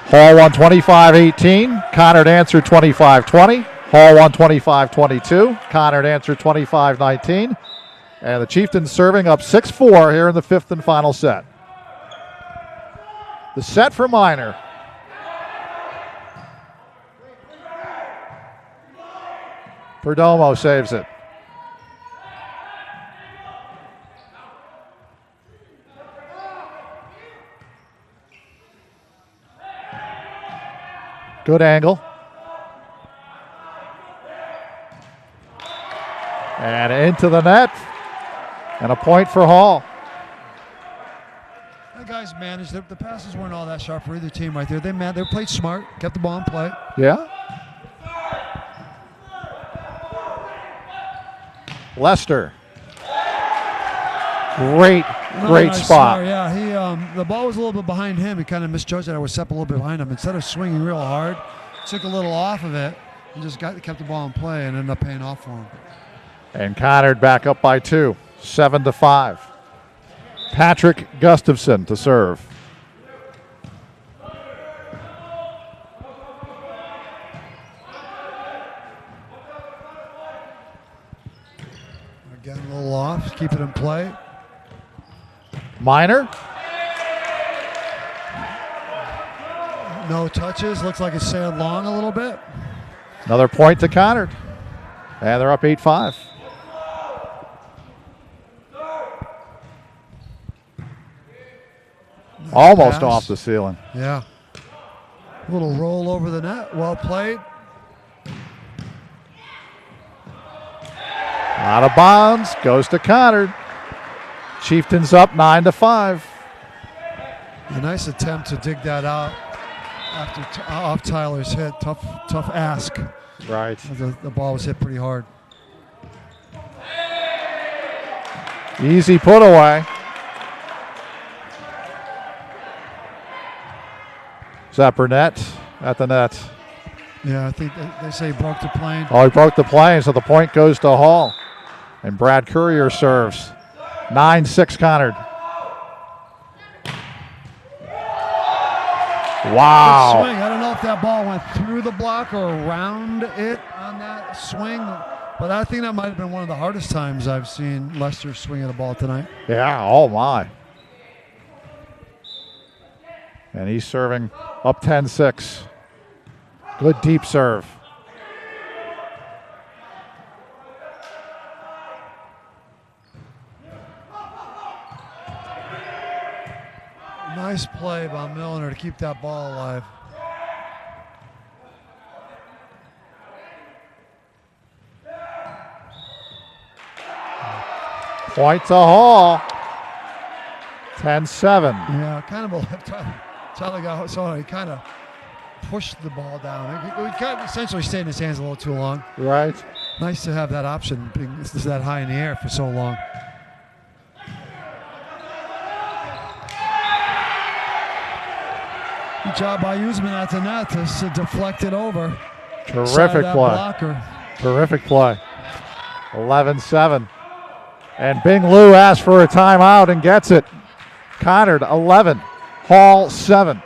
Hall won 25-18. Conard answered 25-20. Hall won 25-22. Conard answered 25-19. And the Chieftains serving up 6-4 here in the fifth and final set. The set for Minor. Perdomo saves it. Good angle. And into the net. And a point for Hall. The guys managed. The passes weren't all that sharp for either team right there. They played smart, kept the ball in play. Yeah. Lester. Great spot. Smart. Yeah, he the ball was a little bit behind him. He kind of misjudged that. I was stepped a little bit behind him. Instead of swinging real hard, took a little off of it and just kept the ball in play and ended up paying off for him. And Conard back up by 2, 7-5. Patrick Gustafson to serve. Again, a little off. Keep it in play. Minor. No touches. Looks like it sailed long a little bit. Another point to Conard. And they're up 8-5. Nice Almost pass. off the ceiling. Yeah. A little roll over the net. Well played. Out of bounds. Goes to Conard. Chieftains up 9-5. A nice attempt to dig that out after off Tyler's hit. Tough ask. Right. The ball was hit pretty hard. Easy put away. Is that Burnett at the net? Yeah, I think they say he broke the plane. Oh, he broke the plane, so the point goes to Hall. And Brad Courier serves. 9-6 Conard. Wow. Good swing. I don't know if that ball went through the block or around it on that swing, but I think that might have been one of the hardest times I've seen Lester swing at a ball tonight. Yeah, oh my. And he's serving up 10-6. Good deep serve. Nice play by Milner to keep that ball alive. Point to Hall. 10-7. Yeah, kind of a left guy. So he kind of pushed the ball down. It kind of essentially stayed in his hands a little too long. Right. Nice to have that option being that high in the air for so long. Good job by Usman at the net to deflect it over. Terrific play. Blocker. Terrific play. 11-7. And Bing Liu asks for a timeout and gets it. Conard 11, Hall 7.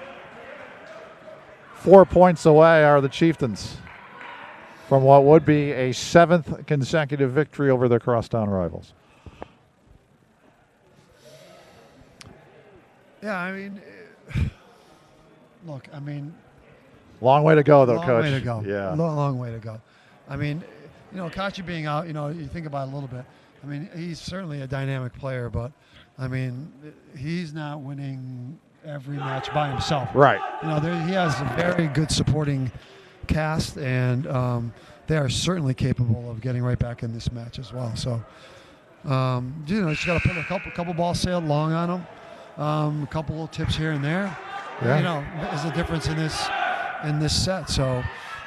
4 points away are the Chieftains from what would be a 7th consecutive victory over their crosstown rivals. Yeah, I mean, look, Long way to go, though, long Coach. way to go. Yeah. Long way to go. I mean, Kachi being out, you think about it a little bit. I mean, he's certainly a dynamic player, but, I mean, he's not winning every match by himself. Right. He has a very good supporting cast, and they are certainly capable of getting right back in this match as well. So, just got to put a couple balls sailed long on them, a couple little tips here and there. Yeah. Is the difference in this set. So,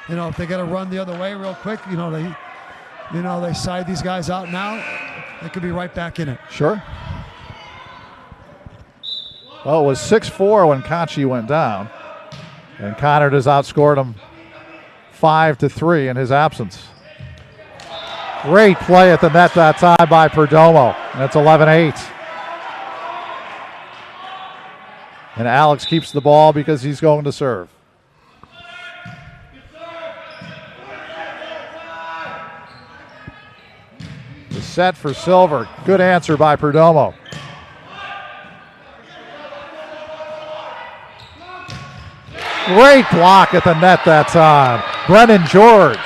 if they got to run the other way real quick, they side these guys out now, they could be right back in it. Sure. Well, it was 6-4 when Kachi went down, and Conard has outscored him 5-3 in his absence. Great play at the net that time by Perdomo, and it's 11-8. And Alex keeps the ball because he's going to serve. The set for Silver. Good answer by Perdomo. Great block at the net that time. Brennan George.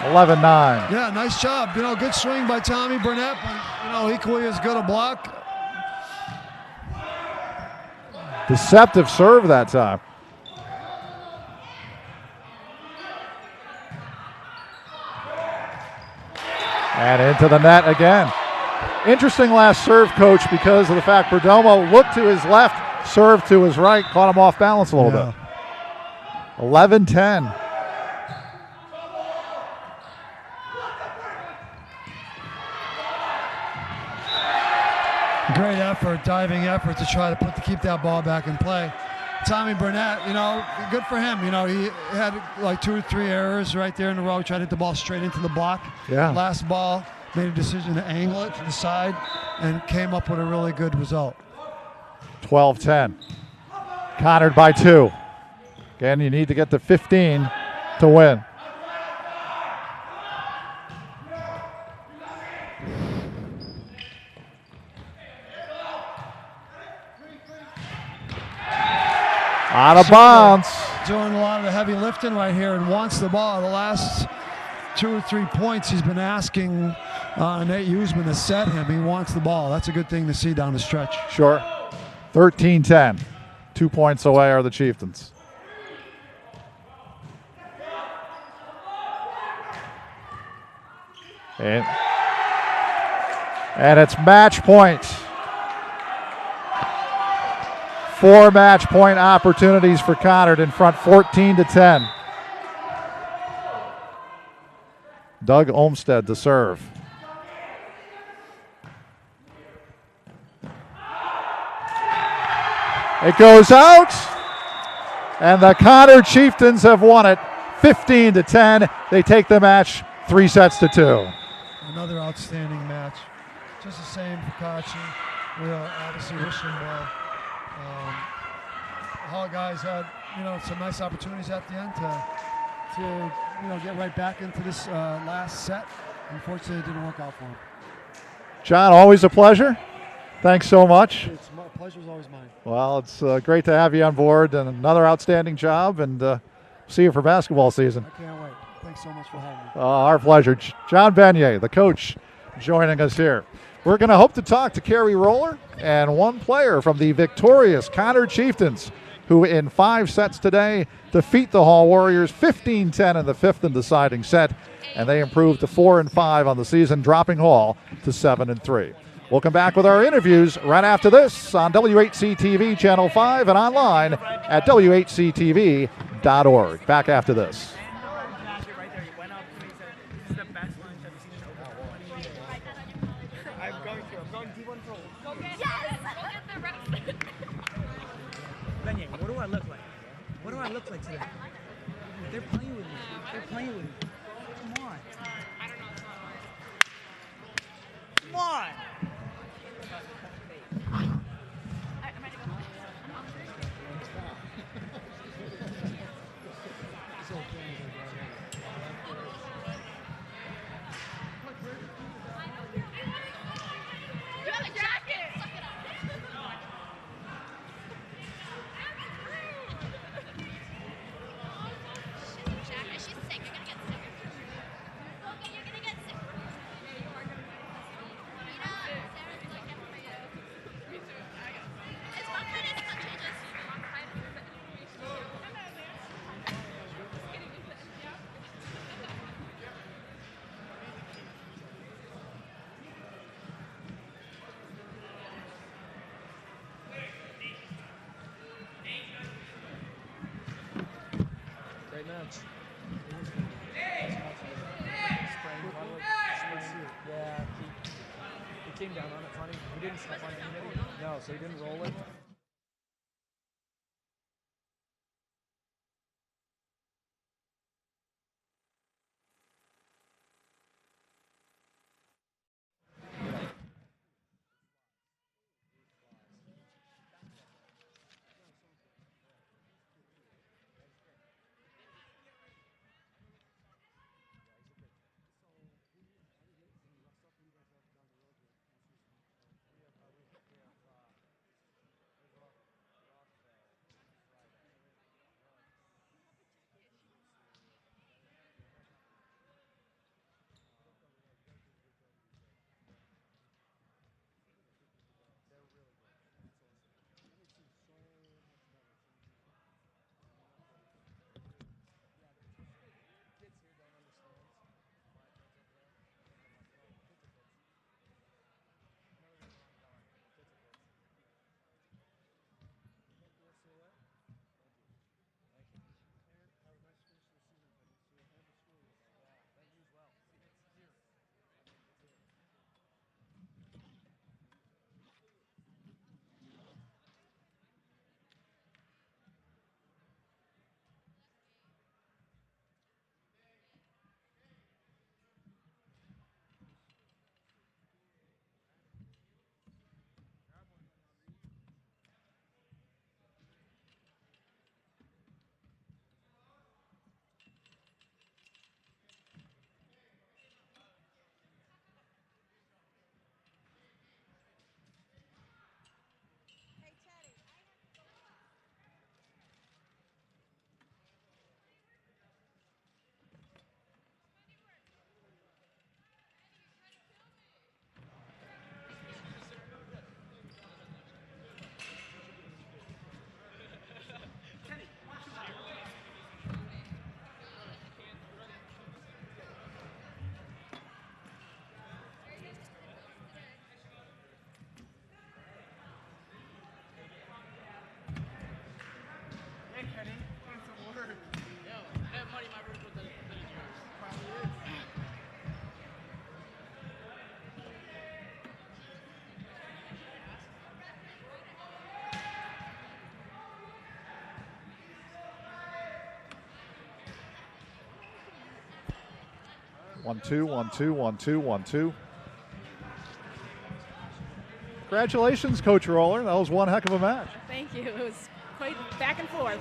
11-9. Yeah, nice job. Good swing by Tommy Burnett, but, equally as good a block. Deceptive serve that time. And into the net again. Interesting last serve, Coach, because of the fact Perdomo looked to his left, served to his right, caught him off balance a little bit. 11-10. Great effort, diving effort to try to keep that ball back in play. Tommy Burnett, good for him. He had like 2 or 3 errors right there in a row. He tried to hit the ball straight into the block. Yeah. Last ball, made a decision to angle it to the side and came up with a really good result. 12-10. Conard by 2. Again, you need to get to 15 to win. Out of bounds. Doing a lot of the heavy lifting right here and wants the ball. The last 2 or 3 points he's been asking Nate Usman to set him. He wants the ball. That's a good thing to see down the stretch. Sure. 13-10. 2 points away are the Chieftains. And it's match point. 4 match point opportunities for Conard in front, 14-10. Doug Olmsted to serve. It goes out, and the Conard Chieftains have won it 15-10. They take the match 3-2. Another outstanding match. Just the same for Kachi. We obviously wish him well. All guys had, some nice opportunities at the end to get right back into this last set. Unfortunately, it didn't work out for him. John, always a pleasure. Thanks so much. My pleasure's always mine. Well, it's great to have you on board, and another outstanding job, and see you for basketball season. I can't wait. Thanks so much for having me. Our pleasure. John Beignet, the coach, joining us here. We're going to hope to talk to Kerry Roller and one player from the victorious Conard Chieftains, who in 5 sets today defeat the Hall Warriors 15-10 in the 5th and deciding set, and they improved to 4-5 on the season, dropping Hall to 7-3. We'll come back with our interviews right after this on WHC-TV Channel 5 and online at WHC-TV.org. Back after this. What do I look like? What do I look like today? They're playing with me. They're playing with me. Come on. Come on. You have a jacket. Suck it up. Jacket, she's sick. You're gonna get sick. Okay, you're gonna get sick. Sarah's like, me too. It's fun, but it's contagious. Great match. Yeah, he came down on it funny. He didn't step on anybody. No, so he didn't roll it. One, two, 1-2, 1-2. Congratulations, Coach Roller. That was one heck of a match. Thank you. It was quite back and forth.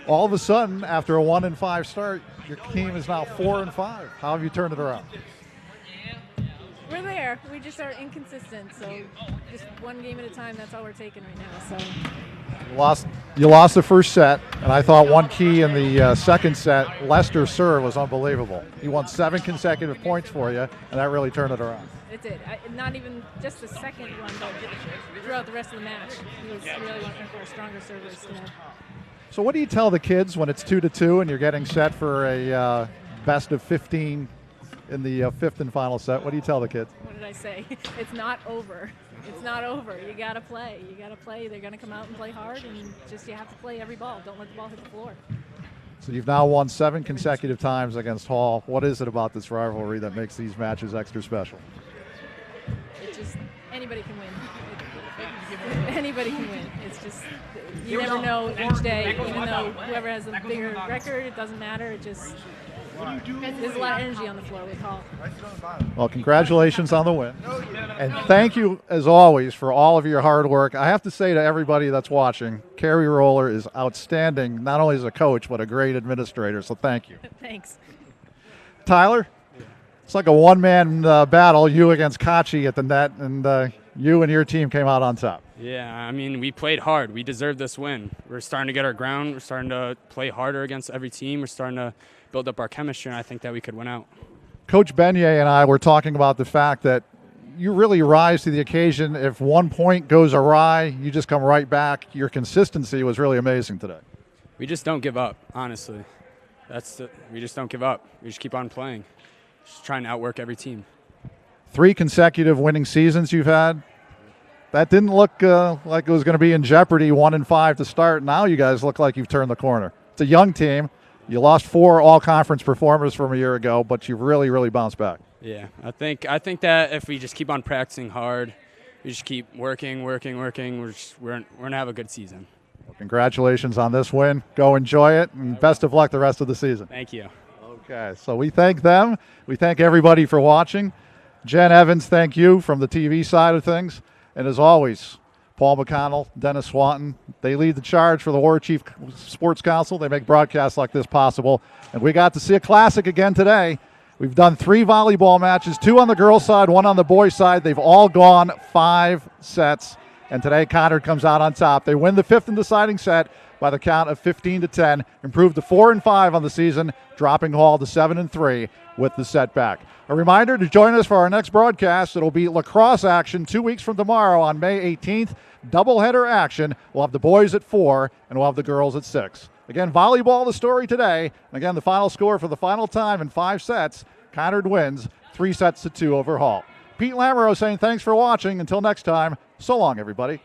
All of a sudden, after a 1-5 start, your team is now 4-5. How have you turned it around? We're there. We just are inconsistent. So just one game at a time. That's all we're taking right now. So You lost the first set, and I thought one key in the second set, Lester's serve was unbelievable. He won 7 consecutive points for you, and that really turned it around. it did. Not even just the second one, but throughout the rest of the match, he was really one of our stronger servers. You know. So what do you tell the kids when it's 2-2 and you're getting set for a best of 15 in the fifth and final set. What do you tell the kids? What did I say? It's not over. It's not over. You got to play. You got to play. They're going to come out and play hard, and just you have to play every ball. Don't let the ball hit the floor. So you've now won 7 consecutive times against Hall. What is it about this rivalry that makes these matches extra special? It just, anybody can win. Anybody can win. It's just, you never know each day, even though whoever has the bigger record, it doesn't matter. It just, there's a lot of energy on the floor with Hall. Well, congratulations on the win. And thank you, as always, for all of your hard work. I have to say to everybody that's watching, Carrie Roller is outstanding, not only as a coach, but a great administrator, so thank you. Thanks. Tyler, it's like a one-man battle, you against Kachi at the net, and you and your team came out on top. Yeah, I mean, we played hard. We deserved this win. We're starting to get our ground. We're starting to play harder against every team. We're starting to build up our chemistry, and I think that we could win out. Coach Beignet and I were talking about the fact that you really rise to the occasion. If 1 point goes awry, you just come right back. Your consistency was really amazing today. We just don't give up, honestly. We just don't give up. We just keep on playing, just trying to outwork every team. 3 consecutive winning seasons you've had. That didn't look like it was going to be in jeopardy, 1-5 to start. Now you guys look like you've turned the corner. It's a young team. You lost 4 all-conference performers from a year ago, but you've really, really bounced back. Yeah, I think that if we just keep on practicing hard, we just keep working, we're going to have a good season. Well, congratulations on this win. Go enjoy it, and best of luck the rest of the season. Thank you. Okay, so we thank them. We thank everybody for watching. Jen Evans, thank you from the TV side of things. And as always, Paul McConnell, Dennis Swanton, they lead the charge for the WarChief Sports Council. They make broadcasts like this possible. And we got to see a classic again today. We've done 3 volleyball matches, 2 on the girls' side, 1 on the boys' side. They've all gone 5 sets. And today, Conard comes out on top. They win the 5th and deciding set by the count of 15-10, improved to 4-5 on the season, dropping Hall to 7-3 with the setback. A reminder to join us for our next broadcast. It'll be lacrosse action 2 weeks from tomorrow on May 18th. Doubleheader action. We'll have the boys at 4, and we'll have the girls at 6. Again, volleyball the story today. And again, the final score for the final time in 5 sets. Conard wins 3-2 over Hall. Pete Lamoureux saying thanks for watching. Until next time, so long, everybody.